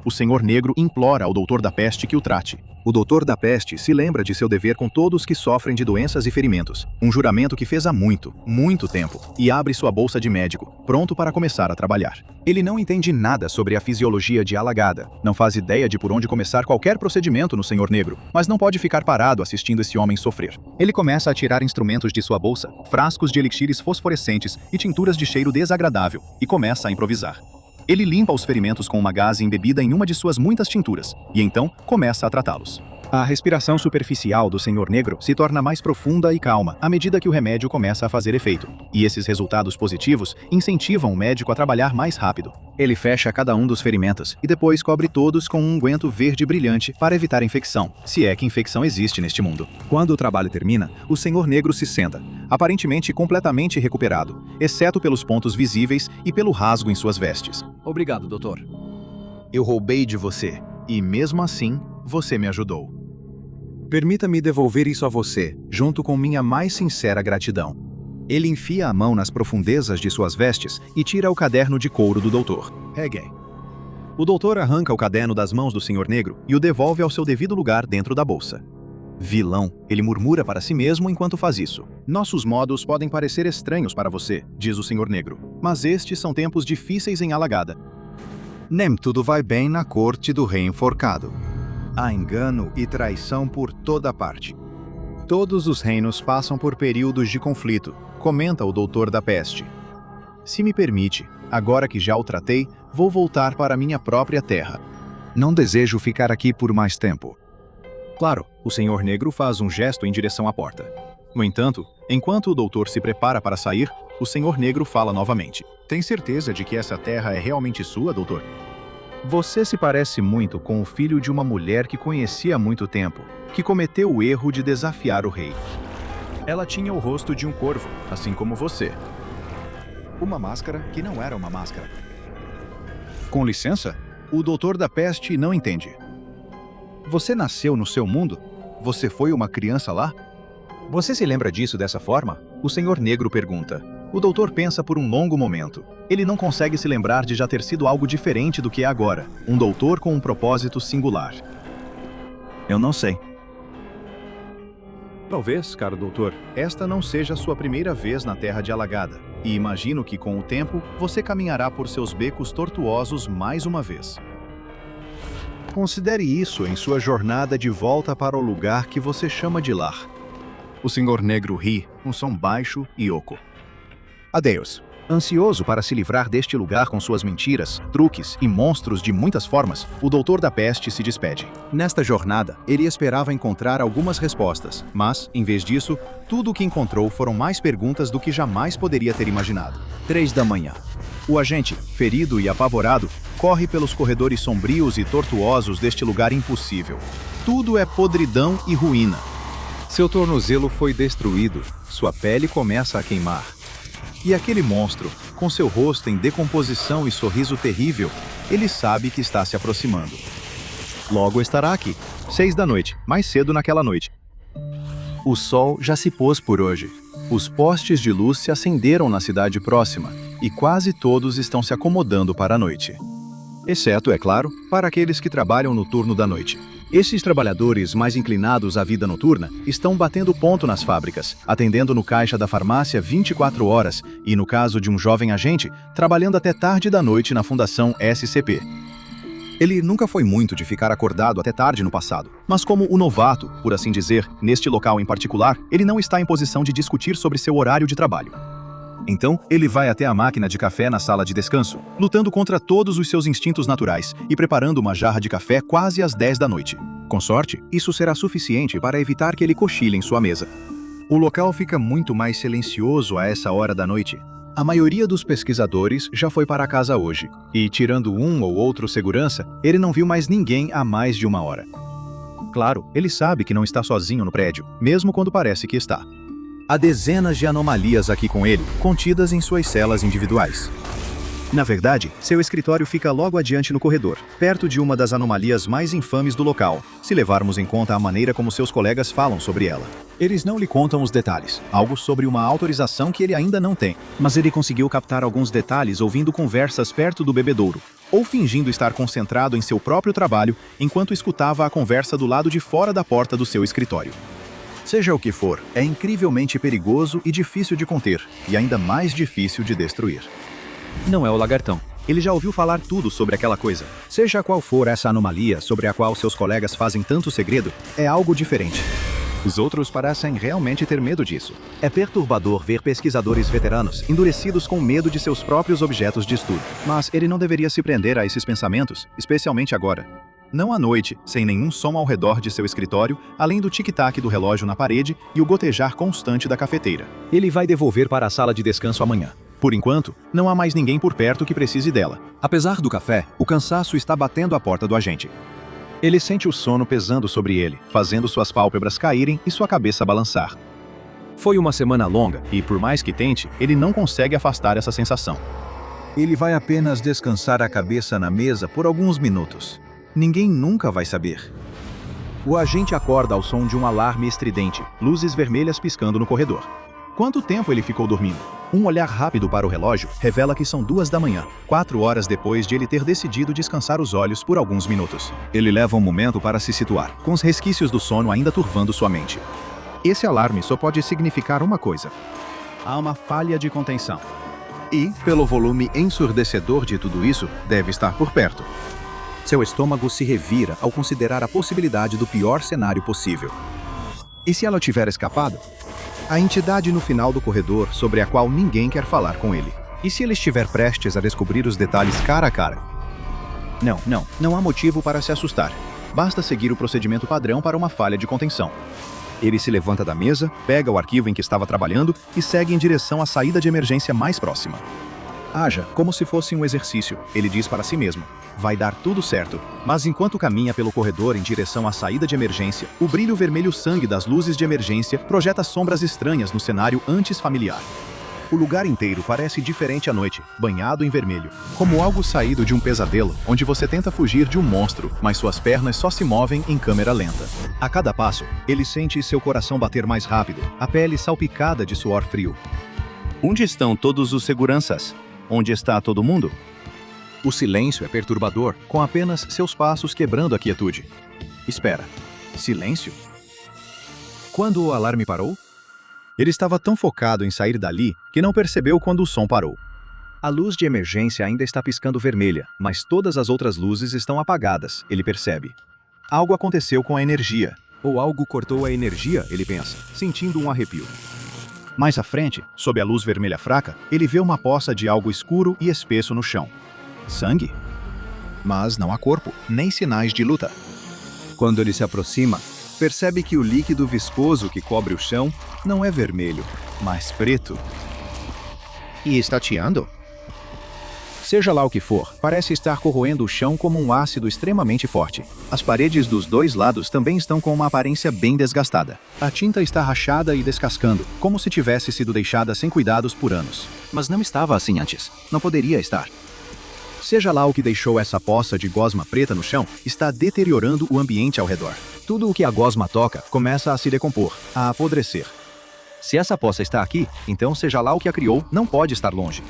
O Senhor Negro implora ao Doutor da Peste que o trate. O Doutor da Peste se lembra de seu dever com todos que sofrem de doenças e ferimentos, um juramento que fez há muito, muito tempo, e abre sua bolsa de médico, pronto para começar a trabalhar. Ele não entende nada sobre a fisiologia de Alagada, não faz ideia de por onde começar qualquer procedimento no Senhor Negro, mas não pode ficar parado assistindo esse homem sofrer. Ele começa a tirar instrumentos de sua bolsa, frascos de elixires fosforescentes e tinturas de cheiro desagradável, e começa a improvisar. Ele limpa os ferimentos com uma gaze embebida em uma de suas muitas tinturas, e então começa a tratá-los. A respiração superficial do Senhor Negro se torna mais profunda e calma à medida que o remédio começa a fazer efeito, e esses resultados positivos incentivam o médico a trabalhar mais rápido. Ele fecha cada um dos ferimentos e depois cobre todos com um unguento verde brilhante para evitar infecção, se é que infecção existe neste mundo. Quando o trabalho termina, o Senhor Negro se senta, aparentemente completamente recuperado, exceto pelos pontos visíveis e pelo rasgo em suas vestes. Obrigado, doutor. Eu roubei de você, e mesmo assim, você me ajudou. Permita-me devolver isso a você, junto com minha mais sincera gratidão. Ele enfia a mão nas profundezas de suas vestes e tira o caderno de couro do doutor. Peguem. O doutor arranca o caderno das mãos do Senhor Negro e o devolve ao seu devido lugar dentro da bolsa. Vilão, ele murmura para si mesmo enquanto faz isso. Nossos modos podem parecer estranhos para você, diz o Senhor Negro, mas estes são tempos difíceis em Alagada. Nem tudo vai bem na corte do rei enforcado. Há engano e traição por toda parte. Todos os reinos passam por períodos de conflito, comenta o Doutor da Peste. Se me permite, agora que já o tratei, vou voltar para minha própria terra. Não desejo ficar aqui por mais tempo. Claro, o Senhor Negro faz um gesto em direção à porta. No entanto, enquanto o doutor se prepara para sair, o Senhor Negro fala novamente. Tem certeza de que essa terra é realmente sua, doutor? Você se parece muito com o filho de uma mulher que conheci há muito tempo, que cometeu o erro de desafiar o rei. Ela tinha o rosto de um corvo, assim como você. Uma máscara que não era uma máscara. Com licença, o Doutor da Peste não entende. Você nasceu no seu mundo? Você foi uma criança lá? Você se lembra disso dessa forma? O Senhor Negro pergunta. O doutor pensa por um longo momento. Ele não consegue se lembrar de já ter sido algo diferente do que é agora. Um doutor com um propósito singular. Eu não sei. Talvez, caro doutor, esta não seja a sua primeira vez na Terra de Alagada. E imagino que, com o tempo, você caminhará por seus becos tortuosos mais uma vez. Considere isso em sua jornada de volta para o lugar que você chama de lar. O Senhor Negro ri, um som baixo e oco. Adeus. Ansioso para se livrar deste lugar com suas mentiras, truques e monstros de muitas formas, o Doutor da Peste se despede. Nesta jornada, ele esperava encontrar algumas respostas, mas, em vez disso, tudo o que encontrou foram mais perguntas do que jamais poderia ter imaginado. 3 da manhã. O agente, ferido e apavorado, corre pelos corredores sombrios e tortuosos deste lugar impossível. Tudo é podridão e ruína. Seu tornozelo foi destruído, sua pele começa a queimar. E aquele monstro, com seu rosto em decomposição e sorriso terrível, ele sabe que está se aproximando. Logo estará aqui, 6 da noite, mais cedo naquela noite. O sol já se pôs por hoje. Os postes de luz se acenderam na cidade próxima, e quase todos estão se acomodando para a noite. Exceto, é claro, para aqueles que trabalham no turno da noite. Esses trabalhadores mais inclinados à vida noturna estão batendo ponto nas fábricas, atendendo no caixa da farmácia 24 horas e, no caso de um jovem agente, trabalhando até tarde da noite na Fundação SCP. Ele nunca foi muito de ficar acordado até tarde no passado, mas como o novato, por assim dizer, neste local em particular, ele não está em posição de discutir sobre seu horário de trabalho. Então, ele vai até a máquina de café na sala de descanso, lutando contra todos os seus instintos naturais e preparando uma jarra de café quase às 10 da noite. Com sorte, isso será suficiente para evitar que ele cochile em sua mesa. O local fica muito mais silencioso a essa hora da noite. A maioria dos pesquisadores já foi para casa hoje, e tirando um ou outro segurança, ele não viu mais ninguém há mais de uma hora. Claro, ele sabe que não está sozinho no prédio, mesmo quando parece que está. Há dezenas de anomalias aqui com ele, contidas em suas celas individuais. Na verdade, seu escritório fica logo adiante no corredor, perto de uma das anomalias mais infames do local, se levarmos em conta a maneira como seus colegas falam sobre ela. Eles não lhe contam os detalhes, algo sobre uma autorização que ele ainda não tem, mas ele conseguiu captar alguns detalhes ouvindo conversas perto do bebedouro, ou fingindo estar concentrado em seu próprio trabalho enquanto escutava a conversa do lado de fora da porta do seu escritório. Seja o que for, é incrivelmente perigoso e difícil de conter, e ainda mais difícil de destruir. Não é o lagartão. Ele já ouviu falar tudo sobre aquela coisa. Seja qual for essa anomalia sobre a qual seus colegas fazem tanto segredo, é algo diferente. Os outros parecem realmente ter medo disso. É perturbador ver pesquisadores veteranos endurecidos com medo de seus próprios objetos de estudo. Mas ele não deveria se prender a esses pensamentos, especialmente agora. Não à noite, sem nenhum som ao redor de seu escritório, além do tic-tac do relógio na parede e o gotejar constante da cafeteira. Ele vai devolver para a sala de descanso amanhã. Por enquanto, não há mais ninguém por perto que precise dela. Apesar do café, o cansaço está batendo à porta do agente. Ele sente o sono pesando sobre ele, fazendo suas pálpebras caírem e sua cabeça balançar. Foi uma semana longa e, por mais que tente, ele não consegue afastar essa sensação. Ele vai apenas descansar a cabeça na mesa por alguns minutos. Ninguém nunca vai saber. O agente acorda ao som de um alarme estridente, luzes vermelhas piscando no corredor. Quanto tempo ele ficou dormindo? Um olhar rápido para o relógio revela que são 2 da manhã, 4 horas depois de ele ter decidido descansar os olhos por alguns minutos. Ele leva um momento para se situar, com os resquícios do sono ainda turvando sua mente. Esse alarme só pode significar uma coisa. Há uma falha de contenção. E, pelo volume ensurdecedor de tudo isso, deve estar por perto. Seu estômago se revira ao considerar a possibilidade do pior cenário possível. E se ela tiver escapado? A entidade no final do corredor sobre a qual ninguém quer falar com ele. E se ele estiver prestes a descobrir os detalhes cara a cara? Não há motivo para se assustar. Basta seguir o procedimento padrão para uma falha de contenção. Ele se levanta da mesa, pega o arquivo em que estava trabalhando e segue em direção à saída de emergência mais próxima. Haja como se fosse um exercício, ele diz para si mesmo. Vai dar tudo certo. Mas enquanto caminha pelo corredor em direção à saída de emergência, o brilho vermelho sangue das luzes de emergência projeta sombras estranhas no cenário antes familiar. O lugar inteiro parece diferente à noite, banhado em vermelho, como algo saído de um pesadelo, onde você tenta fugir de um monstro, mas suas pernas só se movem em câmera lenta. A cada passo, ele sente seu coração bater mais rápido, a pele salpicada de suor frio. Onde estão todos os seguranças? Onde está todo mundo? O silêncio é perturbador, com apenas seus passos quebrando a quietude. Espera. Silêncio? Quando o alarme parou? Ele estava tão focado em sair dali que não percebeu quando o som parou. A luz de emergência ainda está piscando vermelha, mas todas as outras luzes estão apagadas, ele percebe. Algo aconteceu com a energia. Ou algo cortou a energia, ele pensa, sentindo um arrepio. Mais à frente, sob a luz vermelha fraca, ele vê uma poça de algo escuro e espesso no chão. Sangue? Mas não há corpo, nem sinais de luta. Quando ele se aproxima, percebe que o líquido viscoso que cobre o chão não é vermelho, mas preto. E está tateando? Seja lá o que for, parece estar corroendo o chão como um ácido extremamente forte. As paredes dos dois lados também estão com uma aparência bem desgastada. A tinta está rachada e descascando, como se tivesse sido deixada sem cuidados por anos. Mas não estava assim antes. Não poderia estar. Seja lá o que deixou essa poça de gosma preta no chão, está deteriorando o ambiente ao redor. Tudo o que a gosma toca começa a se decompor, a apodrecer. Se essa poça está aqui, então seja lá o que a criou, não pode estar longe.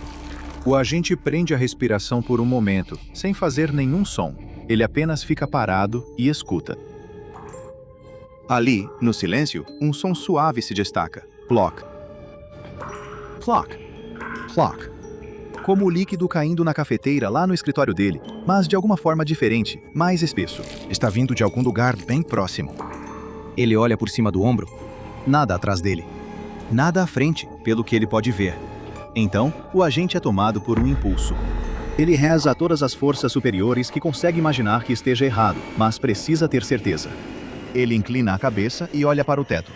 O agente prende a respiração por um momento, sem fazer nenhum som. Ele apenas fica parado e escuta. Ali, no silêncio, um som suave se destaca. Ploc. Ploc. Ploc. Como o líquido caindo na cafeteira lá no escritório dele, mas de alguma forma diferente, mais espesso. Está vindo de algum lugar bem próximo. Ele olha por cima do ombro. Nada atrás dele. Nada à frente, pelo que ele pode ver. Então, o agente é tomado por um impulso. Ele reza a todas as forças superiores que consegue imaginar que esteja errado, mas precisa ter certeza. Ele inclina a cabeça e olha para o teto.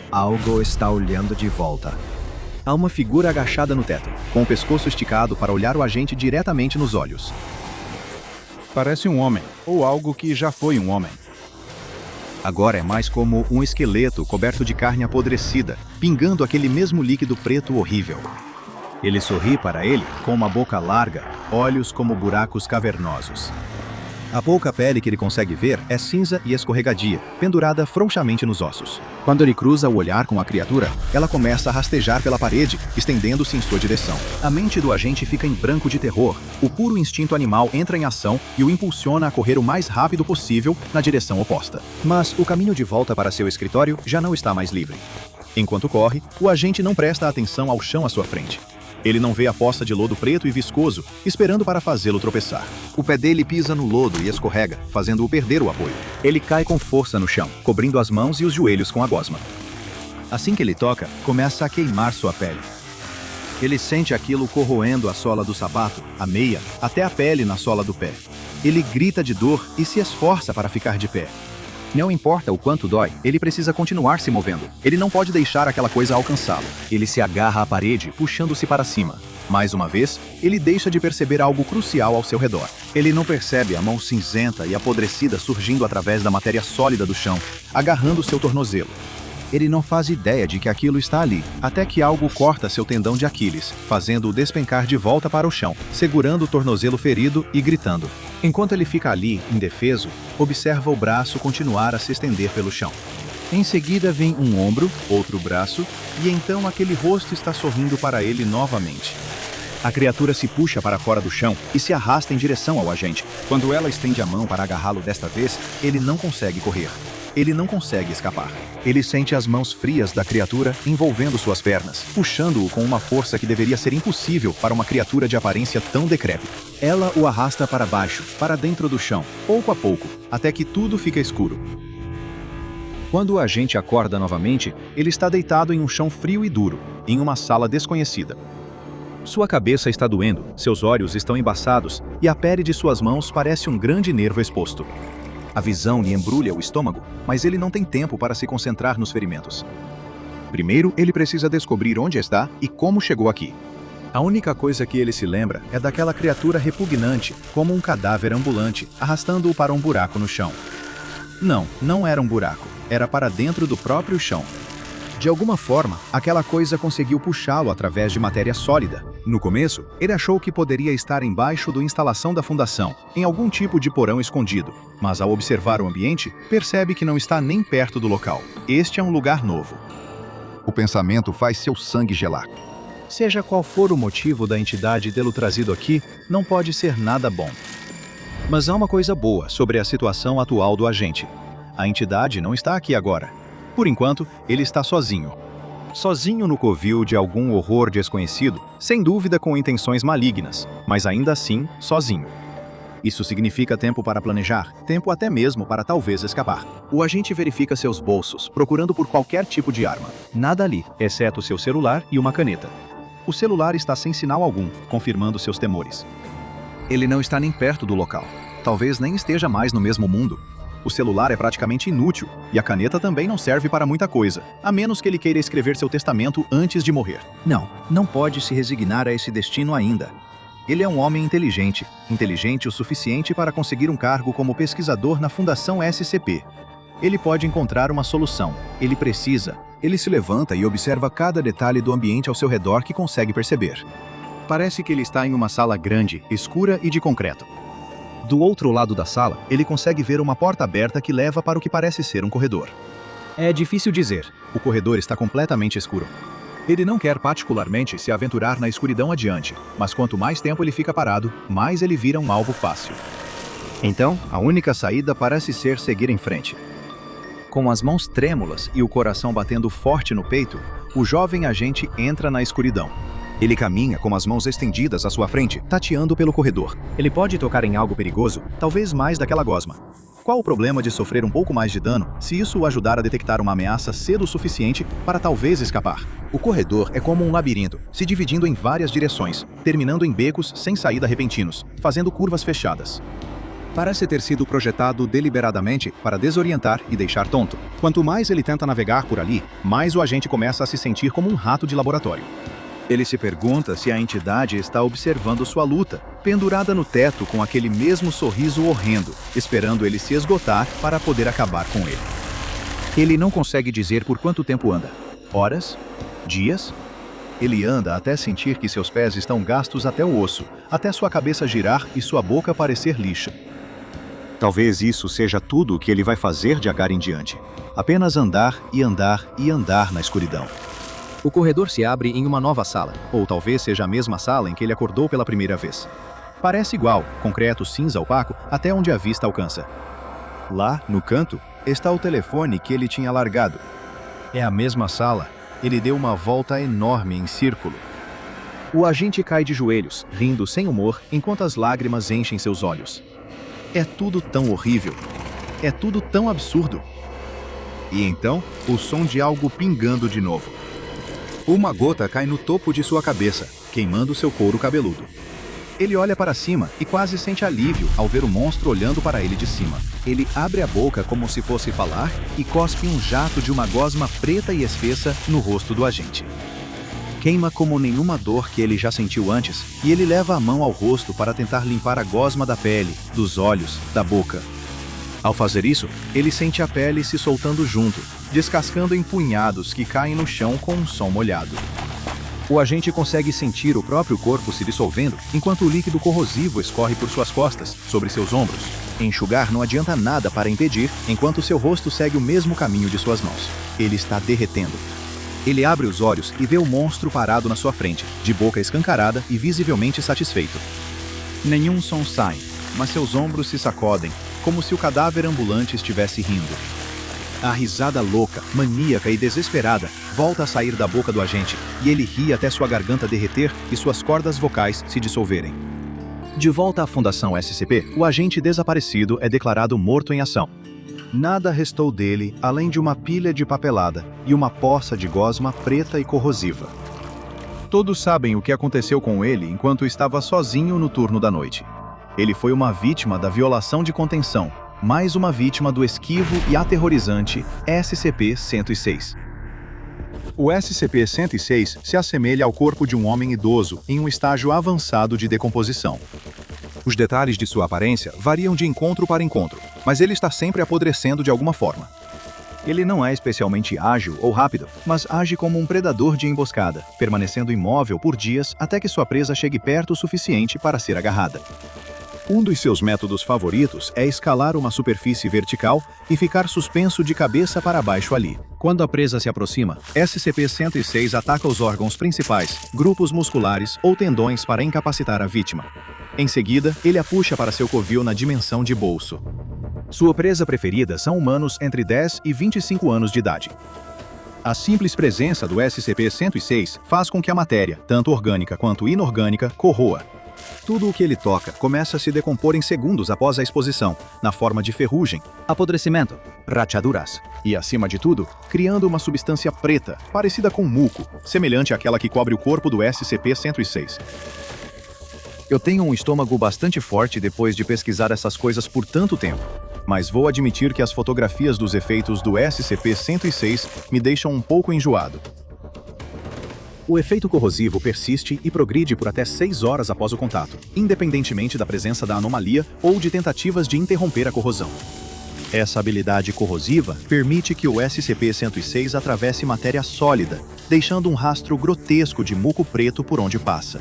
Algo está olhando de volta. Há uma figura agachada no teto, com o pescoço esticado para olhar o agente diretamente nos olhos. Parece um homem, ou algo que já foi um homem. Agora é mais como um esqueleto coberto de carne apodrecida, pingando aquele mesmo líquido preto horrível. Ele sorri para ele com uma boca larga, olhos como buracos cavernosos. A pouca pele que ele consegue ver é cinza e escorregadia, pendurada frouxamente nos ossos. Quando ele cruza o olhar com a criatura, ela começa a rastejar pela parede, estendendo-se em sua direção. A mente do agente fica em branco de terror. O puro instinto animal entra em ação e o impulsiona a correr o mais rápido possível na direção oposta. Mas o caminho de volta para seu escritório já não está mais livre. Enquanto corre, o agente não presta atenção ao chão à sua frente. Ele não vê a poça de lodo preto e viscoso, esperando para fazê-lo tropeçar. O pé dele pisa no lodo e escorrega, fazendo-o perder o apoio. Ele cai com força no chão, cobrindo as mãos e os joelhos com a gosma. Assim que ele toca, começa a queimar sua pele. Ele sente aquilo corroendo a sola do sapato, a meia, até a pele na sola do pé. Ele grita de dor e se esforça para ficar de pé. Não importa o quanto dói, ele precisa continuar se movendo. Ele não pode deixar aquela coisa alcançá-lo. Ele se agarra à parede, puxando-se para cima. Mais uma vez, ele deixa de perceber algo crucial ao seu redor. Ele não percebe a mão cinzenta e apodrecida surgindo através da matéria sólida do chão, agarrando seu tornozelo. Ele não faz ideia de que aquilo está ali, até que algo corta seu tendão de Aquiles, fazendo-o despencar de volta para o chão, segurando o tornozelo ferido e gritando. Enquanto ele fica ali, indefeso, observa o braço continuar a se estender pelo chão. Em seguida vem um ombro, outro braço, e então aquele rosto está sorrindo para ele novamente. A criatura se puxa para fora do chão e se arrasta em direção ao agente. Quando ela estende a mão para agarrá-lo desta vez, ele não consegue correr. Ele não consegue escapar. Ele sente as mãos frias da criatura envolvendo suas pernas, puxando-o com uma força que deveria ser impossível para uma criatura de aparência tão decrépita. Ela o arrasta para baixo, para dentro do chão, pouco a pouco, até que tudo fica escuro. Quando o agente acorda novamente, ele está deitado em um chão frio e duro, em uma sala desconhecida. Sua cabeça está doendo, seus olhos estão embaçados e a pele de suas mãos parece um grande nervo exposto. A visão lhe embrulha o estômago, mas ele não tem tempo para se concentrar nos ferimentos. Primeiro, ele precisa descobrir onde está e como chegou aqui. A única coisa que ele se lembra é daquela criatura repugnante, como um cadáver ambulante, arrastando-o para um buraco no chão. Não era um buraco, era para dentro do próprio chão. De alguma forma, aquela coisa conseguiu puxá-lo através de matéria sólida. No começo, ele achou que poderia estar embaixo da instalação da fundação, em algum tipo de porão escondido. Mas ao observar o ambiente, percebe que não está nem perto do local. Este é um lugar novo. O pensamento faz seu sangue gelar. Seja qual for o motivo da entidade tê-lo trazido aqui, não pode ser nada bom. Mas há uma coisa boa sobre a situação atual do agente. A entidade não está aqui agora. Por enquanto, ele está sozinho. Sozinho no covil de algum horror desconhecido, sem dúvida com intenções malignas, mas ainda assim, sozinho. Isso significa tempo para planejar, tempo até mesmo para talvez escapar. O agente verifica seus bolsos, procurando por qualquer tipo de arma. Nada ali, exceto seu celular e uma caneta. O celular está sem sinal algum, confirmando seus temores. Ele não está nem perto do local. Talvez nem esteja mais no mesmo mundo. O celular é praticamente inútil, e a caneta também não serve para muita coisa, a menos que ele queira escrever seu testamento antes de morrer. Não pode se resignar a esse destino ainda. Ele é um homem inteligente o suficiente para conseguir um cargo como pesquisador na Fundação SCP. Ele pode encontrar uma solução. Ele precisa. Ele se levanta e observa cada detalhe do ambiente ao seu redor que consegue perceber. Parece que ele está em uma sala grande, escura e de concreto. Do outro lado da sala, ele consegue ver uma porta aberta que leva para o que parece ser um corredor. É difícil dizer. O corredor está completamente escuro. Ele não quer particularmente se aventurar na escuridão adiante, mas quanto mais tempo ele fica parado, mais ele vira um alvo fácil. Então, a única saída parece ser seguir em frente. Com as mãos trêmulas e o coração batendo forte no peito, o jovem agente entra na escuridão. Ele caminha com as mãos estendidas à sua frente, tateando pelo corredor. Ele pode tocar em algo perigoso, talvez mais daquela gosma. Qual o problema de sofrer um pouco mais de dano se isso o ajudar a detectar uma ameaça cedo o suficiente para talvez escapar? O corredor é como um labirinto, se dividindo em várias direções, terminando em becos sem saída repentinos, fazendo curvas fechadas. Parece ter sido projetado deliberadamente para desorientar e deixar tonto. Quanto mais ele tenta navegar por ali, mais o agente começa a se sentir como um rato de laboratório. Ele se pergunta se a entidade está observando sua luta, pendurada no teto com aquele mesmo sorriso horrendo, esperando ele se esgotar para poder acabar com ele. Ele não consegue dizer por quanto tempo anda. Horas? Dias? Ele anda até sentir que seus pés estão gastos até o osso, até sua cabeça girar e sua boca parecer lixo. Talvez isso seja tudo o que ele vai fazer de agora em diante. Apenas andar e andar e andar na escuridão. O corredor se abre em uma nova sala, ou talvez seja a mesma sala em que ele acordou pela primeira vez. Parece igual, concreto cinza opaco até onde a vista alcança. Lá, no canto, está o telefone que ele tinha largado. É a mesma sala. Ele deu uma volta enorme em círculo. O agente cai de joelhos, rindo sem humor, enquanto as lágrimas enchem seus olhos. É tudo tão horrível. É tudo tão absurdo. E então, o som de algo pingando de novo. Uma gota cai no topo de sua cabeça, queimando seu couro cabeludo. Ele olha para cima e quase sente alívio ao ver o monstro olhando para ele de cima. Ele abre a boca como se fosse falar e cospe um jato de uma gosma preta e espessa no rosto do agente. Queima como nenhuma dor que ele já sentiu antes, e ele leva a mão ao rosto para tentar limpar a gosma da pele, dos olhos, da boca. Ao fazer isso, ele sente a pele se soltando junto, descascando em punhados que caem no chão com um som molhado. O agente consegue sentir o próprio corpo se dissolvendo, enquanto o líquido corrosivo escorre por suas costas, sobre seus ombros. Enxugar não adianta nada para impedir, enquanto seu rosto segue o mesmo caminho de suas mãos. Ele está derretendo. Ele abre os olhos e vê o monstro parado na sua frente, de boca escancarada e visivelmente satisfeito. Nenhum som sai, mas seus ombros se sacodem, como se o cadáver ambulante estivesse rindo. A risada louca, maníaca e desesperada volta a sair da boca do agente, e ele ri até sua garganta derreter e suas cordas vocais se dissolverem. De volta à Fundação SCP, o agente desaparecido é declarado morto em ação. Nada restou dele além de uma pilha de papelada e uma poça de gosma preta e corrosiva. Todos sabem o que aconteceu com ele enquanto estava sozinho no turno da noite. Ele foi uma vítima da violação de contenção, mais uma vítima do esquivo e aterrorizante SCP-106. O SCP-106 se assemelha ao corpo de um homem idoso em um estágio avançado de decomposição. Os detalhes de sua aparência variam de encontro para encontro, mas ele está sempre apodrecendo de alguma forma. Ele não é especialmente ágil ou rápido, mas age como um predador de emboscada, permanecendo imóvel por dias até que sua presa chegue perto o suficiente para ser agarrada. Um dos seus métodos favoritos é escalar uma superfície vertical e ficar suspenso de cabeça para baixo ali. Quando a presa se aproxima, SCP-106 ataca os órgãos principais, grupos musculares ou tendões para incapacitar a vítima. Em seguida, ele a puxa para seu covil na dimensão de bolso. Sua presa preferida são humanos entre 10 e 25 anos de idade. A simples presença do SCP-106 faz com que a matéria, tanto orgânica quanto inorgânica, corroa. Tudo o que ele toca começa a se decompor em segundos após a exposição, na forma de ferrugem, apodrecimento, rachaduras e, acima de tudo, criando uma substância preta, parecida com muco, semelhante àquela que cobre o corpo do SCP-106. Eu tenho um estômago bastante forte depois de pesquisar essas coisas por tanto tempo, mas vou admitir que as fotografias dos efeitos do SCP-106 me deixam um pouco enjoado. O efeito corrosivo persiste e progride por até 6 horas após o contato, independentemente da presença da anomalia ou de tentativas de interromper a corrosão. Essa habilidade corrosiva permite que o SCP-106 atravesse matéria sólida, deixando um rastro grotesco de muco preto por onde passa.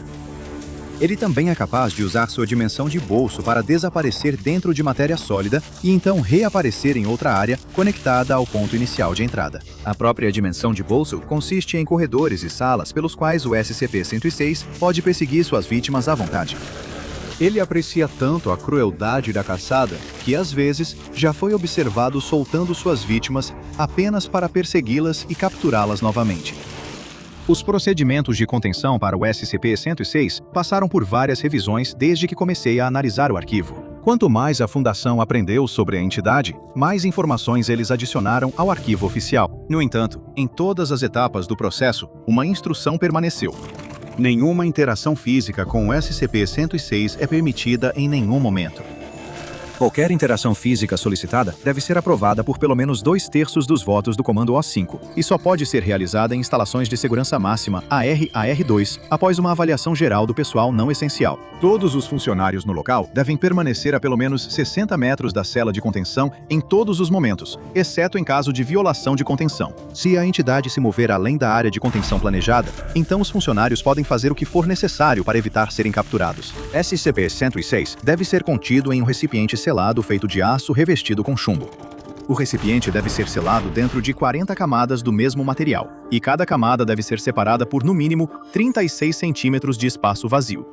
Ele também é capaz de usar sua dimensão de bolso para desaparecer dentro de matéria sólida e então reaparecer em outra área conectada ao ponto inicial de entrada. A própria dimensão de bolso consiste em corredores e salas pelos quais o SCP-106 pode perseguir suas vítimas à vontade. Ele aprecia tanto a crueldade da caçada que, às vezes, já foi observado soltando suas vítimas apenas para persegui-las e capturá-las novamente. Os procedimentos de contenção para o SCP-106 passaram por várias revisões desde que comecei a analisar o arquivo. Quanto mais a Fundação aprendeu sobre a entidade, mais informações eles adicionaram ao arquivo oficial. No entanto, em todas as etapas do processo, uma instrução permaneceu. Nenhuma interação física com o SCP-106 é permitida em nenhum momento. Qualquer interação física solicitada deve ser aprovada por pelo menos 2/3 dos votos do Comando O5 e só pode ser realizada em instalações de segurança máxima AR-AR2 após uma avaliação geral do pessoal não essencial. Todos os funcionários no local devem permanecer a pelo menos 60 metros da cela de contenção em todos os momentos, exceto em caso de violação de contenção. Se a entidade se mover além da área de contenção planejada, então os funcionários podem fazer o que for necessário para evitar serem capturados. SCP-106 deve ser contido em um recipiente selado feito de aço revestido com chumbo. O recipiente deve ser selado dentro de 40 camadas do mesmo material, e cada camada deve ser separada por, no mínimo, 36 centímetros de espaço vazio.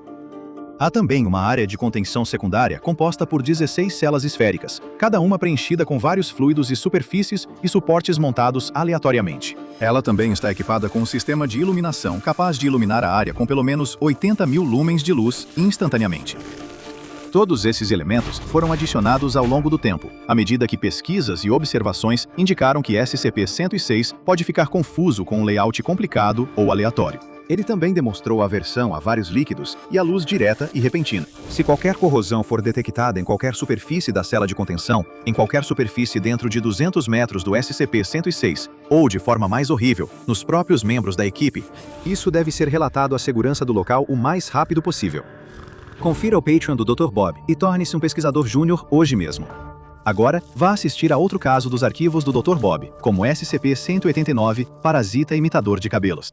Há também uma área de contenção secundária composta por 16 celas esféricas, cada uma preenchida com vários fluidos e superfícies e suportes montados aleatoriamente. Ela também está equipada com um sistema de iluminação capaz de iluminar a área com pelo menos 80.000 lumens de luz instantaneamente. Todos esses elementos foram adicionados ao longo do tempo, à medida que pesquisas e observações indicaram que SCP-106 pode ficar confuso com um layout complicado ou aleatório. Ele também demonstrou aversão a vários líquidos e à luz direta e repentina. Se qualquer corrosão for detectada em qualquer superfície da cela de contenção, em qualquer superfície dentro de 200 metros do SCP-106, ou de forma mais horrível, nos próprios membros da equipe, isso deve ser relatado à segurança do local o mais rápido possível. Confira o Patreon do Dr. Bob e torne-se um pesquisador júnior hoje mesmo. Agora, vá assistir a outro caso dos arquivos do Dr. Bob, como SCP-189, Parasita Imitador de Cabelos.